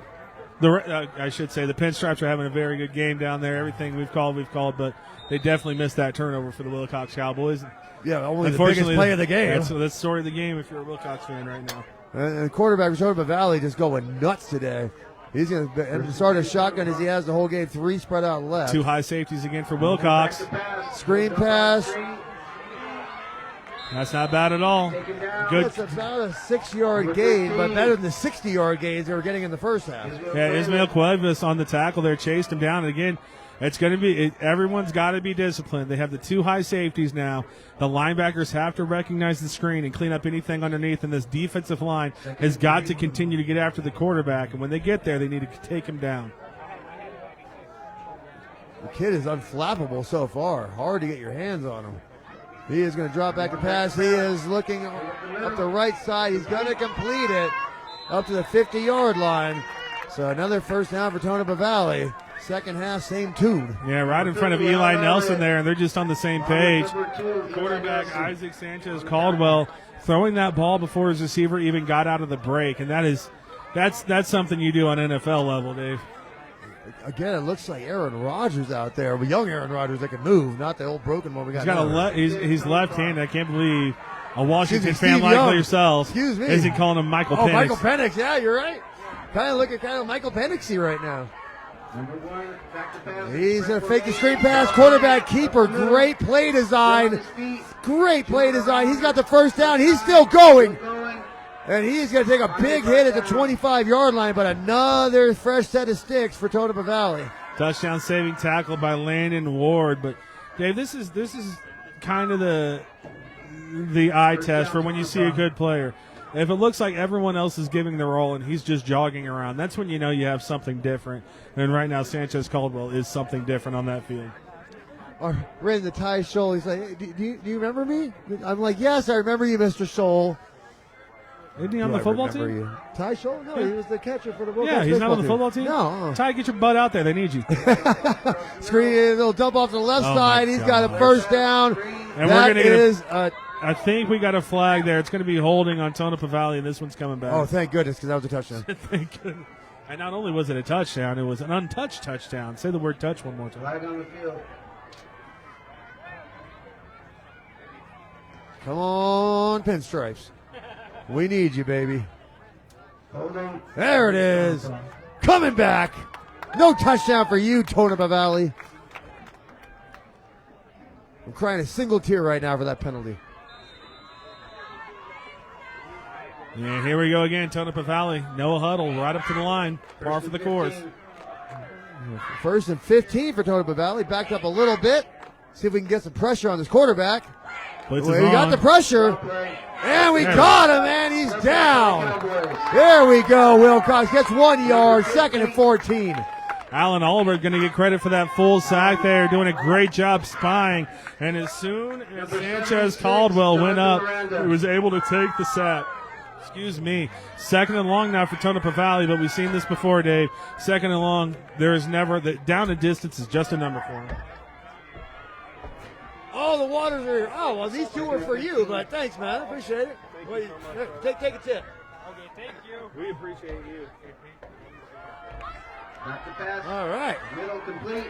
Speaker 2: I should say the Pinstripes are having a very good game down there. Everything we've called, but they definitely missed that turnover for the Wilcox Cowboys.
Speaker 3: Yeah, only the biggest play of the game.
Speaker 2: That's the story of the game if you're a Wilcox fan right now.
Speaker 3: And the quarterback for Tonopah Valley just going nuts today. He's going to start a shotgun as he has the whole game. 3 spread out left.
Speaker 2: 2 high safeties again for Wilcox.
Speaker 3: Screen pass.
Speaker 2: That's not bad at all. Good.
Speaker 3: It's about a 6-yard gain, but better than the 60-yard gains they were getting in the first half.
Speaker 2: Yeah, Ismael Cuevas on the tackle there chased him down. And again, it's going to be everyone's got to be disciplined. They have the 2 high safeties now. The linebackers have to recognize the screen and clean up anything underneath. And this defensive line has got to continue to get after the quarterback. And when they get there, they need to take him down.
Speaker 3: The kid is unflappable so far. Hard to get your hands on him. He is going to drop back to pass. He is looking up the right side. He's going to complete it up to the 50-yard line. So another first down for Tonopah Valley. Second half, same tune.
Speaker 2: Yeah, right in front of Eli Nelson there, and they're just on the same page. Quarterback Isaac Sanchez Caldwell throwing that ball before his receiver even got out of the break, and that's something you do on NFL level, Dave.
Speaker 3: Again, it looks like Aaron Rodgers out there, but young Aaron Rodgers that can move, not the old broken one we got.
Speaker 2: He's left-handed. I can't believe a Washington fan
Speaker 3: Steve
Speaker 2: like
Speaker 3: Young.
Speaker 2: yourself
Speaker 3: Excuse me.
Speaker 2: isn't calling him Michael Penix.
Speaker 3: Michael Penix. Yeah, you're right. Kind of looking kind of Michael Penixy right now.
Speaker 4: Number 1, back to pass.
Speaker 3: He's going to fake the screen pass. Quarterback keeper. Great play design. Great play design. He's got the first down. He's still going. And he's going to take a big hit at the 25-yard line, but another fresh set of sticks for Tonopah Valley.
Speaker 2: Touchdown saving tackle by Landon Ward. But Dave, this is kind of the eye test for when you see a good player. If it looks like everyone else is giving their all and he's just jogging around, that's when you know you have something different. And right now, Sanchez Caldwell is something different on that field.
Speaker 3: Or right in the Ty Scholl, he's like, hey, do you remember me? I'm like, yes, I remember you, Mr. Scholl.
Speaker 2: Isn't he on the football team?
Speaker 3: You. Ty Scholl? No, he was the catcher for the Willcox
Speaker 2: Yeah, he's not on the
Speaker 3: team.
Speaker 2: football team?
Speaker 3: No.
Speaker 2: Ty, get your butt out there. They need you.
Speaker 3: Screen, they'll dump off to the left
Speaker 2: Oh,
Speaker 3: side.
Speaker 2: my
Speaker 3: He's got a
Speaker 2: God.
Speaker 3: first down.
Speaker 2: And
Speaker 3: That
Speaker 2: we're going to
Speaker 3: is
Speaker 2: I think we got a flag there. It's going to be holding on Tonopah Valley, and this one's coming back.
Speaker 3: oh, thank goodness, because that was a touchdown.
Speaker 2: Thank goodness. And not only was it a touchdown, it was an untouched touchdown. Say the word touch one more time.
Speaker 4: Flag on the field.
Speaker 3: Come on, pinstripes. We need you, baby.
Speaker 4: Holding.
Speaker 3: There it is. Coming back. No touchdown for you, Tonopah Valley. I'm crying a single tear right now for that penalty.
Speaker 2: Yeah, here we go again, Tonopah Valley. No huddle, right up to the line. Par for the course.
Speaker 3: First and 15 for Tonopah Valley. Backed up a little bit. See if we can get some pressure on this quarterback.
Speaker 2: Blitz
Speaker 3: We
Speaker 2: is
Speaker 3: got
Speaker 2: on.
Speaker 3: the pressure. And we
Speaker 2: There.
Speaker 3: got him, and he's down. There we go. Willcox gets 1 yard. Second and 14.
Speaker 2: Alan Oliver going to get credit for that full sack there, doing a great job spying. And as soon as Sanchez Caldwell went up, he was able to take the sack. Excuse me. Second and long now for Tonopah Valley, but we've seen this before, Dave. Second and long, there is never, the down and distance is just a number for him.
Speaker 3: Oh, the waters are here. Oh, well, these two were for you, but thanks, man. I appreciate it. Well, take a tip.
Speaker 2: Okay, thank you. We appreciate you.
Speaker 4: Back to pass.
Speaker 3: All right.
Speaker 4: Middle complete.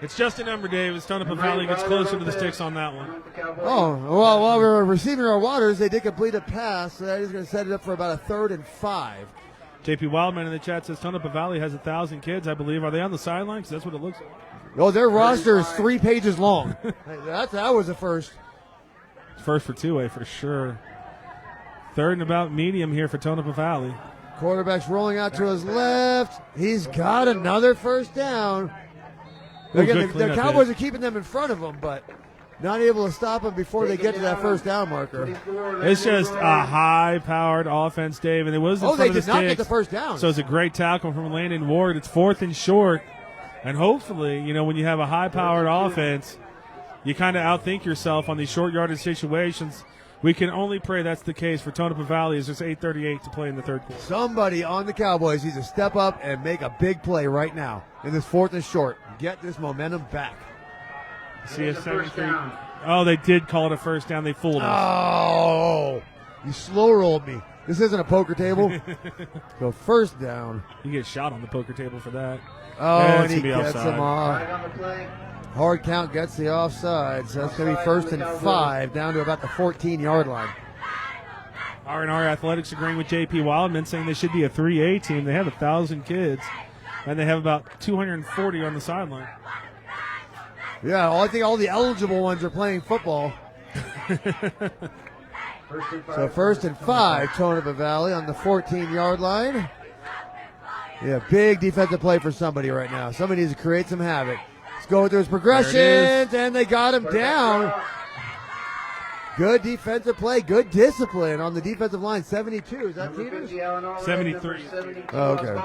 Speaker 2: It's just a number, Dave. As Tonopah Valley gets closer to the sticks on that one.
Speaker 3: Oh, well, while we were receiving our waters, they did complete a pass, so that is going to set it up for about a 3rd and 5.
Speaker 2: JP Wildman in the chat says Tonopah Valley has 1,000 kids, I believe. Are they on the sidelines? That's what it looks like.
Speaker 3: Oh, their roster is 3 pages long. That was a first.
Speaker 2: First for two-way for sure. Third and about medium here for Tonopah Valley.
Speaker 3: Quarterback's rolling out to his left. He's got another first down.
Speaker 2: Ooh,
Speaker 3: Again,
Speaker 2: good
Speaker 3: the
Speaker 2: cleanup,
Speaker 3: Cowboys
Speaker 2: Dave.
Speaker 3: are keeping them in front of them, but not able to stop them before they get to that first down marker.
Speaker 2: It's just a high-powered offense, Dave, and it was in
Speaker 3: Oh,
Speaker 2: front
Speaker 3: they
Speaker 2: of the
Speaker 3: did not get
Speaker 2: sticks.
Speaker 3: the first down.
Speaker 2: So it's a great tackle from Landon Ward. It's 4th and short, and hopefully, when you have a high-powered offense, you kind of outthink yourself on these short-yardage situations. We can only pray that's the case for Tonopah Valley as there's 8:38 to play in the third quarter.
Speaker 3: Somebody on the Cowboys needs to step up and make a big play right now in this 4th and short. Get this momentum back.
Speaker 2: See a 73. Oh, they did call it a first down. They fooled us.
Speaker 3: Oh, you slow rolled me. This isn't a poker table. So first down.
Speaker 2: You get shot on the poker table for that.
Speaker 3: Oh,
Speaker 2: Yeah,
Speaker 3: and
Speaker 2: it's
Speaker 3: he
Speaker 2: gonna be
Speaker 3: gets
Speaker 2: offside.
Speaker 3: him off.
Speaker 4: Flag on the play.
Speaker 3: Hard count gets the offside, so that's going to be 1st and 5 down to about the 14-yard line.
Speaker 2: R&R Athletics agreeing with JP Wildman, saying they should be a 3A team. They have 1,000 kids, and they have about 240 on the sideline.
Speaker 3: Yeah, I think all the eligible ones are playing football. So 1st and 5, Tonopah Valley on the 14-yard line. Yeah, big defensive play for somebody right now. Somebody needs to create some havoc. Let's go through his progressions, and they got him down. Good defensive play, good discipline on the defensive line. 72, is that Peters?
Speaker 2: 73.
Speaker 3: Oh, okay.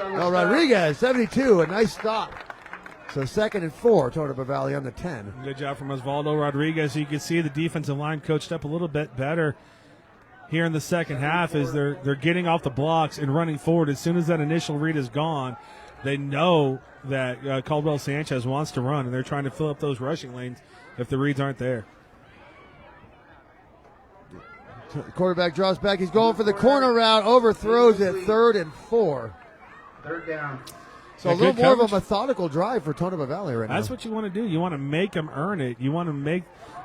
Speaker 3: Oh, Rodriguez, 72, a nice stop. So 2nd and 4, Tonopah Valley on the 10.
Speaker 2: Good job from Osvaldo Rodriguez. You can see the defensive line coached up a little bit better here in the second half as they're getting off the blocks and running forward. As soon as that initial read is gone, they know that Caldwell Sanchez wants to run, and they're trying to fill up those rushing lanes if the reads aren't there.
Speaker 3: Quarterback draws back. He's going for the corner route, overthrows it. 3rd and 4.
Speaker 4: Third down.
Speaker 3: So a little more of a methodical drive for Tonopah Valley right now.
Speaker 2: That's what you want to do. You want to make them earn it. You want to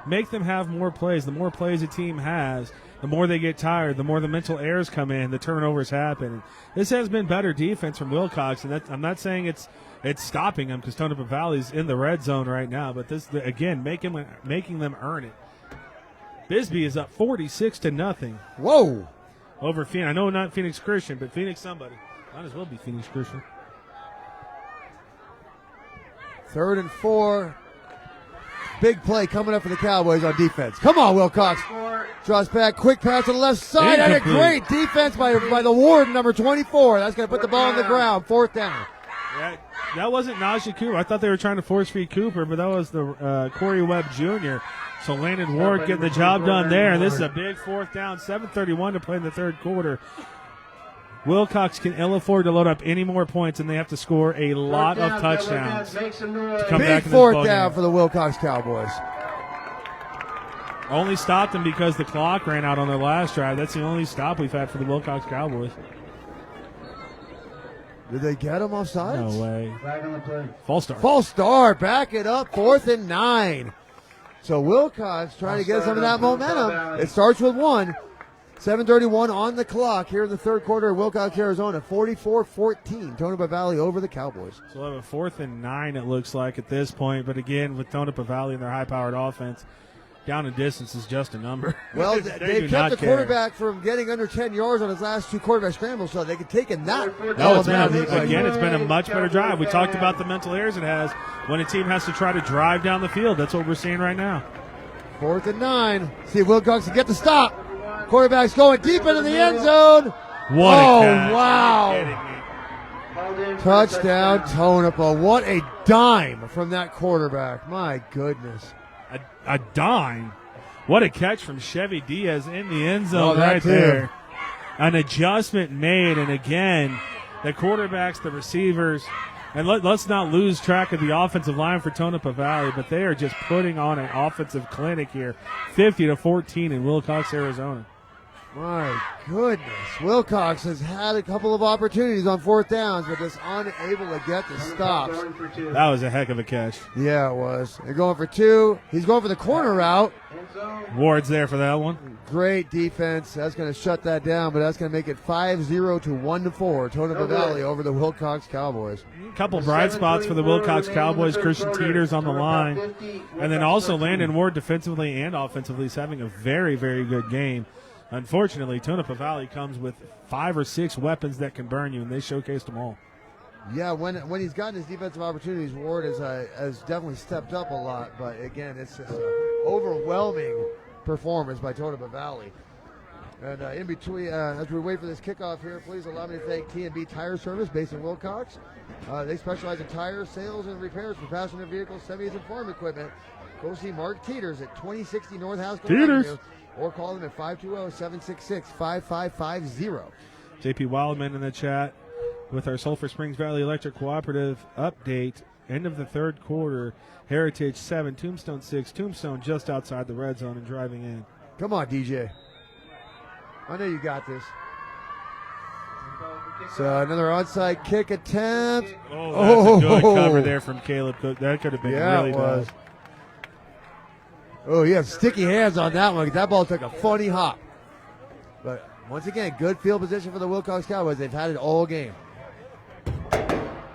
Speaker 2: make them have more plays. The more plays a team has, the more they get tired, the more the mental errors come in, the turnovers happen. This has been better defense from Willcox, and I'm not saying it's stopping them because Tonopah Valley's in the red zone right now. But this again, making them earn it. Bisbee is up 46-0.
Speaker 3: Whoa!
Speaker 2: Over Phoenix. I know not Phoenix Christian, but Phoenix somebody. Might as well be Phoenix Christian.
Speaker 3: 3rd and 4. Big play coming up for the Cowboys on defense. Come on, Willcox. Draws back, quick pass to the left side, and a great defense by the Warden, number 24. That's going to put the ball on the ground. 4th down.
Speaker 2: That wasn't Najee Cooper. I thought they were trying to force feed Cooper, but that was the Corey Webb Jr. So Landon Ward getting the job done there. And this is a big 4th down, 7:31 to play in the 3rd quarter. Willcox can ill afford to load up any more points, and they have to score a lot of touchdowns to come
Speaker 3: Big
Speaker 2: back in this
Speaker 3: 4th
Speaker 2: ball
Speaker 3: down
Speaker 2: game.
Speaker 3: for the Willcox Cowboys.
Speaker 2: Only stopped them because the clock ran out on their last drive. That's the only stop we've had for the Willcox Cowboys.
Speaker 3: Did they get him offsides?
Speaker 2: No way.
Speaker 4: Flag on the play.
Speaker 2: False start.
Speaker 3: False start. Back it up. 4th and 9. So Willcox trying to get some of that momentum. It starts with 1. 7:31 on the clock here in the 3rd quarter of Willcox, Arizona. 44-14. Tonopah Valley over the Cowboys.
Speaker 2: So we'll have a 4th and 9, it looks like, at this point. But again, with Tonopah Valley and their high-powered offense, down in distance is just a number.
Speaker 3: Well,
Speaker 2: They
Speaker 3: they
Speaker 2: do
Speaker 3: kept
Speaker 2: not
Speaker 3: the
Speaker 2: care.
Speaker 3: quarterback from getting under 10 yards on his last 2 quarterback scrambles, so they could take in that.
Speaker 2: No, it's
Speaker 3: element.
Speaker 2: been a much better drive. We talked about the mental errors it has when a team has to try to drive down the field. That's what we're seeing right now.
Speaker 3: 4th and 9. See if Willcox can get the stop. Quarterback's going deep into the end zone.
Speaker 2: What
Speaker 3: Oh,
Speaker 2: a catch.
Speaker 3: wow.
Speaker 2: Are you kidding me?
Speaker 3: Touchdown, Tonopah. What a dime from that quarterback. My goodness.
Speaker 2: A dime. What a catch from Chevy Diaz in the end
Speaker 3: Oh,
Speaker 2: zone
Speaker 3: that
Speaker 2: right
Speaker 3: too.
Speaker 2: there. An adjustment made, and again, the quarterbacks, the receivers, and let's not lose track of the offensive line for Tonopah Valley, but they are just putting on an offensive clinic here. 50-14 in Willcox, Arizona.
Speaker 3: My goodness. Willcox has had a couple of opportunities on 4th downs, but just unable to get the stops.
Speaker 2: That was a heck of a catch.
Speaker 3: Yeah, it was. They're going for 2. He's going for the corner route.
Speaker 2: Ward's there for that one.
Speaker 3: Great defense. That's going to shut that down, but that's going to make it 5-0 to 1-4. Tonopah Valley over the Willcox Cowboys.
Speaker 2: A couple bright spots for the Willcox Cowboys. Christian Teeters on the line. And then also Landon Ward defensively and offensively is having a very, very good game. Unfortunately, Tonopah Valley comes with 5 or 6 weapons that can burn you, and they showcased them all.
Speaker 3: Yeah, when he's gotten his defensive opportunities, Ward has definitely stepped up a lot. But again, it's just an overwhelming performance by Tonopah Valley. And in between, as we wait for this kickoff here, please allow me to thank T&B Tire Service based in Willcox. They specialize in tire sales and repairs for passenger vehicles, semis, and farm equipment. Go see Mark Teeters at 2060 North Highschool Avenue, or call them at 520-766-5550.
Speaker 2: JP Wildman in the chat with our Sulphur Springs Valley Electric Cooperative update. End of the 3rd quarter. Heritage 7, Tombstone 6. Tombstone just outside the red zone and driving in.
Speaker 3: Come on, DJ. I know you got this. So another onside kick attempt.
Speaker 2: Oh, that's a good cover there from Caleb Cooke. That could have been really
Speaker 3: it was.
Speaker 2: bad.
Speaker 3: Oh, he has sticky hands on that one. That ball took a funny hop. But once again, good field position for the Willcox Cowboys. They've had it all game.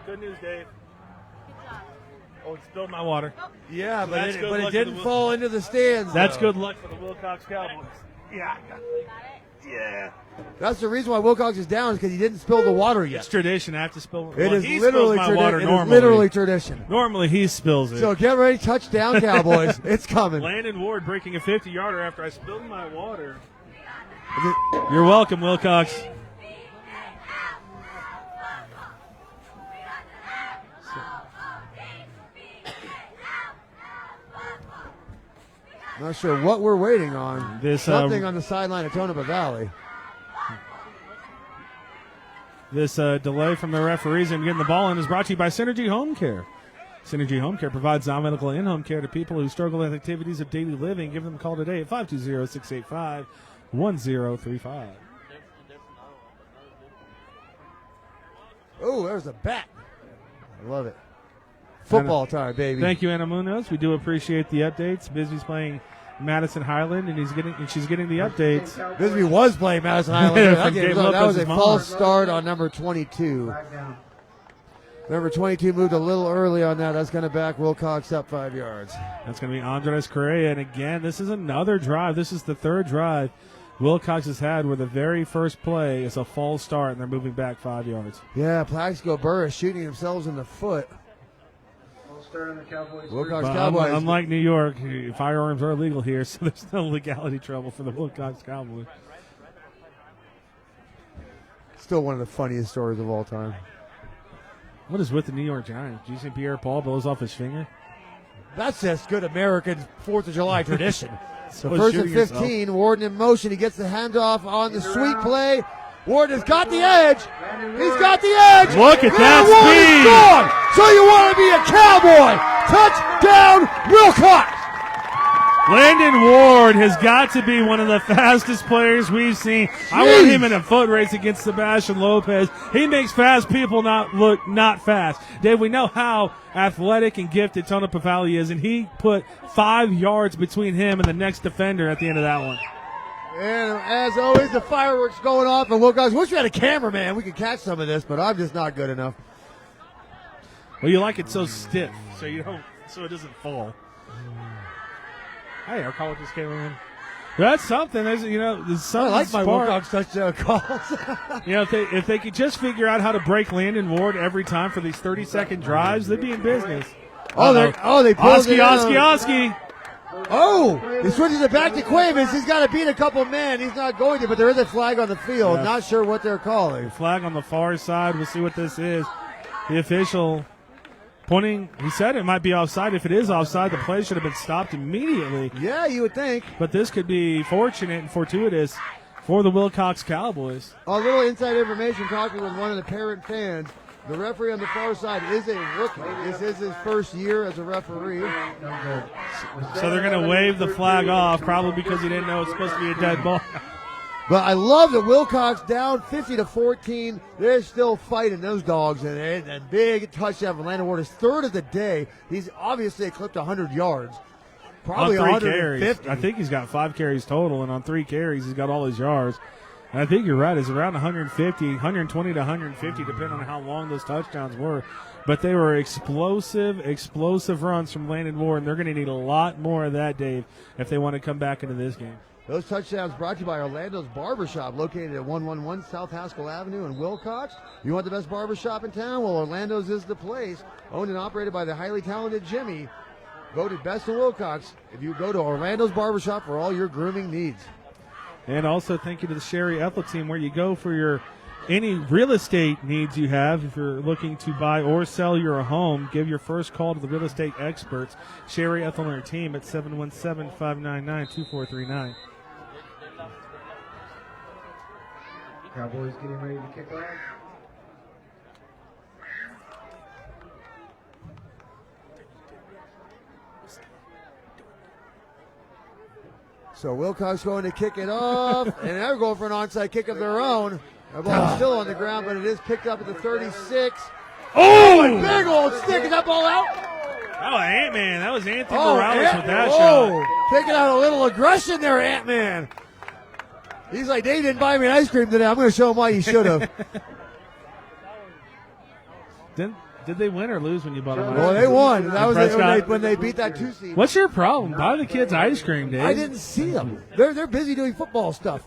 Speaker 2: Good news, Dave. Oh, it spilled my water.
Speaker 3: Yeah, but
Speaker 2: That's
Speaker 3: it,
Speaker 2: good
Speaker 3: but it
Speaker 2: luck for
Speaker 3: didn't
Speaker 2: the
Speaker 3: fall into the stands.
Speaker 2: That's
Speaker 3: though.
Speaker 2: good luck for the Willcox Cowboys. Yeah. Yeah.
Speaker 3: That's the reason why Willcox is down, is because he didn't spill the water
Speaker 2: It's
Speaker 3: yet.
Speaker 2: tradition. I have to spill.
Speaker 3: It
Speaker 2: well,
Speaker 3: is
Speaker 2: he
Speaker 3: literally
Speaker 2: spills my water
Speaker 3: it is
Speaker 2: normally.
Speaker 3: literally tradition.
Speaker 2: Normally he spills it.
Speaker 3: So get ready, touchdown Cowboys. It's coming.
Speaker 2: Landon Ward breaking a 50-yarder after I spilled my water. You're welcome, Willcox.
Speaker 3: Not sure what we're waiting on.
Speaker 2: This,
Speaker 3: Something on the sideline of Tonopah Valley.
Speaker 2: This delay from the referees and getting the ball in is brought to you by Synergy Home Care. Synergy Home Care provides non-medical in-home care to people who struggle with activities of daily living. Give them a call today at 520-685-1035.
Speaker 3: Oh, there's a bat. I love it. Football time, baby.
Speaker 2: Thank you, Anna Munoz. We do appreciate the updates. Bisbee's playing Madison Highland, and she's getting the updates.
Speaker 3: Bisbee was playing Madison Highland.
Speaker 2: From Gabe
Speaker 3: that was a
Speaker 2: Lopez's mom.
Speaker 3: false start on number 22. Number 22 moved a little early on that. That's going to back Willcox up 5 yards.
Speaker 2: That's going to be Andres Correa. And again, this is another drive. This is the third drive Willcox has had where the very first play is a false start, and they're moving back 5 yards.
Speaker 3: Yeah, Plaxico Burris shooting themselves in the foot. Willcox Cowboys.
Speaker 2: Unlike New York, firearms are illegal here, so there's no legality trouble for the Willcox Cowboys.
Speaker 3: Still one of the funniest stories of all time.
Speaker 2: What is with the New York Giants? Do you see Pierre-Paul blows off his finger?
Speaker 3: That's just good American 4th of July tradition.
Speaker 2: So
Speaker 3: So first and
Speaker 2: shooting
Speaker 3: 15,
Speaker 2: yourself.
Speaker 3: Warden in motion. He gets the handoff on the sweep play. Warden has got the edge. He's got the edge.
Speaker 2: Look at
Speaker 3: And
Speaker 2: that
Speaker 3: Warden's
Speaker 2: speed.
Speaker 3: gone. So you want to be a Cowboy. Touchdown, Willcox.
Speaker 2: Landon Ward has got to be one of the fastest players we've seen. I want him in a foot race against Sebastian Lopez. He makes fast people not fast. Dave, we know how athletic and gifted Tonopah Valley is, and he put 5 yards between him and the next defender at the end of that one.
Speaker 3: And as always, the fireworks going off. And Willcox, wish we had a cameraman. We could catch some of this, but I'm just not good enough.
Speaker 2: Well, you like it so stiff, so it doesn't fall. Hey, our caller just came in. That's something. There's
Speaker 3: I
Speaker 2: something.
Speaker 3: like my
Speaker 2: spark.
Speaker 3: Willcox touchdown calls.
Speaker 2: If they could just figure out how to break Landon Ward every time for these 30-second drives, they'd be in business.
Speaker 3: They pulled it out.
Speaker 2: Oski.
Speaker 3: Oh, he switches it back to Cuevas. He's got to beat a couple men. He's not going to, but there is a flag on the field.
Speaker 2: Yeah.
Speaker 3: Not sure what they're calling.
Speaker 2: Flag on the far side. We'll see what this is. The official pointing. He said it might be offside. If it is offside, the play should have been stopped immediately.
Speaker 3: Yeah, you would think.
Speaker 2: But this could be fortunate and fortuitous for the Willcox Cowboys.
Speaker 3: A little inside information talking with one of the parent fans. The referee on the far side is a rookie. This is his first year as a referee.
Speaker 2: So they're going to wave the flag off, probably because he didn't know it's supposed to be a dead ball.
Speaker 3: But I love that Willcox down 50-14. They're still fighting those dogs, and a big touchdown from Landon Ward. His third of the day. He's obviously eclipsed 100 yards. Probably
Speaker 2: on 3
Speaker 3: 150.
Speaker 2: carries. I think he's got 5 carries total, and on 3 carries, he's got all his yards. And I think you're right. It's around 120 to 150, depending on how long those touchdowns were. But they were explosive runs from Landon Ward, and they're going to need a lot more of that, Dave, if they want to come back into this game.
Speaker 3: Those touchdowns brought to you by Orlando's Barbershop, located at 111 South Haskell Avenue in Willcox. You want the best barbershop in town? Well, Orlando's is the place. Owned and operated by the highly talented Jimmy. Voted best in Willcox. If you go to Orlando's Barbershop for all your grooming needs.
Speaker 2: And also thank you to the Sherry Ethell Team, where you go for any real estate needs you have. If you're looking to buy or sell your home, give your first call to the real estate experts, Sherry Ethell and her team, at 717-599-2439.
Speaker 4: Cowboys getting ready to kick off.
Speaker 3: So Willcox going to kick it off, and they're going for an onside kick of their own. The ball still on the ground, but it is picked up at the 36. Oh, a big old stick. Is that ball out?
Speaker 2: Oh, Ant-Man. That was Anthony Morales with that shot.
Speaker 3: Oh, taking out a little aggression there, Ant-Man. He's like, Dave didn't buy me an ice cream today. I'm going to show him why he should have.
Speaker 2: Did they win or lose when you bought them ice
Speaker 3: Well,
Speaker 2: cream?
Speaker 3: they won. That was
Speaker 2: Prescott?
Speaker 3: when they beat that 2 seed.
Speaker 2: What's your problem? Buy the kids ice cream, Dave.
Speaker 3: I didn't see them. They're busy doing football stuff.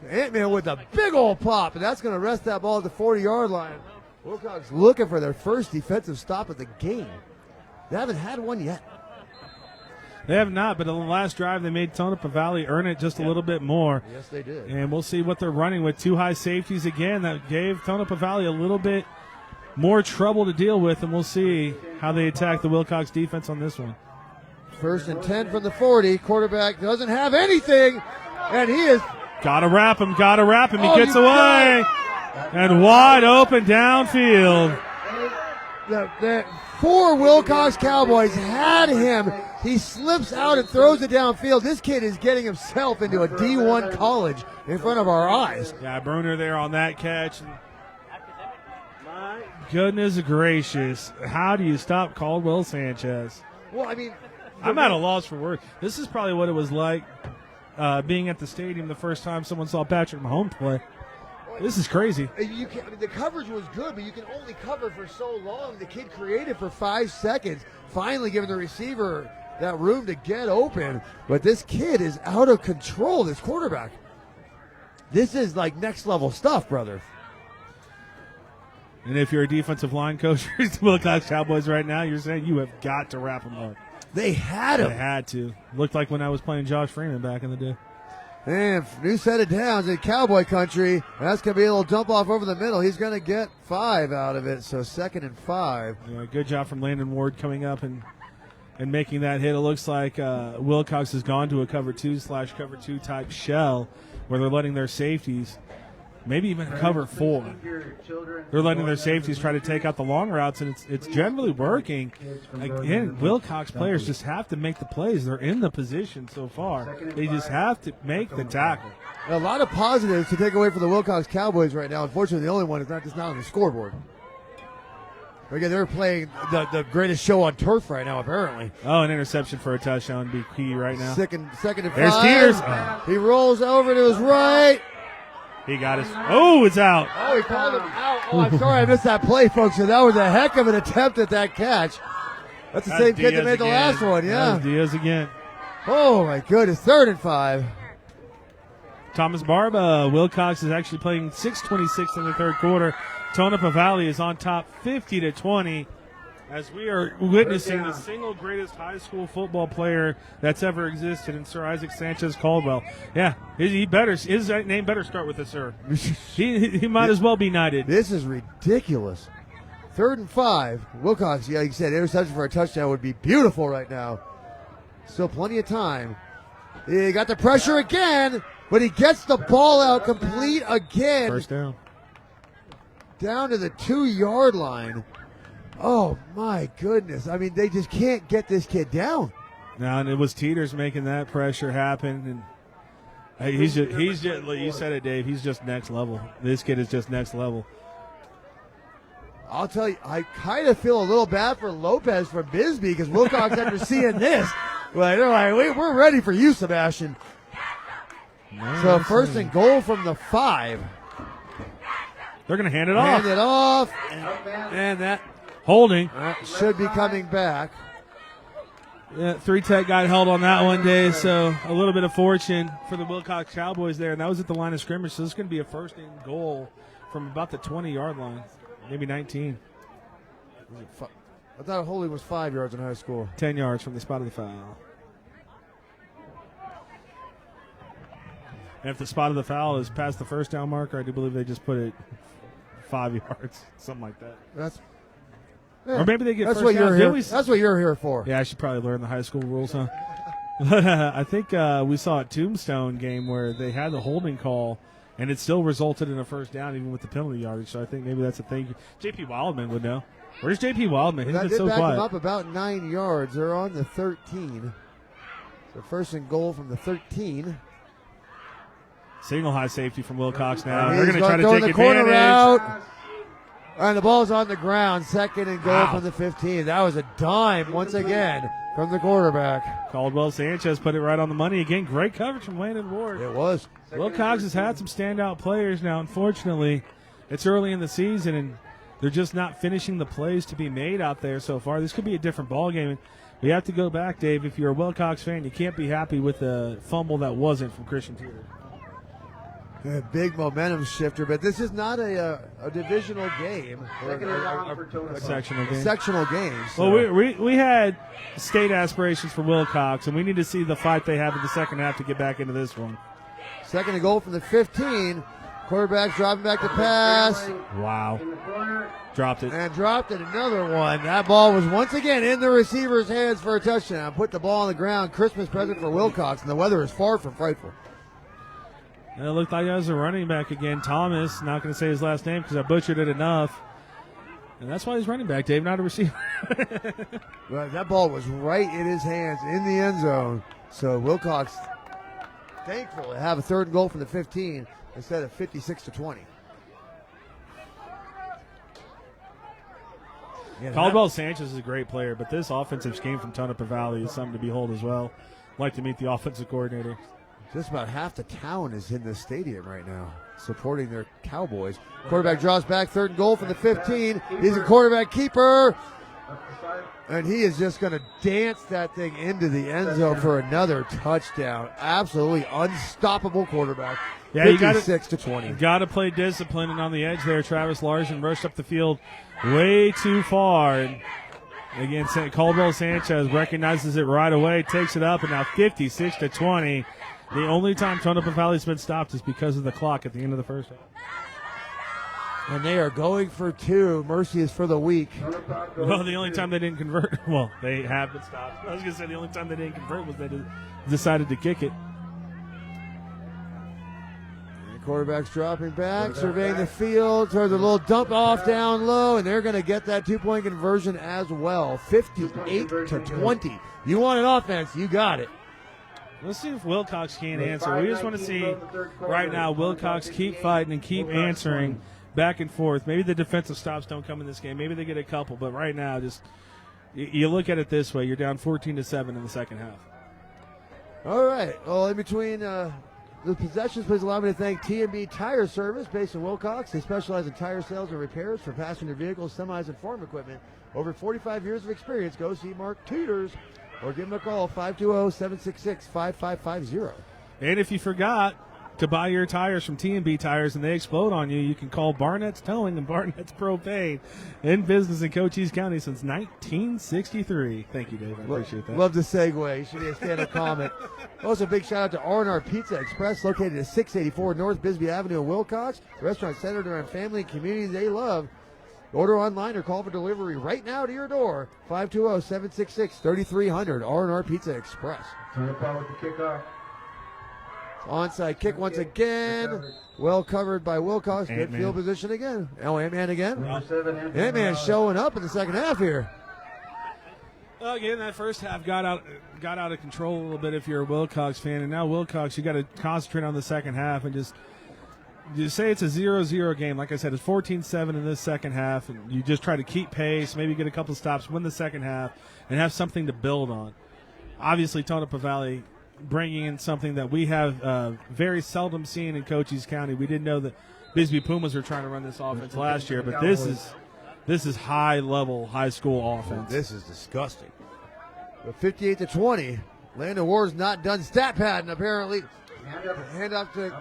Speaker 3: Ant-Man with a big old pop, and that's going to rest that ball at the 40-yard line. Willcox looking for their first defensive stop of the game. They haven't had one yet.
Speaker 2: They have not, but on the last drive, they made Tonopah Valley earn it just a little bit more.
Speaker 3: Yes, they did.
Speaker 2: And we'll see what they're running with. 2 high safeties again. That gave Tonopah Valley a little bit more trouble to deal with, and we'll see how they attack the Willcox defense on this one.
Speaker 3: First and 10 from the 40. Quarterback doesn't have anything, and he is.
Speaker 2: Gotta wrap him. He gets away. And wide open downfield.
Speaker 3: The 4 Willcox Cowboys had him. He slips out and throws it downfield. This kid is getting himself into a D1 college in front of our eyes.
Speaker 2: Yeah, Bruner there on that catch. My goodness gracious. How do you stop Caldwell Sanchez?
Speaker 3: Well, I mean,
Speaker 2: I'm at a loss for words. This is probably what it was like being at the stadium the first time someone saw Patrick Mahomes play. This is crazy.
Speaker 3: you can, I mean, the coverage was good, but you can only cover for so long. The kid created for 5 seconds, finally giving the receiver that room to get open. But this kid is out of control, this quarterback. This is like next level stuff, brother.
Speaker 2: And if you're a defensive line coach for the Willcox Cowboys right now, you're saying you have got to wrap them up.
Speaker 3: They had him.
Speaker 2: They had to. Looked like when I was playing Josh Freeman back in the day.
Speaker 3: And new set of downs in Cowboy country. That's going to be a little dump off over the middle. He's going to get 5 out of it, so 2nd and 5.
Speaker 2: Yeah, good job from Landon Ward coming up and making that hit. It looks like Willcox has gone to a cover 2/cover 2 type shell where they're letting their safeties, maybe even cover 4. They're letting their safeties try to take out the long routes, and it's generally working. Again, Willcox players just have to make the plays. They're in the position so far. They just have to make the tackle.
Speaker 3: A lot of positives to take away from the Willcox Cowboys right now. Unfortunately, the only one is not on the scoreboard. Again, they're playing the greatest show on turf right now, apparently.
Speaker 2: Oh, an interception for a touchdown would be key right now.
Speaker 3: Second and 5.
Speaker 2: There's Teeters. Oh.
Speaker 3: He rolls over to his right.
Speaker 2: He got his. Oh, it's out.
Speaker 3: Oh, he called him out. Oh, I'm sorry I missed that play, folks. So that was a heck of an attempt at that catch. That's the same kid that made the last one, yeah.
Speaker 2: That's Diaz again.
Speaker 3: Oh, my goodness. 3rd and 5.
Speaker 2: Thomas Barba. Willcox is actually playing 6:26 in the third quarter. Tonopah Valley is on top 50-20 as we are witnessing the single greatest high school football player that's ever existed in Sir Isaac Sanchez Caldwell. Yeah, his name better start with a sir. He might as well be knighted.
Speaker 3: This is ridiculous. 3rd and 5. Willcox, yeah, like you said, interception for a touchdown would be beautiful right now. Still plenty of time. He got the pressure again, but he gets the ball out complete again.
Speaker 2: First down.
Speaker 3: Down to the 2-yard line. Oh, my goodness. I mean, they just can't get this kid down.
Speaker 2: Now, and it was Teeters making that pressure happen. And he's just, you said it, Dave, he's just next level. This kid is just next level.
Speaker 3: I'll tell you, I kind of feel a little bad for Lopez from Bisbee because Willcox, after seeing this, they're like, we're ready for you, Sebastian.
Speaker 2: No,
Speaker 3: So 1st and goal from the 5.
Speaker 2: They're going to hand it off.
Speaker 3: Hand it off.
Speaker 2: And that holding.
Speaker 3: Should be coming back.
Speaker 2: Yeah, 3-tech got held on that one day, so a little bit of fortune for the Willcox Cowboys there. And that was at the line of scrimmage, so this is going to be a 1st and goal from about the 20-yard line, maybe 19.
Speaker 3: I thought holding was 5 yards in high school.
Speaker 2: 10 yards from the spot of the foul. And if the spot of the foul is past the first down marker, I do believe they just put it 5 yards, something like that. Or maybe they get
Speaker 3: that's
Speaker 2: first
Speaker 3: what
Speaker 2: down.
Speaker 3: you're here. That's what you're here for.
Speaker 2: Yeah, I should probably learn the high school rules, huh? I think we saw a Tombstone game where they had the holding call, and it still resulted in a first down even with the penalty yardage. So I think maybe that's a thing. J.P. Wildman would know. Where's J.P. Wildman? He's
Speaker 3: That
Speaker 2: been
Speaker 3: did
Speaker 2: so
Speaker 3: back
Speaker 2: quiet.
Speaker 3: them up about 9 yards. They're on the 13. So 1st and goal from the 13.
Speaker 2: Single high safety from Willcox now.
Speaker 3: He's
Speaker 2: They're going to try to
Speaker 3: go
Speaker 2: take
Speaker 3: the corner
Speaker 2: advantage.
Speaker 3: route. And the ball's on the ground. 2nd and goal from the 15. That was a dime once again from the quarterback.
Speaker 2: Caldwell Sanchez put it right on the money again. Great coverage from Landon Ward.
Speaker 3: It was.
Speaker 2: Willcox has had some standout players now. Unfortunately, it's early in the season, and they're just not finishing the plays to be made out there so far. This could be a different ball game. We have to go back, Dave. If you're a Willcox fan, you can't be happy with the fumble that wasn't from Christian Teeter.
Speaker 3: A big momentum shifter, but this is not a divisional game.
Speaker 2: A sectional game.
Speaker 3: Sectional game. So.
Speaker 2: Well, we had state aspirations for Willcox, and we need to see the fight they have in the second half to get back into this one.
Speaker 3: 2nd and goal from the 15. Quarterback's dropping back to pass.
Speaker 2: Wow. Dropped it.
Speaker 3: And dropped it. Another one. That ball was once again in the receiver's hands for a touchdown. Put the ball on the ground. Christmas present for Willcox, and the weather is far from frightful.
Speaker 2: And it looked like that was a running back again. Thomas, not going to say his last name because I butchered it enough. And that's why he's running back, Dave, not a receiver.
Speaker 3: Well, that ball was right in his hands in the end zone. So Willcox thankful to have a 3rd and goal from the 15 instead of 56-20. Yeah,
Speaker 2: Caldwell Sanchez is a great player, but this offensive scheme from Tonopah Valley is something to behold as well. I'd like to meet the offensive coordinator.
Speaker 3: Just about half the town is in the stadium right now, supporting their Cowboys. Quarterback draws back, 3rd and goal from the 15. He's a quarterback keeper, and he is just going to dance that thing into the end zone for another touchdown. Absolutely unstoppable quarterback.
Speaker 2: Yeah, you
Speaker 3: 56 to 20.
Speaker 2: Got to play discipline, and on the edge there, Travis Larson rushed up the field way too far. And again, Caldwell Sanchez recognizes it right away, takes it up, and now 56 to 20. The only time Tonopah Valley's been stopped is because of the clock at the end of the first half.
Speaker 3: And they are going for 2. Mercy is for the weak.
Speaker 2: Well, the only time they didn't convert, well, they have been stopped. I was going to say the only time they didn't convert was they decided to kick it.
Speaker 3: And quarterback's dropping back, surveying the field, throws a little dump off down low, and they're going to get that 2-point conversion as well. 58 to 20. You want an offense, you got it.
Speaker 2: Let's see if Willcox can answer. We just want to see right now Willcox keep fighting and keep answering back and forth. Maybe the defensive stops don't come in this game. Maybe they get a couple, but right now, just you look at it this way: you're down 14-7 in the second half.
Speaker 3: All right. Well, in between the possessions, please allow me to thank T&B Tire Service based in Willcox. They specialize in tire sales and repairs for passenger vehicles, semis, and farm equipment. Over 45 years of experience. Go see Mark Teeters or give them a call, 520-766-5550.
Speaker 2: And if you forgot to buy your tires from T&B Tires and they explode on you, you can call Barnett's Towing and Barnett's Propane, in business in Cochise County since 1963. Thank you, Dave. I appreciate that.
Speaker 3: Love the segue. You should be a standard comment. Also, a big shout out to R&R Pizza Express, located at 684 North Bisbee Avenue in Willcox. The restaurant centered around family and community they love. Order online or call for delivery right now to your door. 520-766-3300. R&R Pizza Express.
Speaker 4: Tonopah with the kickoff.
Speaker 3: Onside kick once again. Well covered by Willcox. Good
Speaker 2: Ant-Man.
Speaker 3: field position again. Oh, Ant-Man again.
Speaker 4: Number 7,
Speaker 3: Ant-Man showing up in the second half here.
Speaker 2: Well, again, that first half got out of control a little bit if you're a Willcox fan, and now Willcox, you got to concentrate on the second half and just say it's a 0-0 game. Like I said, it's 14-7 in this second half, and you just try to keep pace, maybe get a couple stops, win the second half, and have something to build on. Obviously, Tonopah Valley bringing in something that we have very seldom seen in Cochise County. We didn't know that Bisbee Pumas were trying to run this offense last year, but this is high-level high school offense.
Speaker 3: This is disgusting. With 58 to 20, Landon Ward's not done stat padding apparently. Hand up to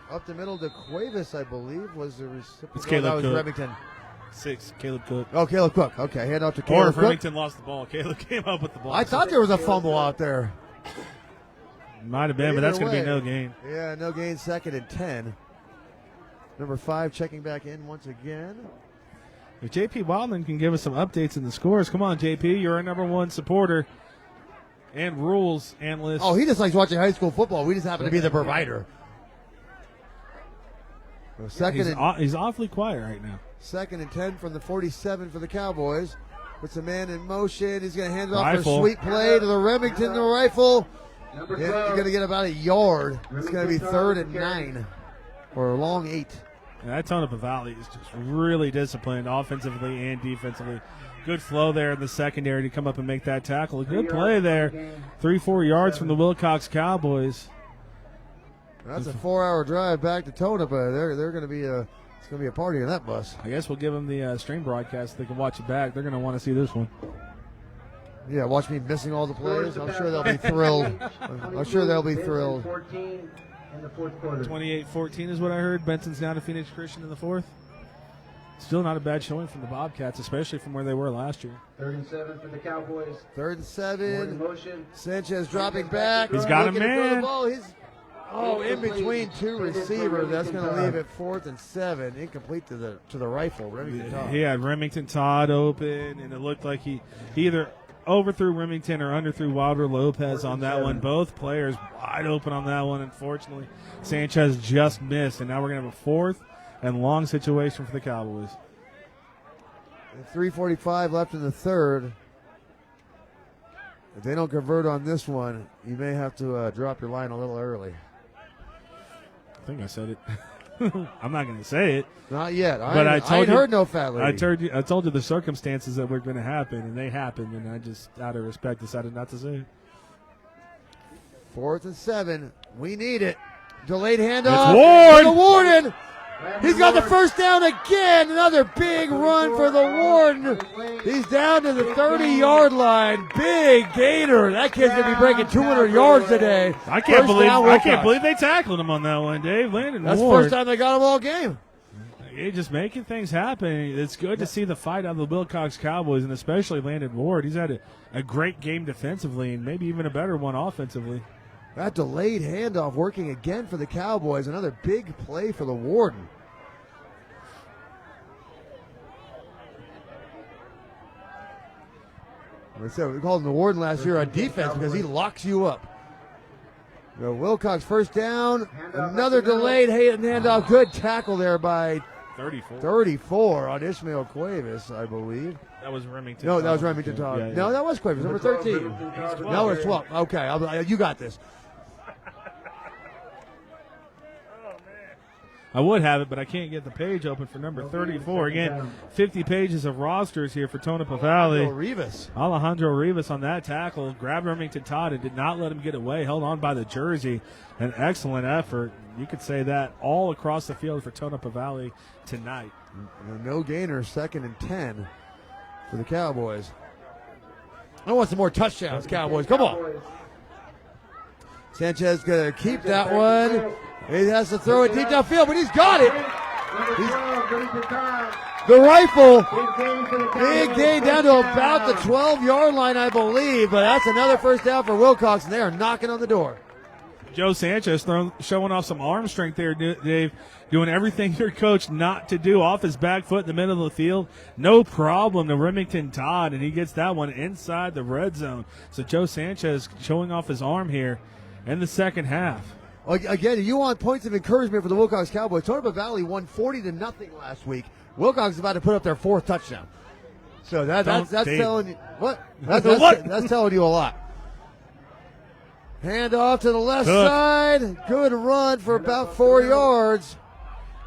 Speaker 3: up the middle to Cuevas, I believe, was the recipient.
Speaker 2: It's Caleb
Speaker 3: that was
Speaker 2: Cooke.
Speaker 3: Remington.
Speaker 2: 6, Caleb Cooke.
Speaker 3: Oh, Caleb Cook. Okay, hand out to
Speaker 2: Or
Speaker 3: Caleb
Speaker 2: if
Speaker 3: Cook.
Speaker 2: Remington lost the ball, Caleb came up with the ball.
Speaker 3: I thought there was a fumble out there.
Speaker 2: Might have been, but that's going to be
Speaker 3: Either
Speaker 2: no
Speaker 3: way.
Speaker 2: gain.
Speaker 3: Yeah, no gain, 2nd and 10. Number 5 checking back in once again.
Speaker 2: If JP Wildman can give us some updates in the scores, come on, JP, you're our number one supporter and rules analyst.
Speaker 3: Oh, he just likes watching high school football. We just happen to be the provider. So
Speaker 2: he's awfully quiet right now.
Speaker 3: 2nd and 10 from the 47 for the Cowboys. Puts a man in motion. He's going to hand it off
Speaker 2: Rifle.
Speaker 3: for a sweet play to the Remington. The rifle.
Speaker 4: Number
Speaker 3: Yeah,
Speaker 4: 12.
Speaker 3: he's going to get about a yard. It's going to be 3rd and 9 or a long 8.
Speaker 2: And that Tonopah Valley is just really disciplined offensively and defensively. Good flow there in the secondary to come up and make that tackle. A good play there. 3-4 yards from the Willcox Cowboys.
Speaker 3: That's a 4-hour drive back to Tonopah. They're going to be it's going to be a party on that bus.
Speaker 2: I guess we'll give them the stream broadcast. They can watch it back. They're going to want to see this one.
Speaker 3: Yeah, watch me missing all the plays. I'm sure they'll be thrilled. I'm sure they'll be thrilled.
Speaker 4: 14 in the fourth quarter.
Speaker 2: 28-14 is what I heard. Benson's down to Phoenix Christian in the fourth. Still not a bad showing from the Bobcats, especially from where they were last year.
Speaker 4: 3rd and 7 for the Cowboys.
Speaker 3: 3rd and
Speaker 4: More in
Speaker 3: 7.
Speaker 4: motion.
Speaker 3: Sanchez dropping back.
Speaker 2: He's got a
Speaker 3: Looking for the
Speaker 2: man.
Speaker 3: ball. He's in between 2 receivers. That's going to leave it 4th and 7. Incomplete to the rifle. Remington Todd.
Speaker 2: He had Remington Todd open, and it looked like he either overthrew Remington or underthrew Wilder Lopez on that one. Both players wide open on that one. Unfortunately, Sanchez just missed, and now we're going to have a 4th and long situation for the Cowboys.
Speaker 3: 3:45 left in the 3rd. If they don't convert on this one, you may have to drop your line a little early.
Speaker 2: I think I said it. I'm not going to say it.
Speaker 3: Not yet.
Speaker 2: But I
Speaker 3: ain't heard no fat lady.
Speaker 2: I told you the circumstances that were going to happen, and they happened, and I just, out of respect, decided not to say it.
Speaker 3: 4th and 7. We need it. Delayed handoff.
Speaker 2: Ward.
Speaker 3: To Warden. He's got the first down again. Another big run for the Warden. He's down to the 30-yard line. Big gator. That kid's going to be breaking 200 yards today.
Speaker 2: I can't believe they tackled him on that one, Dave. Landon
Speaker 3: That's
Speaker 2: Ward.
Speaker 3: the first time they got him all game.
Speaker 2: He's just making things happen. It's good to see the fight out of the Willcox Cowboys, and especially Landon Ward. He's had a great game defensively and maybe even a better one offensively.
Speaker 3: That delayed handoff working again for the Cowboys. Another big play for the Warden. We called him the Warden last year on defense because he locks you up. Willcox first down. Another delayed handoff. Good tackle there by 34 on Ishmael Cuevas, I believe.
Speaker 2: That was Remington.
Speaker 3: No, that was Remington Todd.
Speaker 2: Yeah.
Speaker 3: No, that was Cuevas, number 13. No, it's 12. Okay, you got this.
Speaker 2: I would have it, but I can't get the page open for number 34. Again, 50 pages of rosters here for Tonopah Valley. Alejandro Rivas on that tackle. Grabbed Remington Todd and did not let him get away. Held on by the jersey. An excellent effort. You could say that all across the field for Tonopah Valley tonight.
Speaker 3: No gainer, 2nd and 10 for the Cowboys. I want some more touchdowns, Cowboys. Come on. Sanchez going to keep that one. He has to throw it deep downfield, but he's got it. The rifle. Big gain down to about the 12-yard line, I believe. But that's another first down for Willcox, and they are knocking on the door.
Speaker 2: Joe Sanchez showing off some arm strength there, Dave. Doing everything your coach not to do off his back foot in the middle of the field. No problem to Remington Todd, and he gets that one inside the red zone. So Joe Sanchez showing off his arm here in the second half.
Speaker 3: Again, you want points of encouragement for the Willcox Cowboys. Tonopah Valley won 40-0 last week. Willcox is about to put up their 4th touchdown. So that's telling you what? That's telling you a lot. Hand off to the left side. Good run for about 4 yards.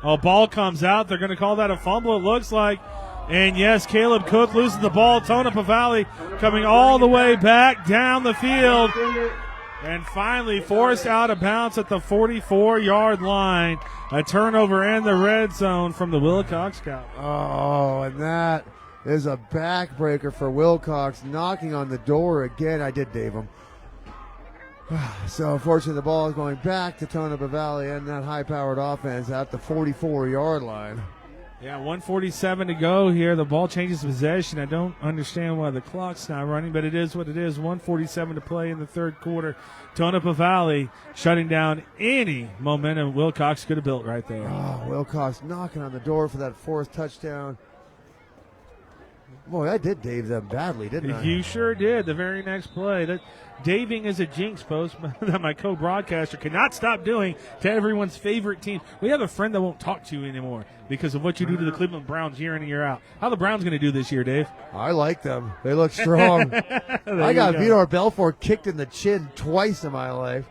Speaker 2: Oh, ball comes out. They're going to call that a fumble, it looks like. And yes, Caleb Cooke loses the ball. Tonopah Valley coming all the way back down the field. And finally forced out of bounds at the 44-yard line. A turnover in the red zone from the Willcox Cowboys.
Speaker 3: Oh, and that is a backbreaker for Willcox, knocking on the door again. I did Dave him. So, unfortunately, the ball is going back to Tonopah Valley and that high-powered offense at the 44-yard line.
Speaker 2: Yeah, 1:47 to go here. The ball changes possession. I don't understand why the clock's not running, but it is what it is. 1:47 to play in the third quarter. Tonopah Valley shutting down any momentum Willcox could have built right there.
Speaker 3: Oh, Willcox knocking on the door for that 4th touchdown. Boy, I did Dave them badly, didn't I?
Speaker 2: You sure did. The very next play. That Daving is a jinx post that my co-broadcaster cannot stop doing to everyone's favorite team. We have a friend that won't talk to you anymore because of what you do to the Cleveland Browns year in and year out. How the Browns going to do this year, Dave?
Speaker 3: I like them. They look strong. I got Vitor Belfort kicked in the chin twice in my life.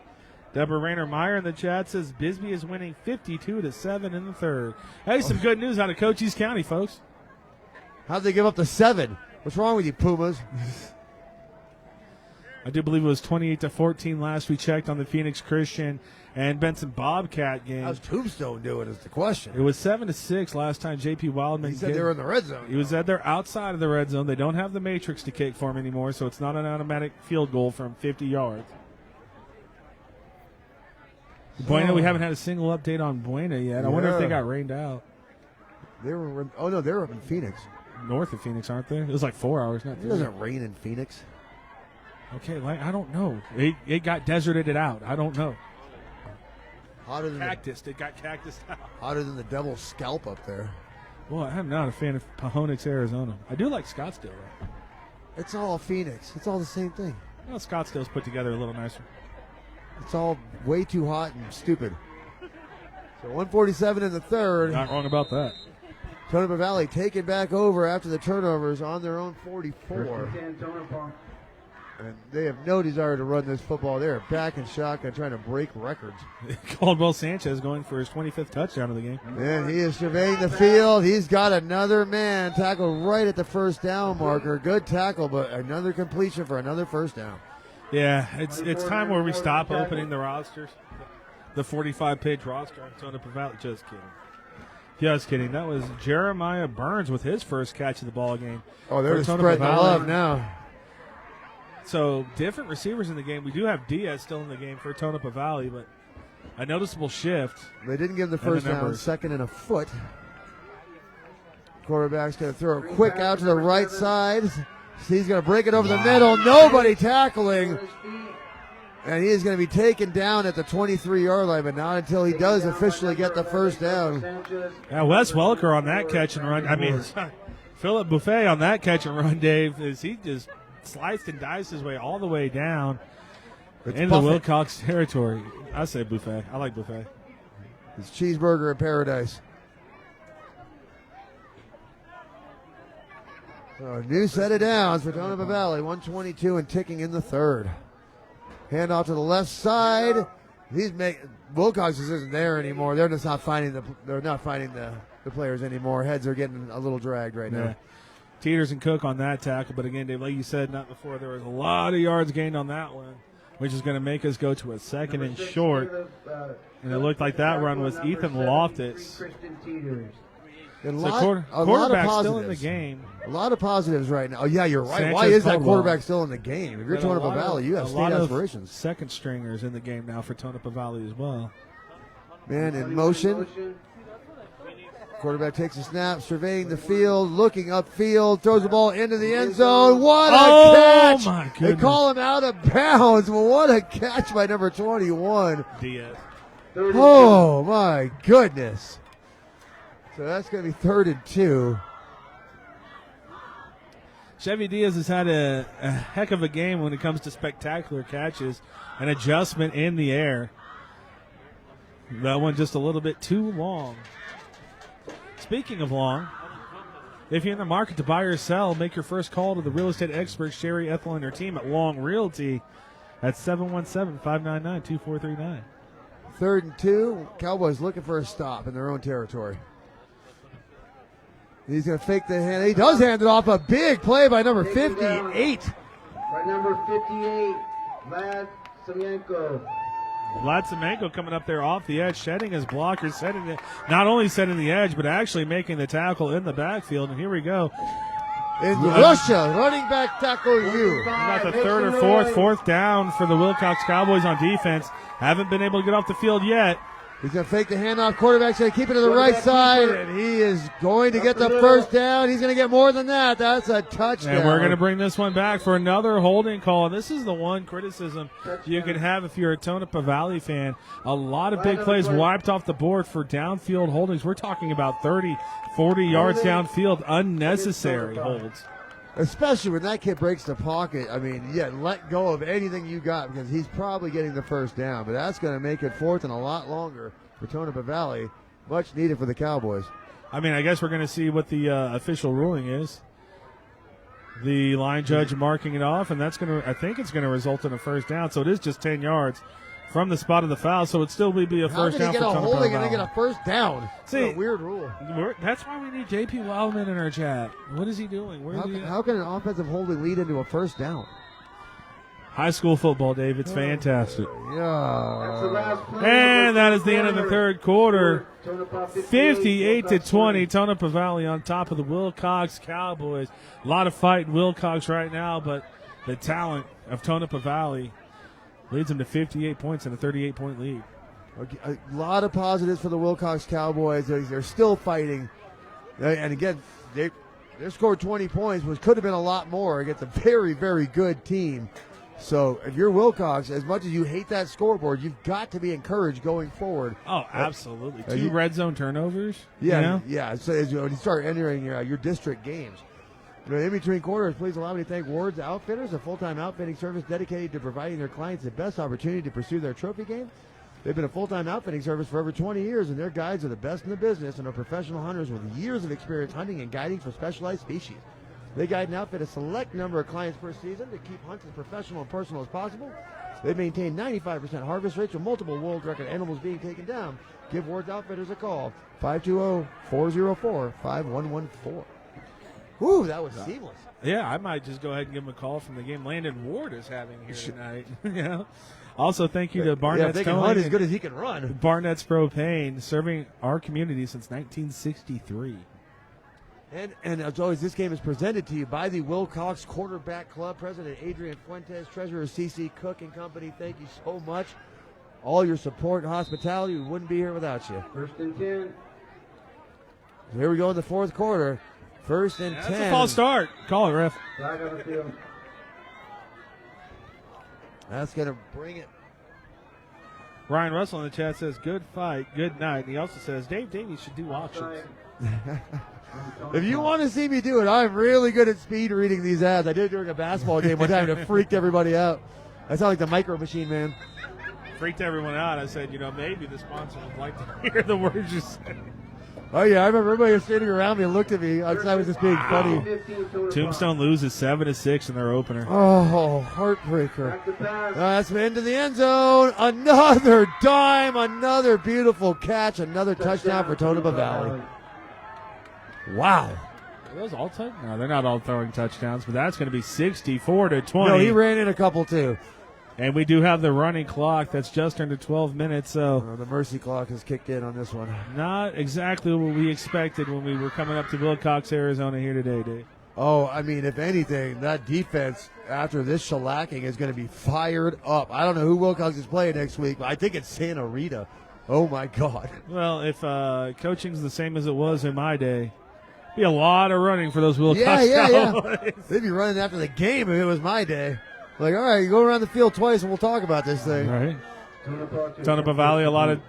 Speaker 2: Deborah Rayner-Meyer in the chat says Bisbee is winning 52-7 in the third. Hey, some good news out of Cochise County, folks.
Speaker 3: How'd they give up the 7? What's wrong with you, Pumas?
Speaker 2: I do believe it was 28-14 last we checked on the Phoenix Christian and Benson Bobcat game.
Speaker 3: How's Tombstone doing is the question.
Speaker 2: It was 7-6 last time J.P. Wildman.
Speaker 3: He said they were in the red zone.
Speaker 2: He said they're outside of the red zone. They don't have the matrix to kick for him anymore, so it's not an automatic field goal from 50 yards. Buena, we haven't had a single update on Buena yet. I wonder if they got rained out.
Speaker 3: They were up in Phoenix.
Speaker 2: North of Phoenix, aren't they? It was like 4 hours, not 3.
Speaker 3: It doesn't rain in Phoenix.
Speaker 2: Okay, I don't know. It got deserted out. I don't know.
Speaker 3: Hotter than
Speaker 2: It got cactused out.
Speaker 3: Hotter than the devil's scalp up there.
Speaker 2: Well, I'm not a fan of Pahonix, Arizona. I do like Scottsdale, though.
Speaker 3: It's all Phoenix. It's all the same thing.
Speaker 2: Well, Scottsdale's put together a little nicer.
Speaker 3: It's all way too hot and stupid. So 1:47 in the third.
Speaker 2: Not wrong about that.
Speaker 3: Tonopah Valley taking back over after the turnovers on their own 44. And they have no desire to run this football. They're back in shotgun trying to break records.
Speaker 2: Caldwell Sanchez going for his 25th touchdown of the game.
Speaker 3: And he is surveying the field. He's got another man tackled right at the first down marker. Good tackle, but another completion for another first down.
Speaker 2: Yeah, it's time where we stop opening the rosters. The 45-page roster on TONOPAH Valley. Just kidding. That was Jeremiah Burns with his first catch of the ball game.
Speaker 3: Oh, they're
Speaker 2: for TONOPAH
Speaker 3: spreading the
Speaker 2: Valley.
Speaker 3: love now.
Speaker 2: So different receivers in the game. We do have Diaz still in the game for TONOPAH Valley, but a noticeable shift.
Speaker 3: They didn't give him the first down,
Speaker 2: numbers.
Speaker 3: second and a foot. Quarterback's going to throw it quick out to the right side. He's going to break it over the middle. Nobody tackling. And he is going to be taken down at the 23-yard line, but not until he does officially get the first down.
Speaker 2: Yeah, Wes Welker on that catch and run. I mean, Philip Buffet on that catch and run, Dave, is he just sliced and diced his way all the way down into the Willcox territory. I say Buffet. I like Buffet.
Speaker 3: It's cheeseburger in paradise. So a new set of downs for TONOPAH Valley, 122 and ticking in the third. Hand off to the left side. Willcox isn't there anymore. They're just not finding the players anymore. Heads are getting a little dragged right now.
Speaker 2: Teeters and Cooke on that tackle, but again, Dave, like you said, not before, there was a lot of yards gained on that one, which is going to make us go to a second and short. And it looked like that run was Ethan Loftus. Quarterback still in the game.
Speaker 3: A lot of positives right now. Oh, yeah, you're right.
Speaker 2: Sanchez
Speaker 3: Why is that
Speaker 2: Caldwell.
Speaker 3: quarterback still in the game? If you're TONOPAH Valley, you have state aspirations.
Speaker 2: Second stringers in the game now for TONOPAH Valley as well.
Speaker 3: Man in motion. Quarterback takes a snap, surveying the field, looking upfield, throws the ball into the end zone. What a catch!
Speaker 2: My
Speaker 3: They
Speaker 2: goodness.
Speaker 3: call him out of bounds. Well, what a catch by number 21.
Speaker 2: Diaz.
Speaker 3: Oh, my goodness. So that's going to be 3rd and 2.
Speaker 2: Chevy Diaz has had a heck of a game when it comes to spectacular catches and adjustment in the air. That one just a little bit too long. Speaking of long, if you're in the market to buy or sell, make your first call to the real estate experts, Sherry, Ethell, and her team at Long Realty at 717-599-2439.
Speaker 3: 3rd and 2. Cowboys looking for a stop in their own territory. He's going to fake the hand. He does hand it off. A big play by number 58.
Speaker 4: By number 58, Vlad Samienko.
Speaker 2: Vlad Semenko coming up there off the edge, shedding his blocker, not only setting the edge, but actually making the tackle in the backfield. And here we go.
Speaker 3: In Russia, running back tackle you.
Speaker 2: We got the third or fourth down for the Willcox Cowboys on defense. Haven't been able to get off the field yet.
Speaker 3: He's going to fake the handoff. Quarterback's going to keep it to the right side, and he is going to get the first down. He's going to get more than that. That's a touchdown.
Speaker 2: And we're going to bring this one back for another holding call. And this is the one criticism you can have if you're a TONOPAH Valley fan. A lot of big plays wiped off the board for downfield holdings. We're talking about 30, 40 yards downfield, unnecessary holds.
Speaker 3: Especially when that kid breaks the pocket. I mean, yeah, let go of anything you got because he's probably getting the first down. But that's going to make it 4th and a lot longer for TONOPAH Valley. Much needed for the Cowboys.
Speaker 2: I mean, I guess we're going to see what the official ruling is. The line judge marking it off, and that's going to, I think it's going to result in a first down. So it is just 10 yards from the spot of the foul, so it still would be a first down for TONOPAH Valley.
Speaker 3: How did he get a holding and then get a first down?
Speaker 2: See,
Speaker 3: what a weird rule.
Speaker 2: That's why we need J.P. Wildman in our chat. What is he doing?
Speaker 3: How can an offensive holding lead into a first down?
Speaker 2: High school football, Dave. It's fantastic.
Speaker 3: Yeah.
Speaker 2: And that is the end of the third quarter. 58-20, TONOPAH Valley on top of the Willcox Cowboys. A lot of fight in Willcox right now, but the talent of TONOPAH Valley leads them to 58 points and a 38-point lead.
Speaker 3: A lot of positives for the Willcox Cowboys. They're still fighting. And again, they scored 20 points, which could have been a lot more against a very, very good team. So if you're Willcox, as much as you hate that scoreboard, you've got to be encouraged going forward.
Speaker 2: Oh, absolutely. 2 red zone turnovers.
Speaker 3: Yeah,
Speaker 2: you know?
Speaker 3: yeah. So as you start entering your district games. In between quarters, please allow me to thank Ward's Outfitters, a full-time outfitting service dedicated to providing their clients the best opportunity to pursue their trophy game. They've been a full-time outfitting service for over 20 years, and their guides are the best in the business and are professional hunters with years of experience hunting and guiding for specialized species. They guide and outfit a select number of clients per season to keep hunts as professional and personal as possible. They maintain 95% harvest rates with multiple world record animals being taken down. Give Ward's Outfitters a call, 520-404-5114. Ooh, that was seamless.
Speaker 2: Yeah, I might just go ahead and give him a call from the game Landon Ward is having here tonight. Yeah. Also, thank you to Barnetts.
Speaker 3: Yeah, they can hunt as good as he can run.
Speaker 2: Barnett's Propane, serving our community since 1963.
Speaker 3: And as always, this game is presented to you by the Willcox Quarterback Club, President Adrian Fuentes, Treasurer Cece, Cooke and Company. Thank you so much. All your support and hospitality. We wouldn't be here without you.
Speaker 4: 1st and 10.
Speaker 3: Here we go in the fourth quarter. 1st and 10.
Speaker 2: That's a false start. Call it, ref.
Speaker 4: Flag on the field.
Speaker 3: That's going to bring it.
Speaker 2: Ryan Russell in the chat says, good fight, good night. And he also says, Dave Davies should do auctions.
Speaker 3: If you want to see me do it, I'm really good at speed reading these ads. I did it during a basketball game one time and it freaked everybody out. I sound like the Micro Machine Man.
Speaker 2: Freaked everyone out. I said, maybe the sponsor would like to hear the words you said.
Speaker 3: Oh, yeah, I remember everybody was standing around me and looked at me. I was just being funny.
Speaker 2: Tombstone loses 7-6 in their opener.
Speaker 3: Oh, heartbreaker. That's into the end zone. Another dime, another beautiful catch, another touchdown for Tonopah Valley. Wow.
Speaker 2: Are those all touchdowns? No, they're not all throwing touchdowns, but that's going to be 64-20.
Speaker 3: No, he ran in a couple, too.
Speaker 2: And we do have the running clock that's just under 12 minutes, so
Speaker 3: the mercy clock has kicked in on this one.
Speaker 2: Not exactly what we expected when we were coming up to Willcox, Arizona here today, Dave.
Speaker 3: Oh, I mean, if anything, that defense after this shellacking is going to be fired up. I don't know who Willcox is playing next week, but I think it's Santa Rita. Oh, my God.
Speaker 2: Well, if coaching's the same as it was in my day, be a lot of running for those Willcox Cowboys.
Speaker 3: They'd be running after the game if it was my day. Like, all right, you go around the field twice and we'll talk about this thing.
Speaker 2: Right. Tonopah Valley, a lot of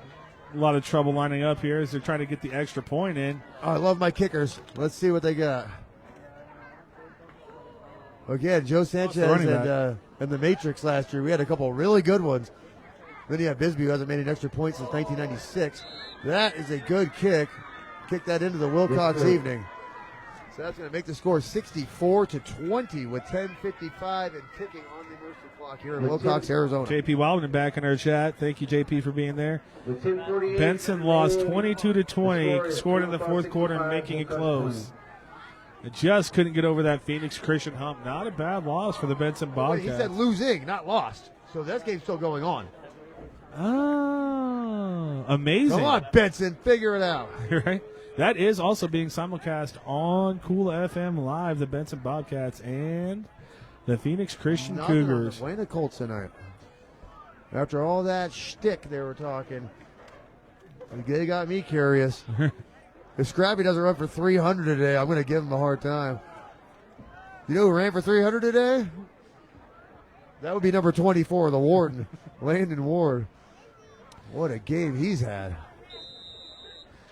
Speaker 2: trouble lining up here as they're trying to get the extra point in.
Speaker 3: Oh, I love my kickers. Let's see what they got. Again, Joe Sanchez and the Matrix last year. We had a couple really good ones. Then you have Bisbee, who hasn't made an extra point since 1996. That is a good kick. Kick that into the Willcox evening. So that's going to make the score 64-20 with 10:55 and ticking on the mercy clock here in Willcox, Arizona.
Speaker 2: JP Wildman back in our chat. Thank you, JP, for being there. Benson lost 22-20, scored in the fourth quarter and making it close. It just couldn't get over that Phoenix Christian hump. Not a bad loss for the Benson Bobcats.
Speaker 3: He said losing, not lost. So that game's still going on.
Speaker 2: Oh, amazing.
Speaker 3: Come on, Benson, figure it out.
Speaker 2: Right? That is also being simulcast on Cool FM Live, the Benson Bobcats and the Phoenix Christian Cougars.
Speaker 3: Playing the Colts tonight. After all that shtick they were talking, they got me curious. If Scrappy doesn't run for 300 today, I'm going to give him a hard time. You know who ran for 300 today? That would be number 24, the Warden, Landon Ward. What a game he's had.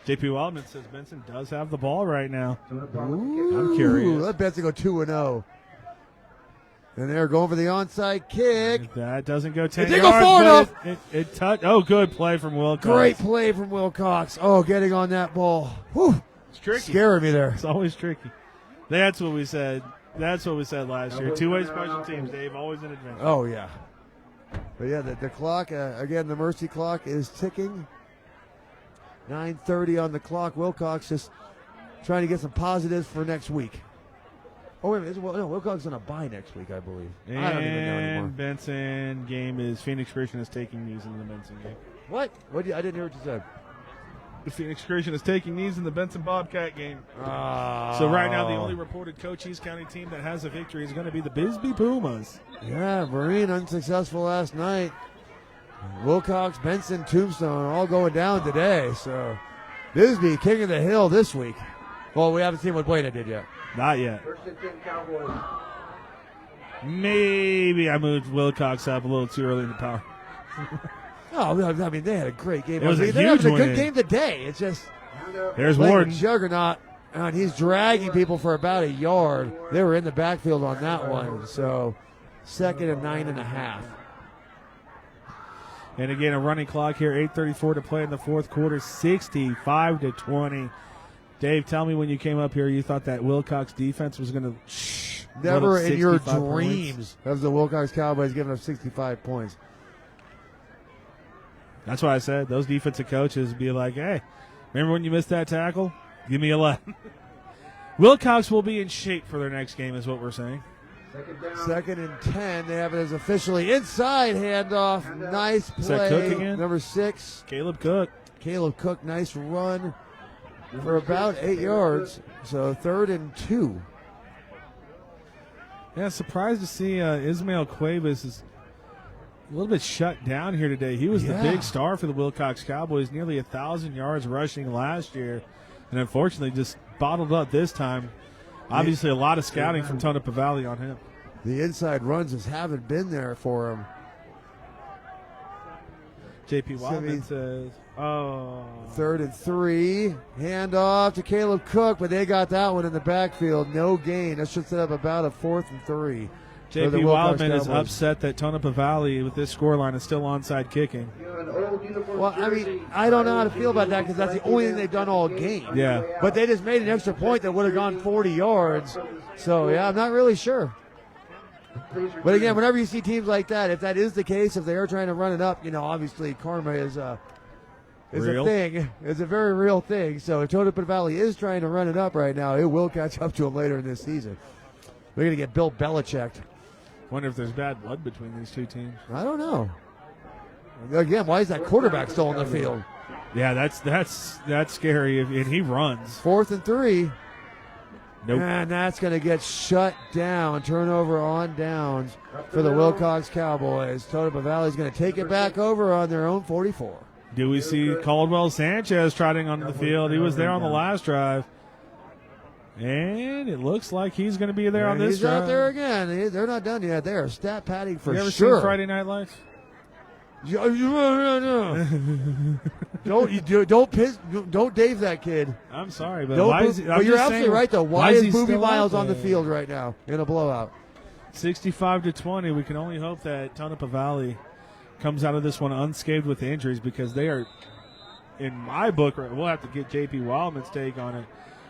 Speaker 2: JP Wildman says Benson does have the ball right now.
Speaker 3: Ooh,
Speaker 2: I'm curious.
Speaker 3: Let Benson go 2-0. And they're going for the onside kick.
Speaker 2: That doesn't go 10
Speaker 3: it didn't
Speaker 2: yards.
Speaker 3: Go far enough.
Speaker 2: It touched. Oh, good play from Willcox.
Speaker 3: Great play from Willcox. Oh, getting on that ball. Whew.
Speaker 2: It's tricky.
Speaker 3: Scaring me there.
Speaker 2: It's always tricky. That's what we said. That's what we said last year. Two-way special teams, Dave. Always an advantage.
Speaker 3: Oh, yeah. But, yeah, the clock, again, the mercy clock is ticking. 9:30 on the clock. Willcox just trying to get some positives for next week. Oh, wait a minute. Willcox is on a bye next week, I believe.
Speaker 2: And
Speaker 3: I don't even know anymore.
Speaker 2: Benson game is Phoenix Christian is taking knees in the Benson game.
Speaker 3: What? I didn't hear what you said.
Speaker 2: The Phoenix Christian is taking knees in the Benson Bobcat game.
Speaker 3: Oh.
Speaker 2: So right now the only reported Cochise County team that has a victory is going to be the Bisbee Pumas.
Speaker 3: Yeah, Marine unsuccessful last night. Willcox, Benson, Tombstone all going down today. So Bisbee king of the hill this week. Well, we haven't seen what Buena did yet.
Speaker 2: Not yet.
Speaker 4: 1st and 10 Cowboys.
Speaker 2: Maybe I moved Willcox up a little too early in the power.
Speaker 3: Oh, I mean, they had a great game.
Speaker 2: It was a
Speaker 3: they
Speaker 2: huge
Speaker 3: had a
Speaker 2: win.
Speaker 3: good game today. It's just
Speaker 2: There's
Speaker 3: playing
Speaker 2: Warden.
Speaker 3: with Juggernaut, and he's dragging people for about a yard. They were in the backfield on that one. So 2nd and 9.5.
Speaker 2: And again, a running clock here, 8:34 to play in the fourth quarter, 65-20. Dave, tell me when you came up here, you thought that Willcox defense was going to
Speaker 3: Never in your dreams of the Willcox Cowboys giving up 65 points.
Speaker 2: That's why I said those defensive coaches would be like, hey, remember when you missed that tackle? Give me 11. Willcox will be in shape for their next game is what we're saying.
Speaker 3: Second and 10. They have it as officially inside handoff. Nice play.
Speaker 2: Is that Cooke again?
Speaker 3: Number 6.
Speaker 2: Caleb Cooke.
Speaker 3: Caleb Cooke, nice run for about 8 yards. So 3rd and 2.
Speaker 2: Yeah, surprised to see Ismail Cuevas is a little bit shut down here today. He was the big star for the Willcox Cowboys, nearly 1,000 yards rushing last year, and unfortunately just bottled up this time. Obviously, a lot of scouting from Tonopah Valley on him.
Speaker 3: The inside runs just haven't been there for him.
Speaker 2: J.P. Wildman says,
Speaker 3: 3rd and 3. Handoff to Caleb Cooke, but they got that one in the backfield. No gain. That should set up about a 4th and 3.
Speaker 2: J.P. Wildman is upset that Tonopah Valley, with this scoreline, is still onside kicking.
Speaker 3: Well, I mean, I don't know how to feel about that because that's the only thing they've done all game.
Speaker 2: Yeah.
Speaker 3: But they just made an extra point that would have gone 40 yards. So, yeah, I'm not really sure. But again, whenever you see teams like that, if that is the case, if they are trying to run it up, obviously karma is a thing. It's a very real thing. So if Tonopah Valley is trying to run it up right now, it will catch up to them later in this season. They're going to get Bill Belichick.
Speaker 2: Wonder if there's bad blood between these two teams.
Speaker 3: I don't know. Again, why is that quarterback still on the field?
Speaker 2: Yeah, that's scary, and he runs.
Speaker 3: 4th and 3.
Speaker 2: Nope.
Speaker 3: And that's going to get shut down. Turnover on downs for the Willcox Cowboys. Tonopah Valley's going to take it back over on their own 44.
Speaker 2: Do we see Caldwell Sanchez trotting onto the field? He was there on the last drive. And it looks like he's going to be there on this drive.
Speaker 3: He's out there again. They're not done yet. They are stat padding for sure.
Speaker 2: You ever seen Friday Night Lights?
Speaker 3: Don't Dave that kid.
Speaker 2: I'm sorry, but
Speaker 3: but you're absolutely right though. Why is Booby Miles on the field right now in a blowout?
Speaker 2: 65-20. We can only hope that Tonopah Valley comes out of this one unscathed with injuries because they are, in my book, we'll have to get J.P. Wildman's take on it,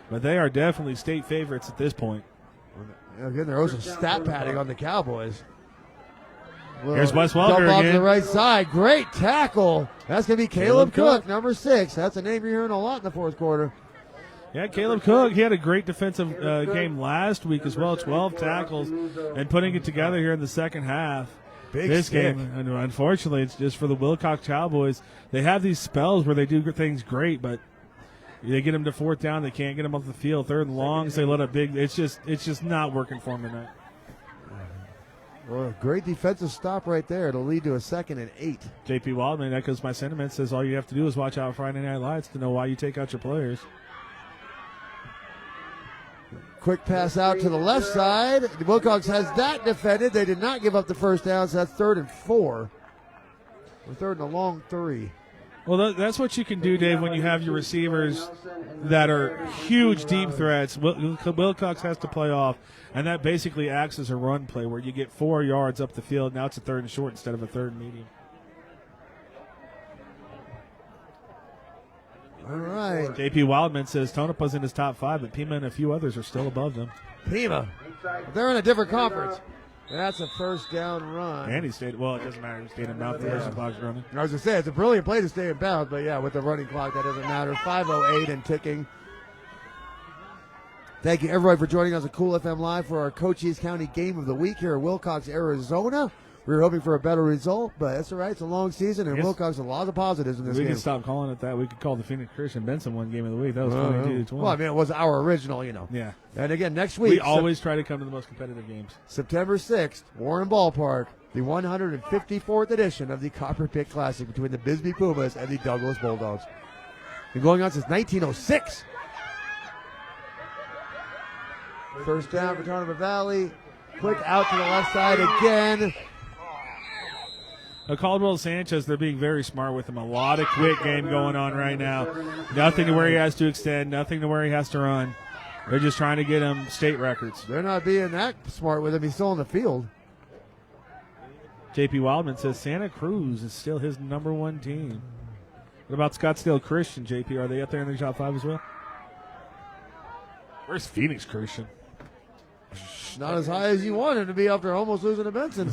Speaker 2: but they are definitely state favorites at this point.
Speaker 3: Again, there was some stat padding on the Cowboys.
Speaker 2: Here's Wes Welker
Speaker 3: again. Off to the
Speaker 2: again.
Speaker 3: right side. Great tackle. That's going to be Caleb Cooke, number 6. That's a name you're hearing a lot in the fourth quarter.
Speaker 2: Yeah, Caleb Cooke, he had a great defensive game last week as well, 12 tackles, and putting it together here in the second half. This game, and unfortunately, it's just for the Willcox Cowboys. They have these spells where they do things great, but they get them to 4th down. They can't get them off the field. 3rd and longs, they let up big. It's just not working for them tonight.
Speaker 3: Well, great defensive stop right there. It'll lead to a 2nd and 8.
Speaker 2: J.P. Wildman echoes my sentiment, says all you have to do is watch out Friday Night Lights to know why you take out your players.
Speaker 3: Quick pass out to the left side. Willcox has that defended. They did not give up the first down, so that's 3rd and 4. Or 3rd and a long 3.
Speaker 2: Well, that's what you can do, Dave, when you have your receivers that are huge deep threats. Willcox has to play off, and that basically acts as a run play where you get 4 yards up the field. Now it's a 3rd and short instead of a 3rd and medium.
Speaker 3: All right.
Speaker 2: J.P. Wildman says Tonopah's in his top 5, but Pima and a few others are still above them.
Speaker 3: Pima. They're in a different conference. That's a first down run.
Speaker 2: And he stayed, well, it doesn't matter. He stayed in bounds. The first clock's running.
Speaker 3: I was going to say, it's a brilliant play to stay in bounds, but yeah, with the running clock, that doesn't matter. 5:08 and ticking. Thank you, everybody, for joining us at Cool FM Live for our Cochise County Game of the Week here at Willcox, Arizona. We were hoping for a better result, but that's all right. It's a long season, and Willcox has a lot of positives in this game.
Speaker 2: We can stop calling it that. We could call the Phoenix Christian Benson one Game of the Week. That was 22-20.
Speaker 3: Well, I mean, it was our original,
Speaker 2: Yeah.
Speaker 3: And again, next week.
Speaker 2: We always try to come to the most competitive games.
Speaker 3: September 6th, Warren Ballpark, the 154th edition of the Copper Pit Classic between the Bisbee Pumas and the Douglas Bulldogs. Been going on since 1906. First down for Tonopah Valley. Quick out to the left side again.
Speaker 2: Caldwell Sanchez, they're being very smart with him. A lot of quick game going on right now. Nothing to where he has to extend, nothing to where he has to run. They're just trying to get him state records.
Speaker 3: They're not being that smart with him. He's still on the field.
Speaker 2: J.P. Wildman says Santa Cruz is still his number 1 team. What about Scottsdale Christian, J.P.? Are they up there in the top 5 as well? Where's Phoenix Christian?
Speaker 3: Not as high as you want him to be after almost losing to Benson.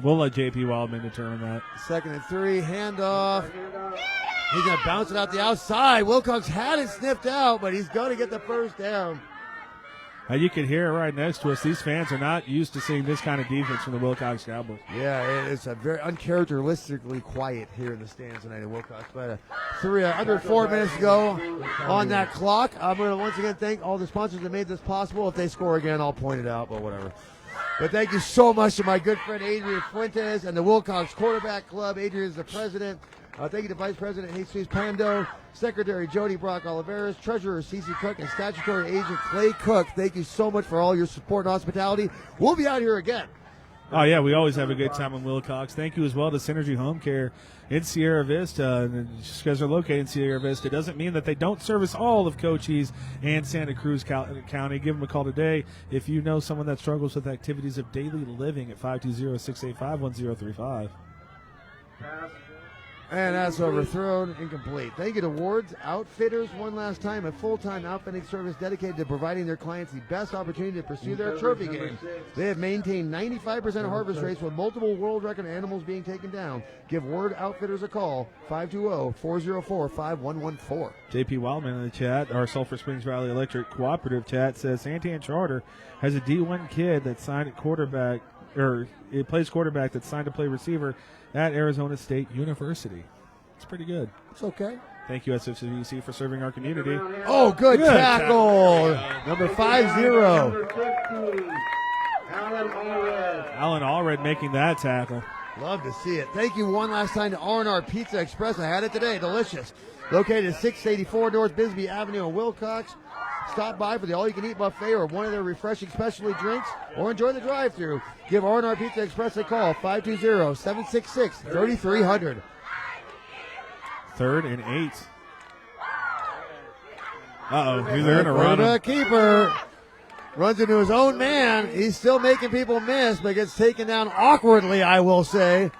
Speaker 2: We'll let JP Wildman determine that.
Speaker 3: 2nd and 3, handoff. He's going to bounce it out the outside. Willcox had it sniffed out, but he's going to get the first down.
Speaker 2: You can hear it right next to us. These fans are not used to seeing this kind of defense from the Willcox Cowboys.
Speaker 3: Yeah, it's a very uncharacteristically quiet here in the stands tonight at Willcox. But under 4 minutes to go on that clock. I'm going to once again thank all the sponsors that made this possible. If they score again, I'll point it out, but whatever. But thank you so much to my good friend Adrian Fuentes and the Willcox Quarterback Club. Adrian is the president. Thank you to Vice President Jesus Pando, Secretary Jodi Brock-Olivares, Treasurer Cece Cooke, and Statutory Agent Clay Cook. Thank you so much for all your support and hospitality. We'll be out here again.
Speaker 2: Oh, yeah, we always have a good time in Willcox. Thank you as well to Synergy Home Care in Sierra Vista. Just because they're located in Sierra Vista doesn't mean that they don't service all of Cochise and Santa Cruz County. Give them a call today if you know someone that struggles with activities of daily living at 520-685-1035.
Speaker 3: And that's overthrown, incomplete. Thank you to Ward's Outfitters one last time, a full-time outfitting service dedicated to providing their clients the best opportunity to pursue their trophy game. They have maintained 95% harvest rates with multiple world record animals being taken down. Give Ward Outfitters a call, 520-404-5114.
Speaker 2: JP Wildman in the chat, our Sulphur Springs Valley Electric Cooperative chat says Santan Charter has a D1 kid that signed at quarterback, or it plays quarterback that signed to play receiver at Arizona State University. It's pretty good.
Speaker 3: It's okay.
Speaker 2: Thank you, SSVEC, for serving our community.
Speaker 3: Oh, good tackle. Number 50.
Speaker 2: Alan Allred making that tackle.
Speaker 3: Love to see it. Thank you one last time to R&R Pizza Express. I had it today. Delicious. Located at 684 North Bisbee Avenue in Willcox. Stop by for the all-you-can-eat buffet or one of their refreshing specialty drinks, or enjoy the drive-thru. Give R&R Pizza Express a call, 520-766-3300.
Speaker 2: 3rd and 8. Uh-oh, they're in a run.
Speaker 3: The keeper runs into his own man. He's still making people miss, but gets taken down awkwardly, I will say,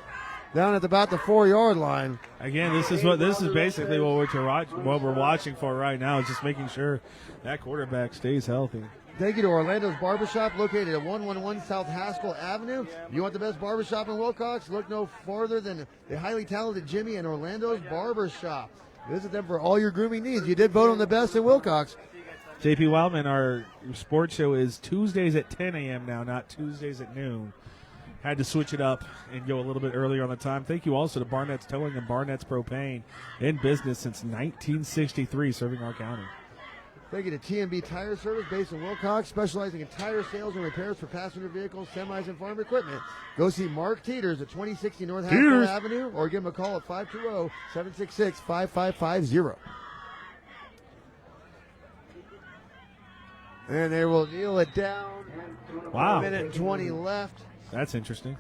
Speaker 3: down at about the 4-yard line.
Speaker 2: Again, this is basically what we're watching for right now, is just making sure that quarterback stays healthy.
Speaker 3: Thank you to Orlando's Barbershop, located at 111 South Haskell Avenue. You want the best barbershop in Willcox? Look no farther than the highly talented Jimmy and Orlando's Barbershop. Visit them for all your grooming needs. You did vote on the best in Willcox.
Speaker 2: JP Wildman, our sports show is Tuesdays at 10 a.m. now, not Tuesdays at noon. Had to switch it up and go a little bit earlier on the time. Thank you also to Barnetts Towing and Barnetts Propane, in business since 1963, serving our county.
Speaker 3: Thank you to T&B Tire Service, based in Willcox, specializing in tire sales and repairs for passenger vehicles, semis, and farm equipment. Go see Mark Teeters at 2060 North Haskell Avenue, or give him a call at 520-766-5550. And they will kneel it down.
Speaker 2: Wow.
Speaker 3: 1 minute and 20 left.
Speaker 2: That's interesting.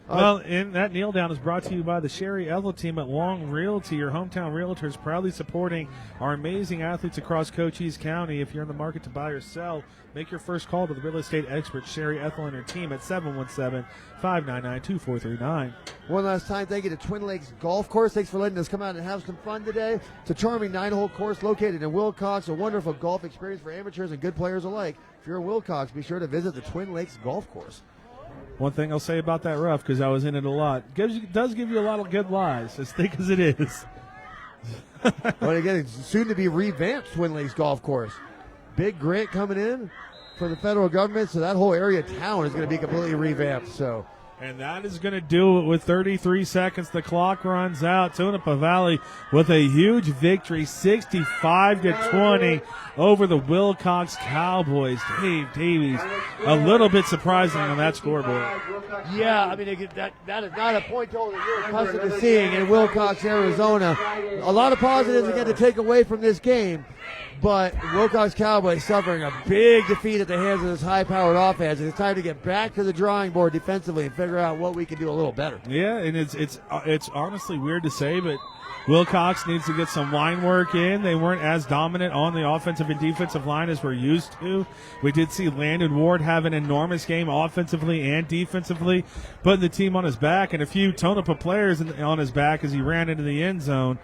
Speaker 2: Well, and that kneel down is brought to you by the Ethell Team at Long Realty, your hometown realtors, proudly supporting our amazing athletes across Cochise County. If you're in the market to buy or sell, make your first call to the real estate expert Sherry Ethell and her team at 717-599-2439.
Speaker 3: One last time, thank you to Twin Lakes Golf Course. Thanks for letting us come out and have some fun today. It's a charming 9-hole course located in Willcox, a wonderful golf experience for amateurs and good players alike. If you're in Willcox, be sure to visit the Twin Lakes Golf Course.
Speaker 2: One thing I'll say about that rough, because I was in it a lot, does give you a lot of good lies, as thick as it is.
Speaker 3: But again, it's soon to be revamped Twin Lakes Golf Course. Big grant coming in from the federal government, so that whole area of town is going to be completely revamped. So,
Speaker 2: and that is going to do it with 33 seconds. The clock runs out. Tonopah Valley with a huge victory, 65-20 over the Willcox Cowboys. Dave Davies, a little bit surprising on that scoreboard.
Speaker 3: Yeah, I mean, that is not a point total that you're accustomed to seeing in Willcox, Arizona. A lot of positives again to take away from this game, but Willcox Cowboys suffering a big defeat at the hands of this high-powered offense. It's time to get back to the drawing board defensively and figure out what we can do a little better.
Speaker 2: Yeah, and it's honestly weird to say, but Willcox needs to get some line work in. They weren't as dominant on the offensive and defensive line as we're used to. We did see Landon Ward have an enormous game offensively and defensively, putting the team on his back, and a few Tonopah players on his back as he ran into the end zone.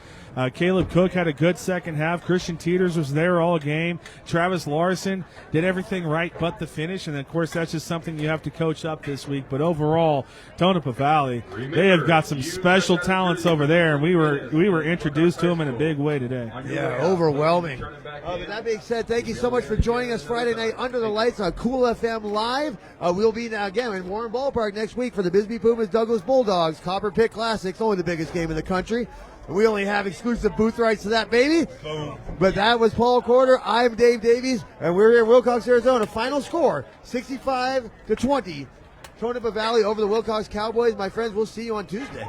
Speaker 2: Caleb Cooke had a good second half. Christian Teeters was there all game. Travis Larson did everything right but the finish, and of course that's just something you have to coach up this week. But overall, Tonopah Valley, they have got some special talents over there, and we were introduced to them in a big way today.
Speaker 3: Yeah, overwhelming. With that being said, thank you so much for joining us Friday night under the lights on Cool FM Live. We'll be now again in Warren Ballpark next week for the Bisbee Pumas Douglas Bulldogs Copper Pit Classics, only the biggest game in the country. We only have exclusive booth rights to that, baby.
Speaker 2: Boom.
Speaker 3: But that was Paul Corder. I'm Dave Davies, and we're here in Willcox, Arizona. Final score, 65-20. Tonopah Valley over the Willcox Cowboys. My friends, we'll see you on Tuesday.